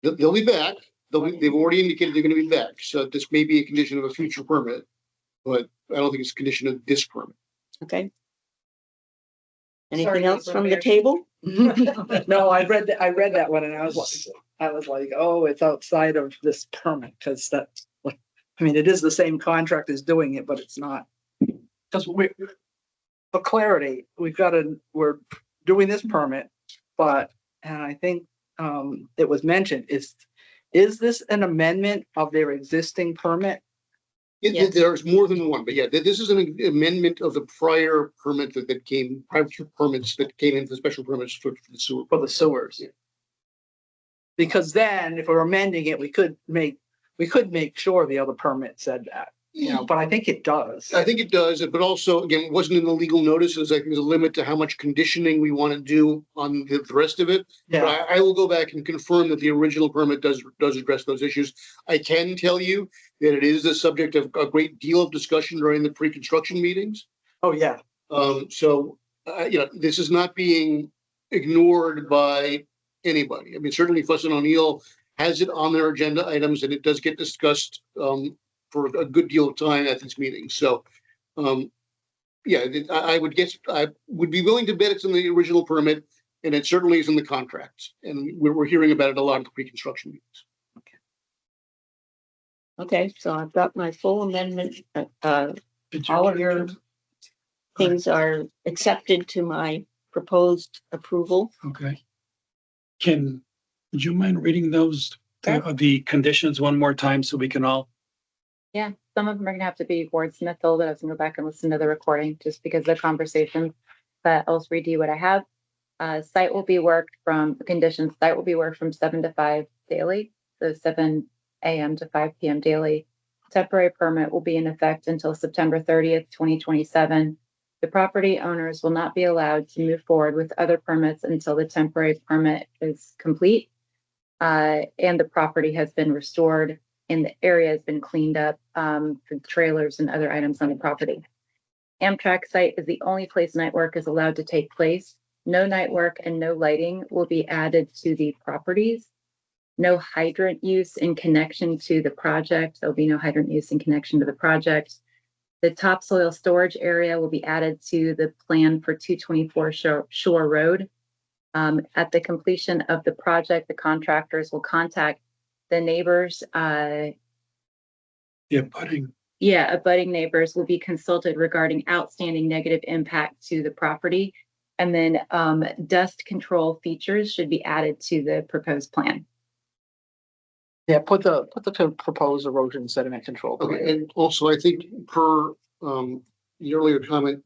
They'll be back. They've already indicated they're gonna be back, so this may be a condition of a future permit. But I don't think it's a condition of this permit. Okay. Sorry, Anything else from the Mayor. table? No, I read that one and I was like, oh, it's outside of this permit, because that's, like, I mean, it is the same contractors doing it, but it's not. Because for clarity, we're doing this permit, but, and I think, it was mentioned, is this an amendment of their existing permit? Yes. There's more than one, but yeah, this is an amendment of the prior permit that came, prior two permits that came in for special permits for the sewer. For the sewers. Yeah. Because then if we're amending it, we could make sure the other permit said that, but I think it does. I think it does, but also, again, it wasn't in the legal notices. I think there's a limit to how much conditioning we want to do on the rest of it. But Yeah, I will go back and confirm that the original permit does address those issues. I can tell you that it is the subject of a great deal of discussion during the pre-construction meetings. oh, yeah. This is not being ignored by anybody. I mean, certainly Fuss and O'Neill has it on their agenda items and it does get discussed for a good deal of time at these meetings. So, I would guess, I would be willing to bet it's in the original permit and it certainly is in the contracts. And we're hearing about it a lot at the pre-construction meetings. Okay, so I've got my full amendment. Did you- All of your things are accepted to my proposed approval. Okay. Would you mind reading those, the conditions one more time so we can all? Yeah, some of them are gonna have to be wordsmithed, though, that I was gonna go back and listen to the recording, just because of the conversation. But I'll just read you what I have. Site will be worked from, conditions, site will be worked from 7 to 5 daily, so 7 AM to 5 PM daily. Temporary permit will be in effect until September 30th, 2027. The property owners will not be allowed to move forward with other permits until the temporary permit is complete. And the property has been restored and the area has been cleaned up for trailers and other items on the property. Amtrak site is the only place night work is allowed to take place. No night work and no lighting will be added to the properties. No hydrant use in connection to the project. There'll be no hydrant use in connection to the project. The topsoil storage area will be added to the plan for 224 Shore Road. At the completion of the project, the contractors will contact the neighbors. Abutting neighbors will be consulted regarding outstanding negative impact to the property. And then dust control features should be added to the proposed plan. Yeah, put the proposed erosion sediment control. Okay, and also I think per the earlier comment,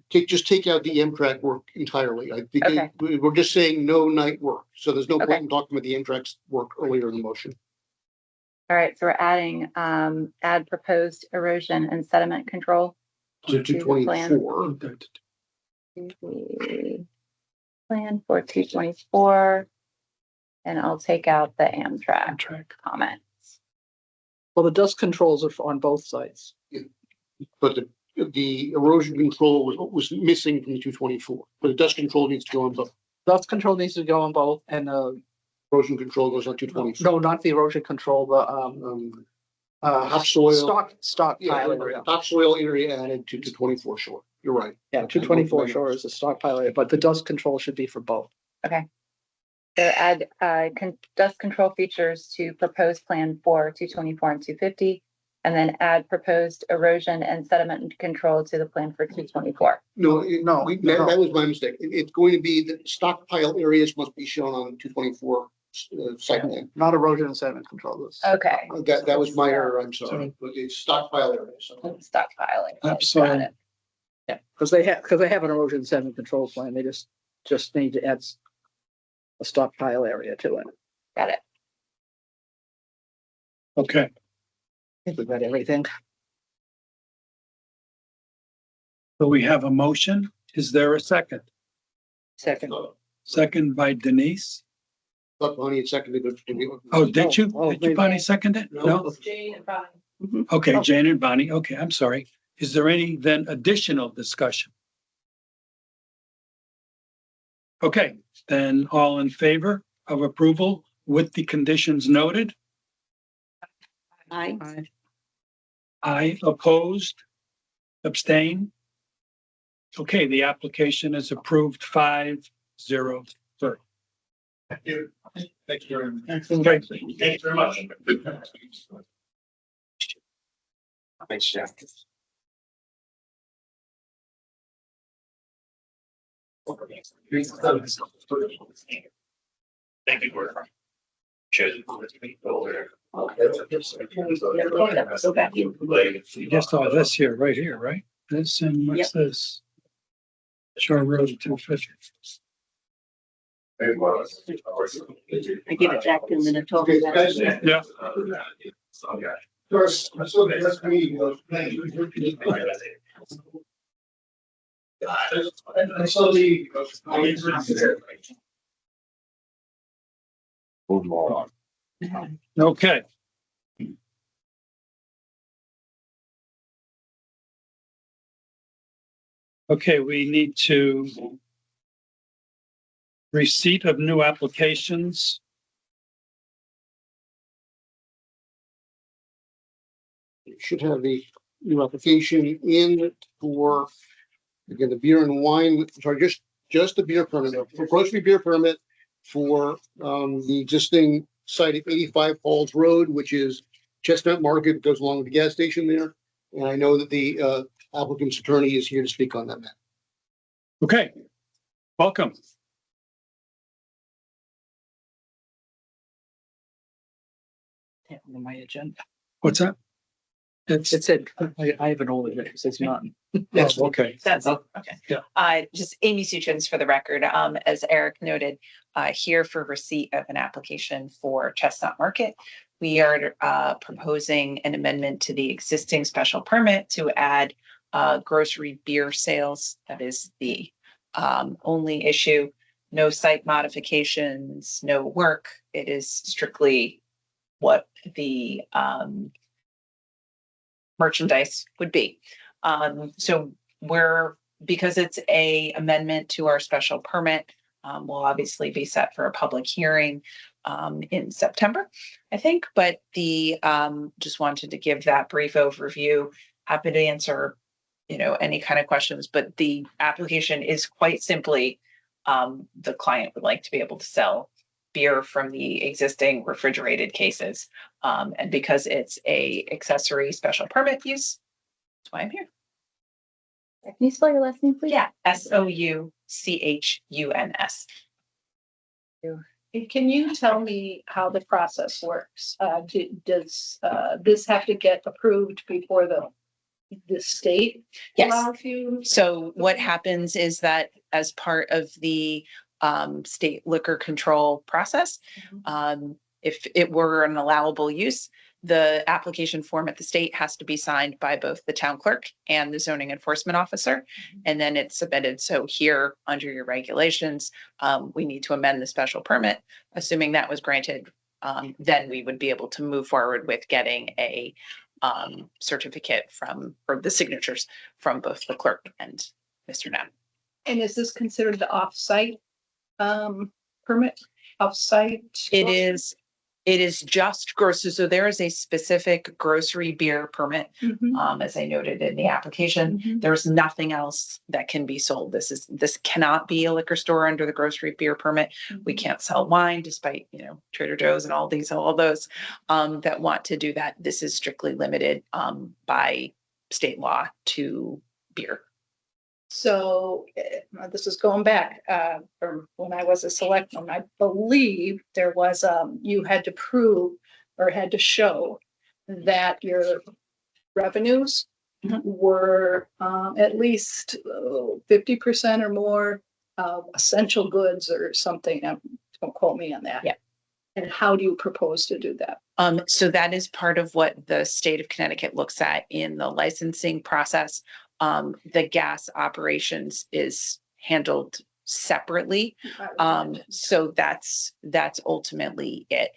just take out the Amtrak work entirely. I think Okay. we're just saying no night work. So there's no Okay. point in talking about the Amtrak's work earlier in the motion. All right, so we're adding add proposed erosion and sediment control. To to the plan. 224. The plan for 224. And I'll take out the Amtrak comments. Well, the dust controls are on both sites. But the erosion control was missing from the 224, but the dust control needs to go on both. Dust control needs to go on both and Erosion control goes on 224. no, not the erosion control, the Topsoil. stockpile area. Topsoil area added to 224 shore. You're right. Yeah, 224 shore is a stockpile area, but the dust control should be for both. Okay. So add dust control features to proposed plan for 224 and 250. And then add proposed erosion and sediment control to the plan for 224. No, that was my mistake. It's going to be that stockpile areas must be shown on 224 site plan. Not erosion and sediment control. This. Okay. That was my error, I'm sorry. It's stockpile area. So. Stockpiling. I'm Got sorry. it. Yeah, because they have an erosion and sediment control plan. They just need to add a stockpile area to it. Got it. Okay, I think we've got everything. so we have a motion. Is there a second? Second. Second by Denise. Thought Bonnie had seconded it. Oh, did you? Oh, Did you, maybe. Bonnie, second it? No? Jane and Bonnie. Okay, Oh. Jane and Bonnie. Okay, I'm sorry. Is there any then additional discussion? Okay, then all in favor of approval with the conditions noted? Aye. Aye, opposed, abstain. Okay, the application is approved 5-0. Thank you. Thank you very much. Okay. Thank you very much. Thanks, Jeff. Thank you, Gordon. Cheers. Just all this here, right here, right? This and what's this? Shore Road 250. I give it back to the total. Yeah. First, so that's me. I saw the. Move more on. Okay. Okay, we need to receipt of new applications. You should have the new application in for, again, the beer and wine, sorry, just the beer permit, for grocery beer permit for the existing site at 85 Falls Road, which is Chestnut Market, goes along with the gas station there. And I know that the applicant's attorney is here to speak on that matter. Okay, welcome. On my agenda. What's that? It said, I have an old agenda. It says none. Yes, okay. That's okay. Yeah. Just Amy Suchins for the record, as Eric noted, here for receipt of an application for Chestnut Market. We are proposing an amendment to the existing special permit to add grocery beer sales. That is the only issue. No site modifications, no work. It is strictly what the merchandise would be. So because it's a amendment to our special permit, will obviously be set for a public hearing in September, I think, but just wanted to give that brief overview. Happy to answer, any kind of questions, but the application is quite simply, the client would like to be able to sell beer from the existing refrigerated cases. And because it's a accessory special permit use, that's why I'm here. Can you spell your last name, please? Yeah, Souchuns. Can you tell me how the process works? Does this have to get approved before the state Yes. allows you? So what happens is that as part of the state liquor control process, if it were an allowable use, the application form at the state has to be signed by both the town clerk and the zoning enforcement officer, and then it's submitted. So here, under your regulations, we need to amend the special permit. Assuming that was granted, then we would be able to move forward with getting a certificate for the signatures from both the clerk and Mr. Knapp. And is this considered the off-site permit? Off-site? It is just grocery. So there is a specific grocery beer permit, as I noted in the application. There's nothing else that can be sold. This cannot be a liquor store under the grocery beer permit. We can't sell wine, despite Trader Joe's and all those that want to do that. This is strictly limited by state law to beer. So this is going back from when I was a selectman. I believe there was, you had to prove or had to show that your revenues were at least 50% or more of essential goods or something. Don't quote me on that. Yeah. And how do you propose to do that? So that is part of what the state of Connecticut looks at in the licensing process. The gas operations is handled separately. So that's ultimately it.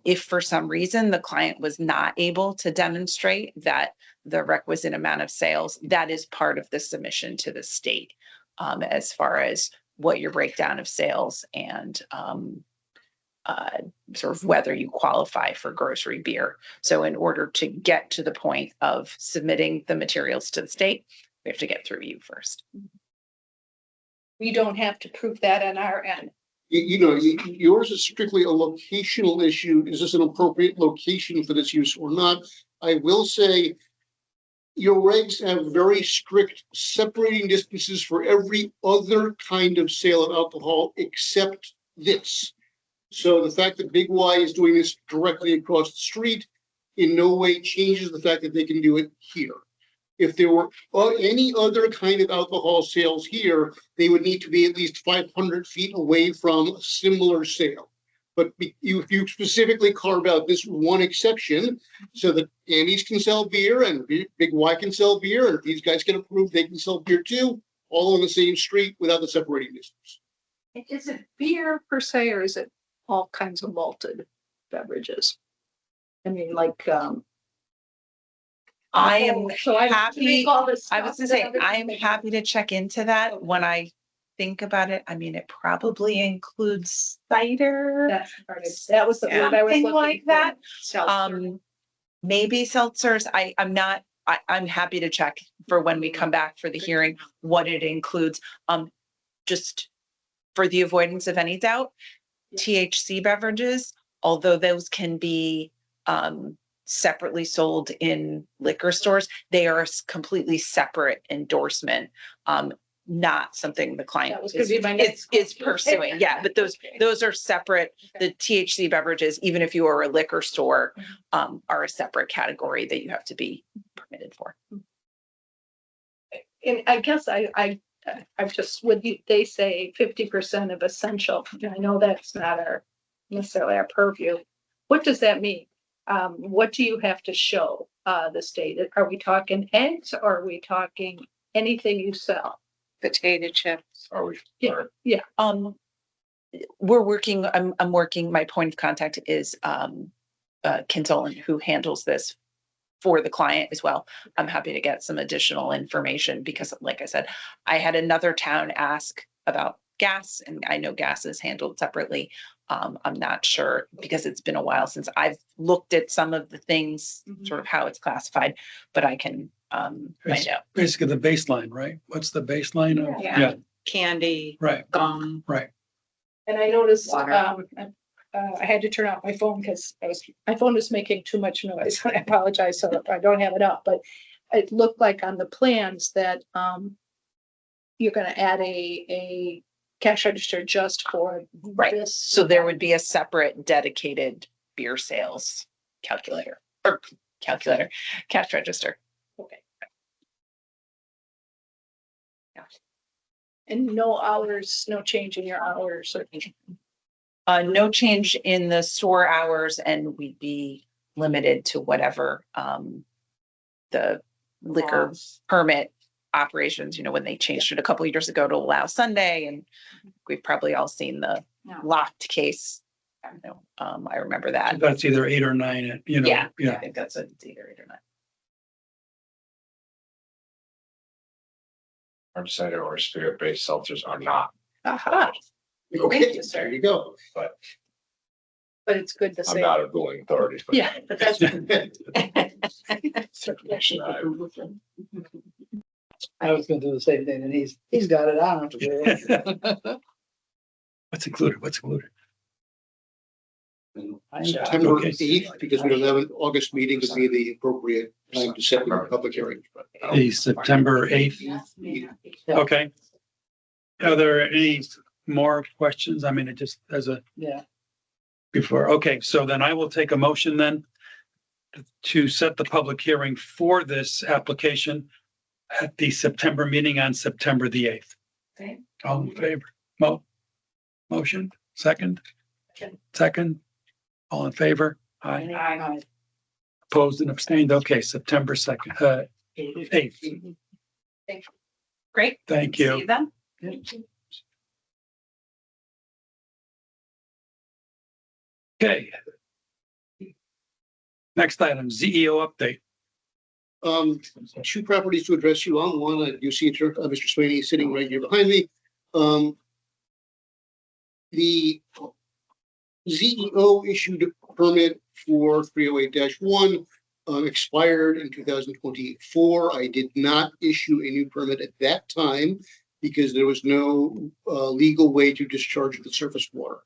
If for some reason the client was not able to demonstrate that the requisite amount of sales, that is part of the submission to the state, as far as what your breakdown of sales and sort of whether you qualify for grocery beer. So in order to get to the point of submitting the materials to the state, we have to get through you first. We don't have to prove that on our end. Yours is strictly a locational issue. Is this an appropriate location for this use or not? I will say your regs have very strict separating distances for every other kind of sale of alcohol except this. So the fact that Big Y is doing this directly across the street in no way changes the fact that they can do it here. If there were any other kind of alcohol sales here, they would need to be at least 500 feet away from a similar sale. But if you specifically carve out this one exception so that Andy's can sell beer and Big Y can sell beer, and if these guys can approve, they can sell beer too, all on the same street without the separating distance. Is it beer per se, or is it all kinds of malted beverages? I mean, like, I am so I happy. make all this I was stuff gonna say, that I'm happy to check into that when I think about it. I mean, it probably includes cider. That's part of, that was the word I was Something looking like for. that. Seltzer. Maybe seltzers. I'm not, I'm happy to check for when we come back for the hearing, what it includes. Just for the avoidance of any doubt, THC beverages, although those can be separately sold in liquor stores, they are a completely separate endorsement. Not something the client That was gonna be my next is pursuing. Yeah, but those are separate. The THC beverages, even if you are a liquor store, are a separate category that you have to be permitted for. And I guess I just, they say 50% of essential. I know that's not necessarily our purview. What does that mean? What do you have to show the state? Are we talking eggs, or are we talking anything you sell? Potato chips. Are we? Yeah. We're working, I'm working, my point of contact is Kintolan, who handles this for the client as well. I'm happy to get some additional information because, like I said, I had another town ask about gas, and I know gas is handled separately. I'm not sure because it's been a while since I've looked at some of the things, sort of how it's classified, but I can find out. Basically the baseline, right? What's the baseline of? Yeah. Candy. Right. Gum. Right. And I noticed, Water. I had to turn off my phone because my phone was making too much noise. I apologize, so I don't have it up, but it looked like on the plans that you're gonna add a cash register just for this. So there would be a separate dedicated beer sales calculator or cash register. Okay. And no hours, no change in your hours or anything. No change in the store hours, and we'd be limited to whatever the liquor permit operations, when they changed it a couple of years ago to allow Sunday, and we've probably all seen the locked case. I remember that. That's either 8 or 9, Yeah, I think that's it's either 8 or 9. Hard cider or spirit-based seltzers are not. Aha. Okay, there you go. But But it's good to I'm say. not a ruling authority. But Yeah, but that's. information I was gonna do the same thing, and he's got it. I don't have to do it. What's included? What's included? September Okay. 8th, because we don't have an August meeting, would be the appropriate time to set the public hearing. The September 8th. Okay. Are there any more questions? I mean, it just as a Yeah. before. Okay, so then I will take a motion then to set the public hearing for this application at the September meeting on September the 8th. Okay. All in favor? Motion, second? Second? All in favor? Aye. Aye. Opposed and abstained? Okay, September 2nd, 8th. Great. Thank See you. you then. Okay. Next item, ZEO update. Two properties to address you on. One, you see Mr. Sweeney sitting right here behind me. The ZEO issued a permit for 308-1 expired in 2024. I did not issue a new permit at that time because there was no legal way to discharge the surface water.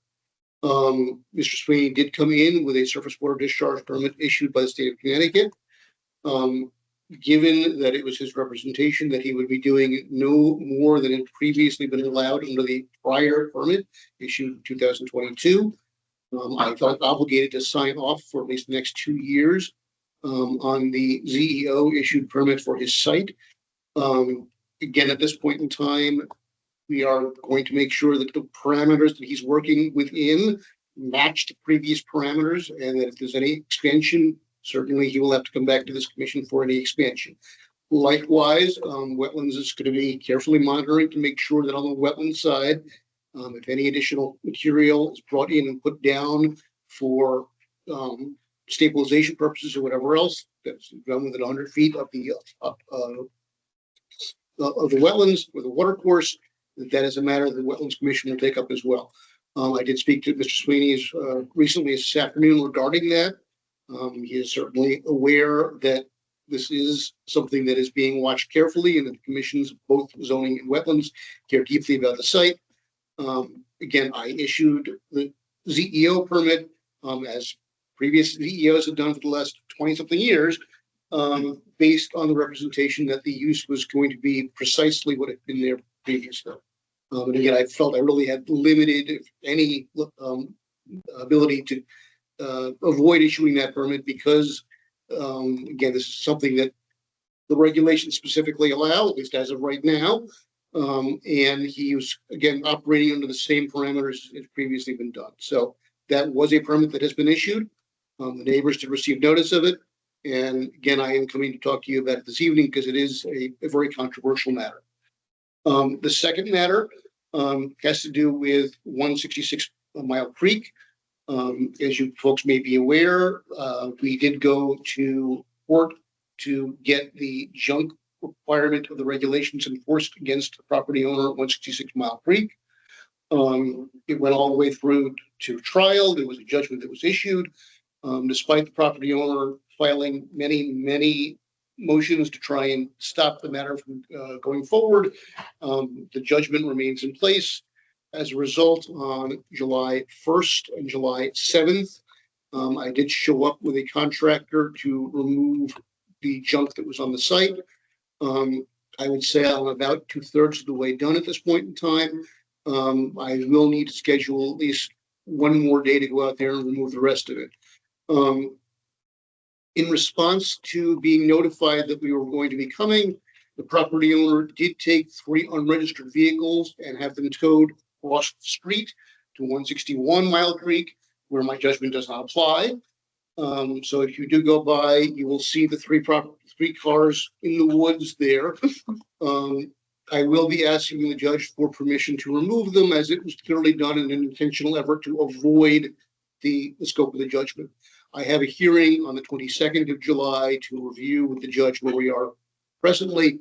Mr. Sweeney did come in with a surface water discharge permit issued by the state of Connecticut. Given that it was his representation that he would be doing no more than had previously been allowed under the prior permit issued in 2022, I felt obligated to sign off for at least the next 2 years on the ZEO issued permit for his site. Again, at this point in time, we are going to make sure that the parameters that he's working within match the previous parameters, and that if there's any expansion, certainly he will have to come back to this commission for any expansion. Likewise, wetlands is going to be carefully monitoring to make sure that on the wetland side, if any additional material is brought in and put down for stabilization purposes or whatever else, that's done within 100 feet of the wetlands or the water course, that is a matter the Wetlands Commission will take up as well. I did speak to Mr. Sweeney's recently this afternoon regarding that. He is certainly aware that this is something that is being watched carefully, and that the commissions, both zoning and wetlands, care deeply about the site. Again, I issued the ZEO permit as previous ZEOs have done for the last 20-something years, based on the representation that the use was going to be precisely what had been there previously. And again, I felt I really had limited, if any, ability to avoid issuing that permit because, again, this is something that the regulations specifically allow, at least as of right now. And he was, again, operating under the same parameters as previously been done. So that was a permit that has been issued. The neighbors did receive notice of it. And again, I am coming to talk to you about it this evening because it is a very controversial matter. The second matter has to do with 166 Mile Creek. As you folks may be aware, we did go to court to get the junk requirement of the regulations enforced against the property owner at 166 Mile Creek. It went all the way through to trial. There was a judgment that was issued, despite the property owner filing many motions to try and stop the matter from going forward. The judgment remains in place. As a result, on July 1st and July 7th, I did show up with a contractor to remove the junk that was on the site. I would say I'm about 2/3 of the way done at this point in time. I will need to schedule at least one more day to go out there and remove the rest of it. In response to being notified that we were going to be coming, the property owner did take 3 unregistered vehicles and have them towed across the street to 161 Mile Creek, where my judgment does not apply. So if you do go by, you will see the 3 cars in the woods there. I will be asking the judge for permission to remove them, as it was clearly done in an intentional effort to avoid the scope of the judgment. I have a hearing on the 22nd of July to review with the judge where we are presently.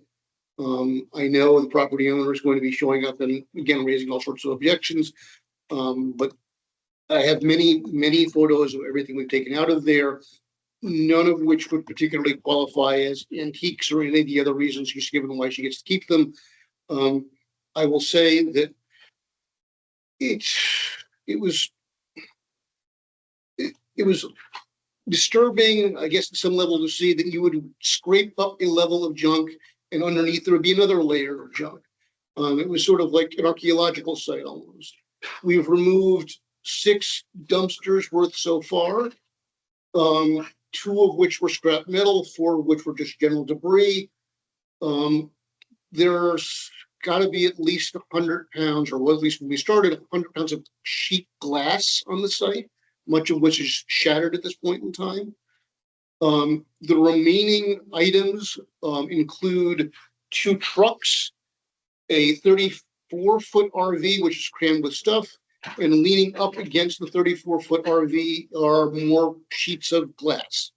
I know the property owner is going to be showing up and again raising all sorts of objections, but I have many photos of everything we've taken out of there, none of which would particularly qualify as antiques or any of the other reasons she's given why she gets to keep them. I will say that it was disturbing, I guess, at some level to see that you would scrape up a level of junk and underneath there would be another layer of junk. It was sort of like an archaeological site almost. We've removed 6 dumpsters worth so far. 2 of which were scrap metal, 4 of which were just general debris. There's got to be at least 100 pounds, or well, at least when we started, 100 pounds of sheet glass on the site, much of which is shattered at this point in time. The remaining items include 2 trucks, a 34-foot RV, which is crammed with stuff, and leaning up against the 34-foot RV are more sheets of glass.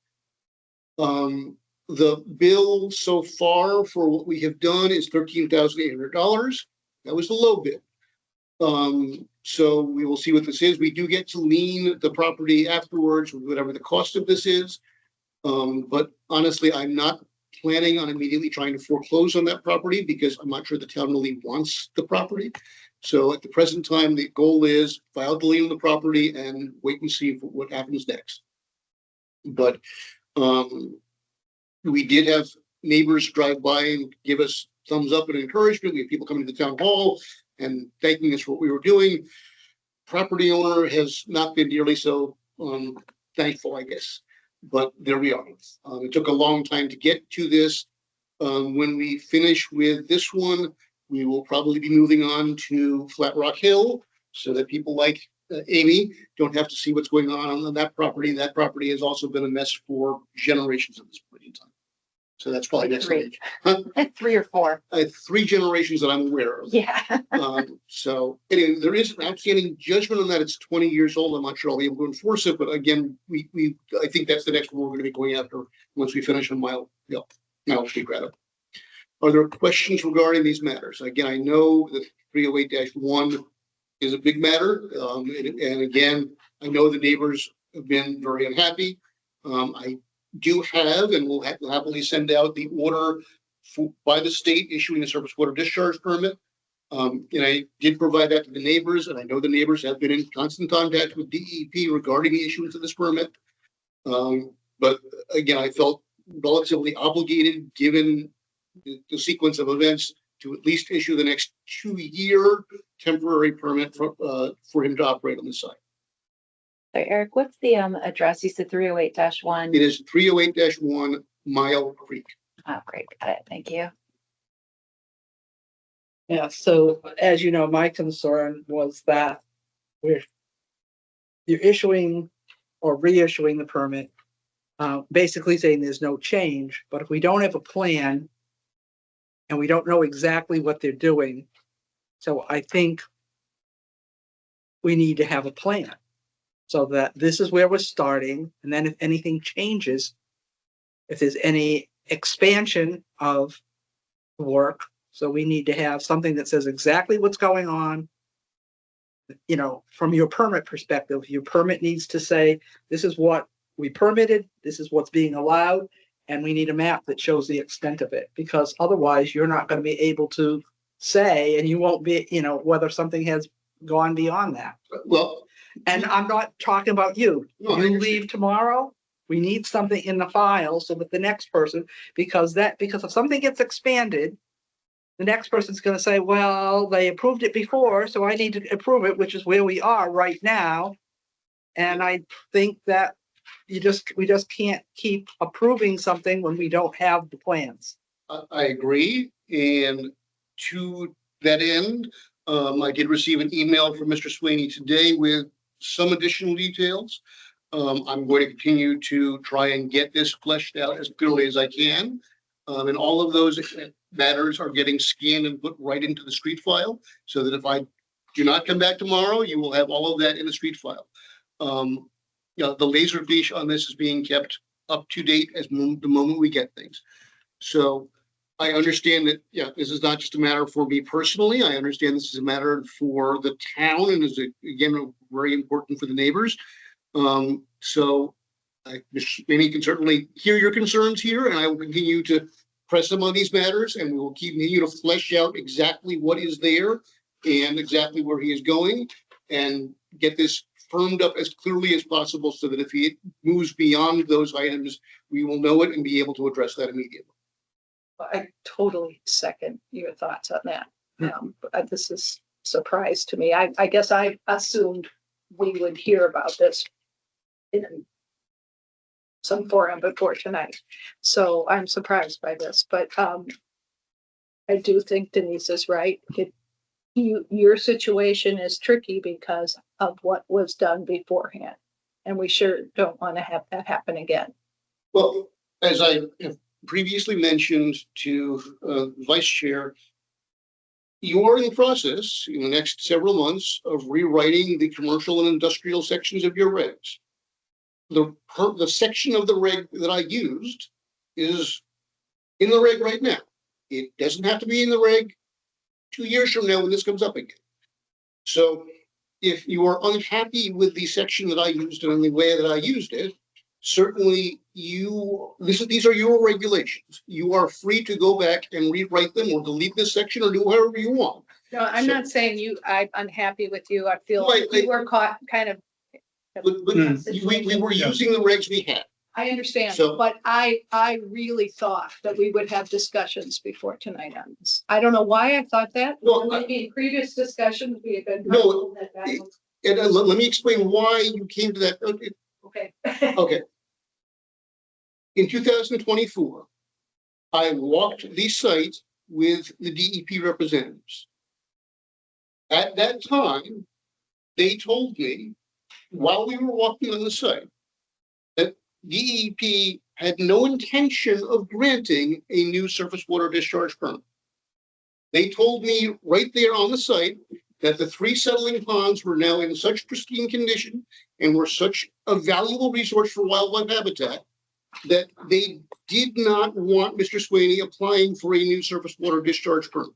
The bill so far for what we have done is $13,800. That was the low bid. So we will see what this is. We do get to lien the property afterwards, whatever the cost of this is. But honestly, I'm not planning on immediately trying to foreclose on that property because I'm not sure the town really wants the property. So at the present time, the goal is file the lien on the property and wait and see what happens next. But we did have neighbors drive by and give us thumbs up and encouragement. We have people coming to the town hall and thanking us for what we were doing. Property owner has not been nearly so thankful, I guess, but there we are. It took a long time to get to this. When we finish with this one, we will probably be moving on to Flat Rock Hill so that people like Amy don't have to see what's going on that property. That property has also been a mess for generations at this point in time. So that's probably next week. 3 or 4. 3 generations that I'm aware of. Yeah. So anyway, there is an outstanding judgment on that. It's 20 years old. I'm not sure I'll be able to enforce it, but again, I think that's the next one we're going to be going after once we finish on Mile Street rather. Are there questions regarding these matters? Again, I know that 308-1 is a big matter. And again, I know the neighbors have been very unhappy. I do have and will happily send out the order by the state issuing the surface water discharge permit. And I did provide that to the neighbors, and I know the neighbors have been in constant contact with DEP regarding the issuance of this permit. But again, I felt relatively obligated, given the sequence of events, to at least issue the next 2-year temporary permit for him to operate on the site. So Eric, what's the address? You said 308-1. It is 308-1 Mile Creek. Oh, great. Got it. Thank you. Yeah, so as you know, my concern was that you're issuing or reissuing the permit, basically saying there's no change, but if we don't have a plan and we don't know exactly what they're doing, so I think we need to have a plan so that this is where we're starting. And then if anything changes, if there's any expansion of work, so we need to have something that says exactly what's going on. You know, from your permit perspective, your permit needs to say, this is what we permitted, this is what's being allowed, and we need a map that shows the extent of it, because otherwise you're not going to be able to say, and you won't be, you know, whether something has gone beyond that. Well, and I'm not talking about you. No, You leave tomorrow, we need something in the file so that the next person, because if something gets expanded, the next person's going to say, well, they approved it before, so I need to approve it, which is where we are right now. And I think that we just can't keep approving something when we don't have the plans. I agree. And to that end, I did receive an email from Mr. Sweeney today with some additional details. I'm going to continue to try and get this fleshed out as clearly as I can. And all of those matters are getting scanned and put right into the street file, so that if I do not come back tomorrow, you will have all of that in the street file. You know, the laser leash on this is being kept up to date as the moment we get things. So I understand that, yeah, this is not just a matter for me personally. I understand this is a matter for the town and is, again, very important for the neighbors. So Amy can certainly hear your concerns here, and I will continue to press them on these matters, and we will continue to flesh out exactly what is there and exactly where he is going, and get this firmed up as clearly as possible so that if he moves beyond those items, we will know it and be able to address that immediately. I totally second your thoughts on that. But this is a surprise to me. I guess I assumed we would hear about this in some forum before tonight. So I'm surprised by this, but I do think Denise is right. Your situation is tricky because of what was done beforehand. And we sure don't want to have that happen again. Well, as I have previously mentioned to Vice Chair, you are in the process in the next several months of rewriting the commercial and industrial sections of your regs. The section of the reg that I used is in the reg right now. It doesn't have to be in the reg 2 years from now when this comes up again. So if you are unhappy with the section that I used and the way that I used it, certainly these are your regulations. You are free to go back and rewrite them or delete this section or do whatever you want. No, I'm not saying I'm unhappy with you. I feel like you were caught kind of. But we were using the regs we had. I understand, So- but I really thought that we would have discussions before tonight on this. I don't know why I thought that. Well, Maybe in previous discussions, we had been. No, that that was- And let me explain why you came to that. Okay. Okay. In 2024, I walked the site with the DEP representatives. At that time, they told me, while we were walking on the site, that DEP had no intention of granting a new surface water discharge permit. They told me right there on the site that the 3 settling ponds were now in such pristine condition and were such a valuable resource for wildlife habitat that they did not want Mr. Sweeney applying for a new surface water discharge permit.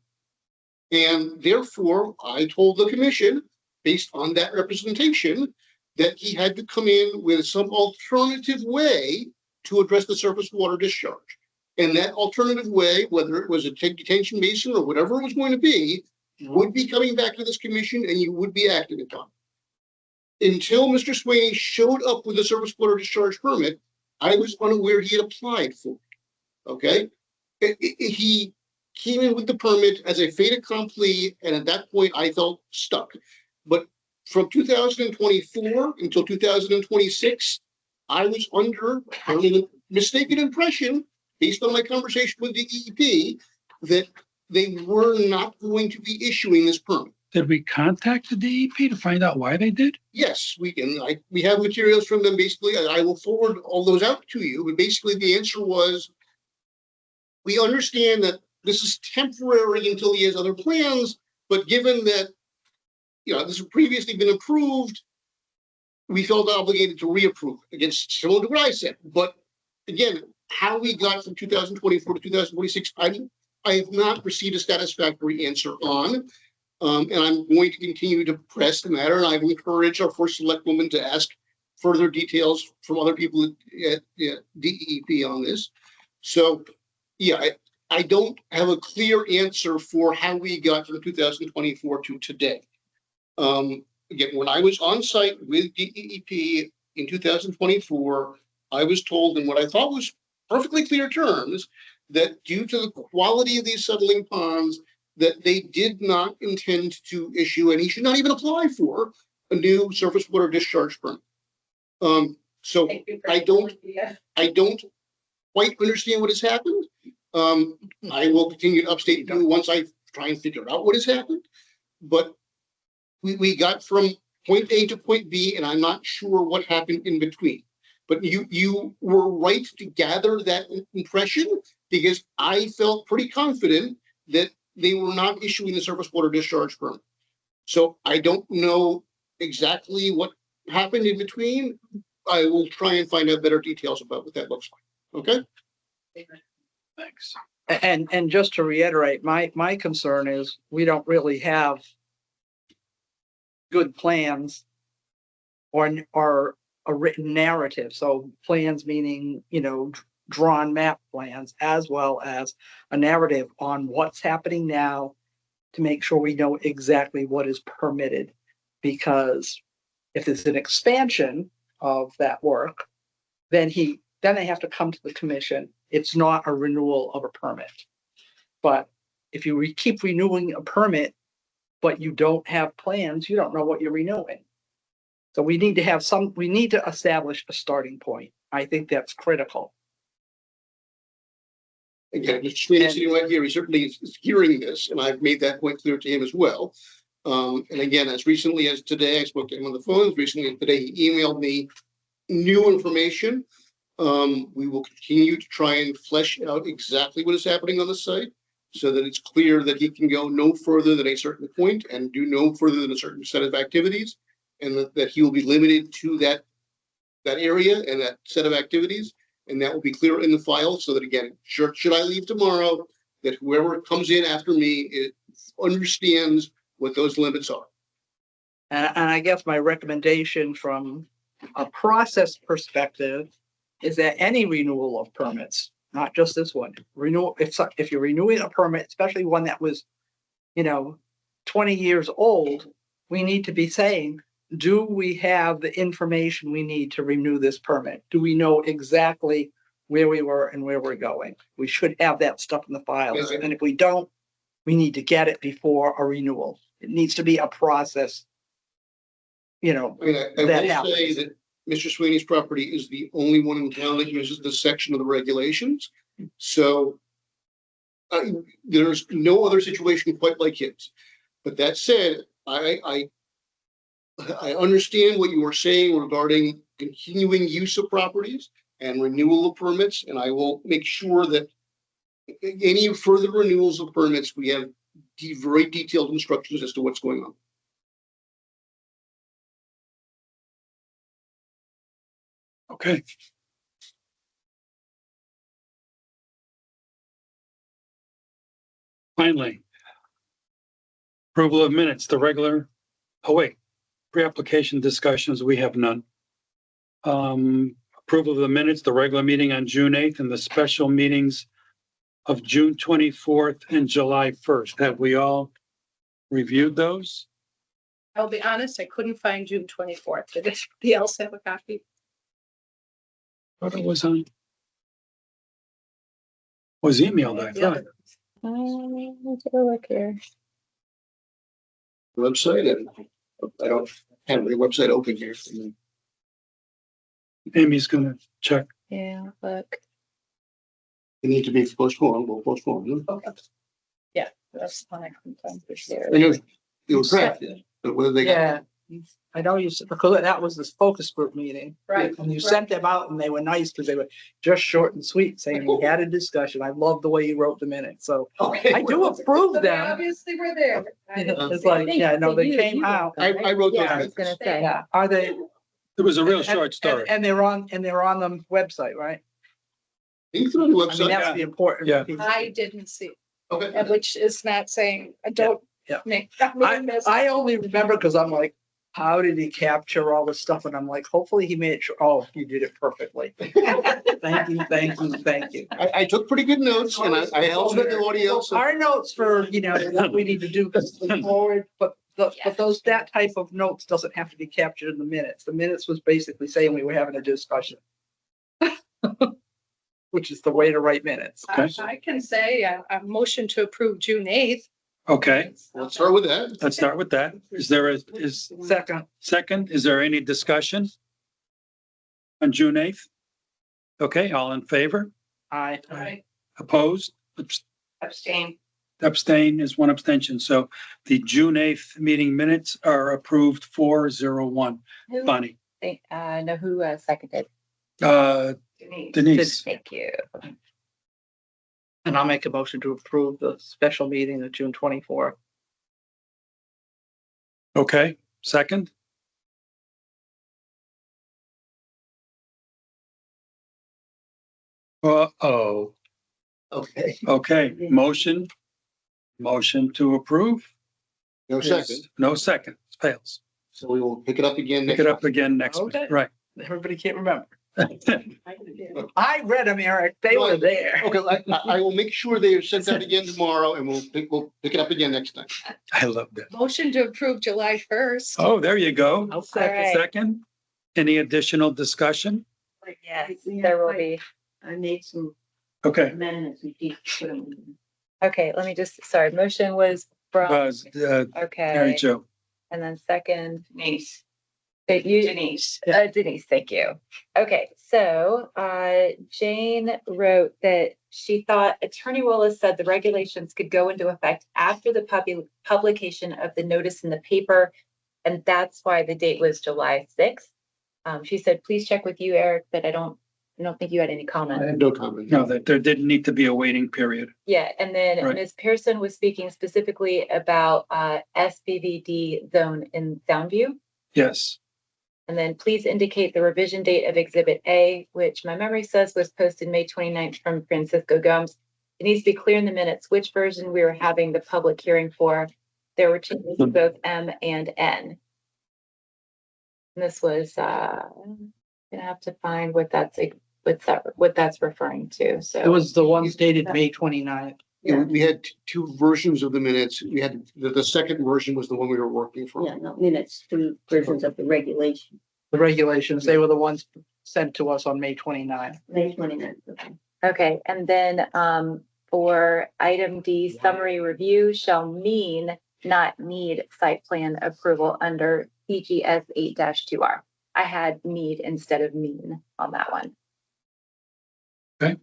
And therefore, I told the commission, based on that representation, that he had to come in with some alternative way to address the surface water discharge. And that alternative way, whether it was a detention basin or whatever it was going to be, would be coming back to this commission and you would be acting upon. Until Mr. Sweeney showed up with a surface water discharge permit, I was unaware he had applied for it. Okay? He came in with the permit as a fait accompli, and at that point I felt stuck. But from 2024 until 2026, I was under a mistaken impression, based on my conversation with the DEP, that they were not going to be issuing this permit. Did we contact the DEP to find out why they did? Yes, we can. We have materials from them. Basically, I will forward all those out to you. But basically, the answer was, we understand that this is temporary until he has other plans. But given that, this has previously been approved, we felt obligated to reapprove against similar to what I said. But again, how we got from 2024 to 2026, I have not received a satisfactory answer on. And I'm going to continue to press the matter. And I've encouraged our first select woman to ask further details from other people at DEP on this. So, yeah, I don't have a clear answer for how we got from 2024 to today. Again, when I was on site with DEP in 2024, I was told in what I thought was perfectly clear terms that due to the quality of these settling ponds, that they did not intend to issue, and he should not even apply for, a new surface water discharge permit. So I don't quite understand what has happened. I will continue to update you once I try and figure out what has happened. But we got from point A to point B, and I'm not sure what happened in between. But you were right to gather that impression, because I felt pretty confident that they were not issuing the surface water discharge permit. So I don't know exactly what happened in between. I will try and find out better details about what that looks like. Okay? Thanks. And just to reiterate, my concern is we don't really have good plans or a written narrative. So plans meaning, drawn map plans, as well as a narrative on what's happening now to make sure we know exactly what is permitted. Because If there's an expansion of that work, then they have to come to the commission. It's not a renewal of a permit. But if you keep renewing a permit, but you don't have plans, you don't know what you're renewing. So we need to establish a starting point. I think that's critical. Again, Mr. Sweeney sitting right here, he certainly is hearing this, and I've made that point clear to him as well. And again, as recently as today, I spoke to him on the phone. As recently as today, he emailed me new information. We will continue to try and flesh out exactly what is happening on the site so that it's clear that he can go no further than a certain point and do no further than a certain set of activities, and that he will be limited to that area and that set of activities. And that will be clear in the file so that, again, should I leave tomorrow, that whoever comes in after me understands what those limits are. And I guess my recommendation from a process perspective is that any renewal of permits, not just this one, if you're renewing a permit, especially one that was, 20 years old, we need to be saying, do we have the information we need to renew this permit? Do we know exactly where we were and where we're going? We should have that stuff in the file. And if we don't, we need to get it before a renewal. It needs to be a process. I will say that Mr. Sweeney's property is the only one in town that uses this section of the regulations. So there's no other situation quite like his. But that said, I understand what you are saying regarding continuing use of properties and renewal of permits, and I will make sure that any further renewals of permits, we have very detailed instructions as to what's going on. Okay. Finally, approval of minutes, the regular, pre-application discussions, we have none. Approval of the minutes, the regular meeting on June 8th and the special meetings of June 24th and July 1st. Have we all reviewed those? I'll be honest, I couldn't find June 24th. Did anybody else have a copy? What it was on? Was emailed, I thought. Let's take a look here. Website, and I don't have the website open here. Amy's gonna check. Yeah, look. It need to be postponed, we'll postpone. Okay. Yeah, that's the one I couldn't find for sure. I know it was drafted, but whether they got. I know you said, because that was this focus group meeting. Right. And you sent them out and they were nice because they were just short and sweet, saying we had a discussion. I love the way you wrote the minutes. So I do approve They them. obviously were there. It's like, they came out. I wrote those. Yeah, I was gonna say. Yeah, are they? It was a real and- short story. And they're on the website, right? It's on the I mean, website. that's the important. Yeah. piece. I didn't see, Okay. and which is not saying, don't Yeah. make. I only remember because I'm like, how did he capture all this stuff? And I'm like, hopefully he made sure, you did it perfectly. Thank you. I took pretty good notes and I also had the audio. So Our notes for, what we need to do going forward, but that type of notes doesn't have to be captured in the minutes. The minutes was basically saying we were having a discussion. Which is the way to write minutes. I can say a motion to approve June 8th. Okay, let's start with that. let's start with that. Is there second, is there any discussion on June 8th? Okay, all in favor? Aye. Opposed? Abstain. Abstain is one abstention. So the June 8th meeting minutes are approved 401. Bonnie, Know who seconded. Denise. Thank you. And I'll make a motion to approve the special meeting of June 24th. Okay, second? Uh-oh. Okay, motion to approve? No second. No second, fails. So we will pick it up again. Pick it up again next week, Okay. right? Everybody can't remember. I read them, Eric. They were there. Okay, I will make sure they are sent out again tomorrow and we'll pick it up again next time. I love that. Motion to approve July 1st. Oh, there you go. I'll second. Second, any additional discussion? Yes, there will be. I made some Okay. amendments. We did put them in. Okay, let me just, sorry, motion was from, Buzz, Mary okay, Jo. and then second, Denise. Denise, thank you. Okay, so, Jane wrote that she thought Attorney Willis said the regulations could go into effect after the publication of the notice in the paper, and that's why the date was July 6th. She said, please check with you, Eric, but I don't think you had any I comment. have no comment. No, that there didn't need to be a waiting period. Yeah, and then Right. Ms. Pearson was speaking specifically about SBVD zone in Soundview. Yes. And then please indicate the revision date of Exhibit A, which my memory says was posted May 29th from Francisco Gomes. It needs to be clear in the minutes which version we were having the public hearing for. There were changes to both M and N. And this was, gonna have to find what that's referring to, so. It was the ones dated May 29th. Yeah, we had two versions of the minutes. We had, the second version was the one we were working from. Yeah, no, minutes, two versions of the regulation. The regulations, they were the ones sent to us on May 29th. May 29th. Okay. Okay, and then for item D, summary review shall mean not need site plan approval under CGS 8-2R. I had need instead of mean on that one. Okay.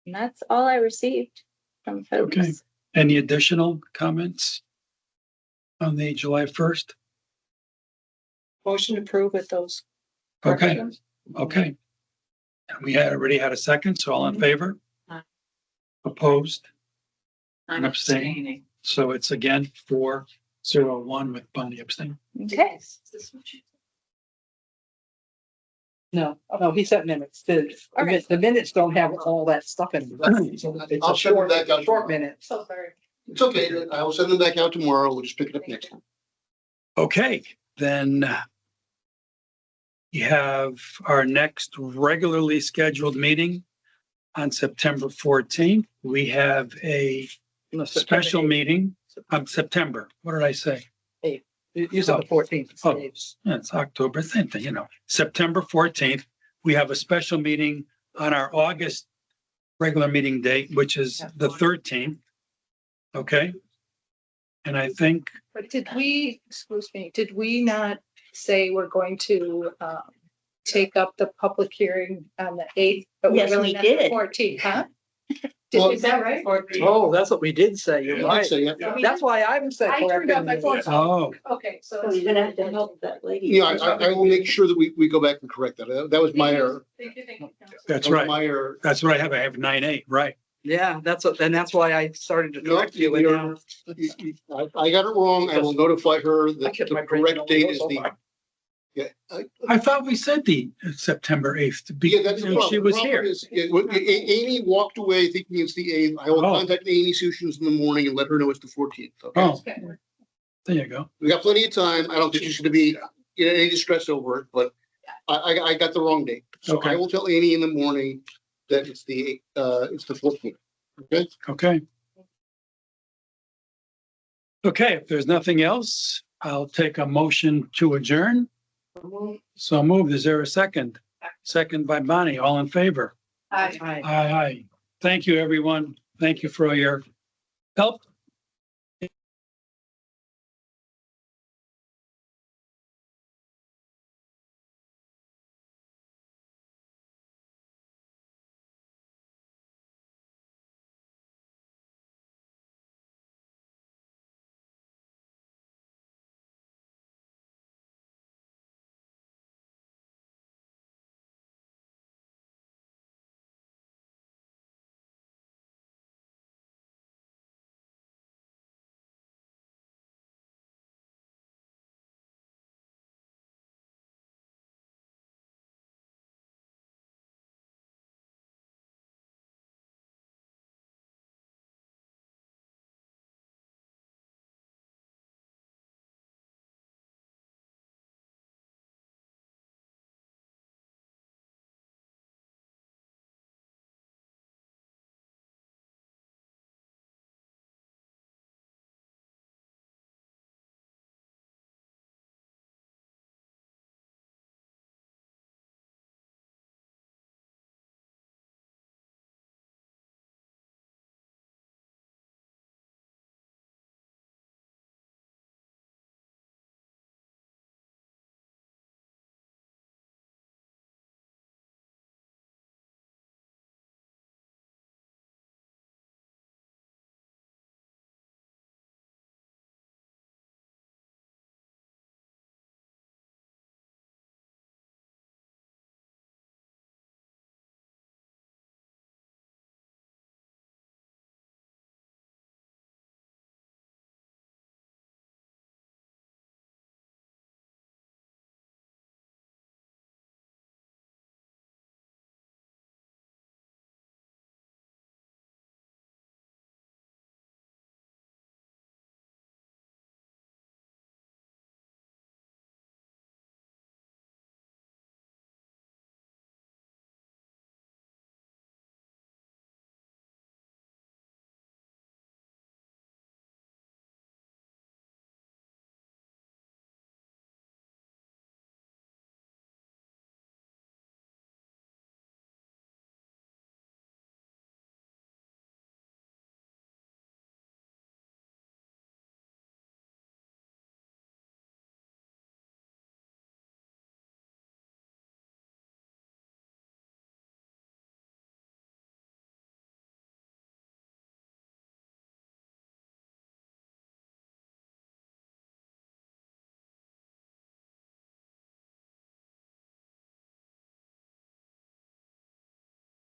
And that's all I received from folks. Okay. Any additional comments on the July 1st? Motion to approve with those. Okay, corrections. okay. And we had already had a second, so all in favor? Aye. Opposed? I'm And abstaining. abstaining. So it's again 4-0-1 with Bonnie abstaining. Okay. No, he sent minutes. The minutes don't have all that stuff in them. It's I'll a send them short, back out. short minute. So sorry. It's okay. I will send them back out tomorrow. We'll just pick it up next time. Okay, then we have our next regularly scheduled meeting on September 14th. We have a No, September special 8th. meeting on September. What did I say? You said the 14th. Oh, yeah, it's October, same thing, September 14th, we have a special meeting on our August regular meeting date, which is the 13th. Okay? And I think, But did we not say we're going to take up the public hearing on the 8th? But Yes, we're we really meant the did. 14th, huh? Well, Is that right? Oh, that's what we did say. You're Yeah, right. so, yeah. That's why I'm saying. I turned out my phone. oh, Okay, so. So you're gonna have to help that lady. Yeah, I will make sure that we go back and correct that. That was my error. Thank you, Counselor. that's That was right. My error. That's what I have. I have 9-8, right? Yeah, and that's why I started to No, correct you. And now I got it wrong. I will notify her that I kept the my brain correct on date the is so the, far. yeah. I thought we said the September 8th to be, Yeah, that's the when problem. she The was problem here. is, yeah, Amy walked away thinking it's the 8th. I will Oh. contact Amy Sushians in the morning and let her know it's the 14th. Okay. Oh, there you go. We got plenty of time. I don't think she's gonna be in any distress over it, but I got the wrong date. So Okay. I will tell Amy in the morning that it's the 14th. Okay? Okay. Okay, if there's nothing else, I'll take a motion to adjourn. So moved. Is there a second? Second by Bonnie. All in favor? Aye. Aye. Aye, aye. Thank you, everyone. Thank you for your help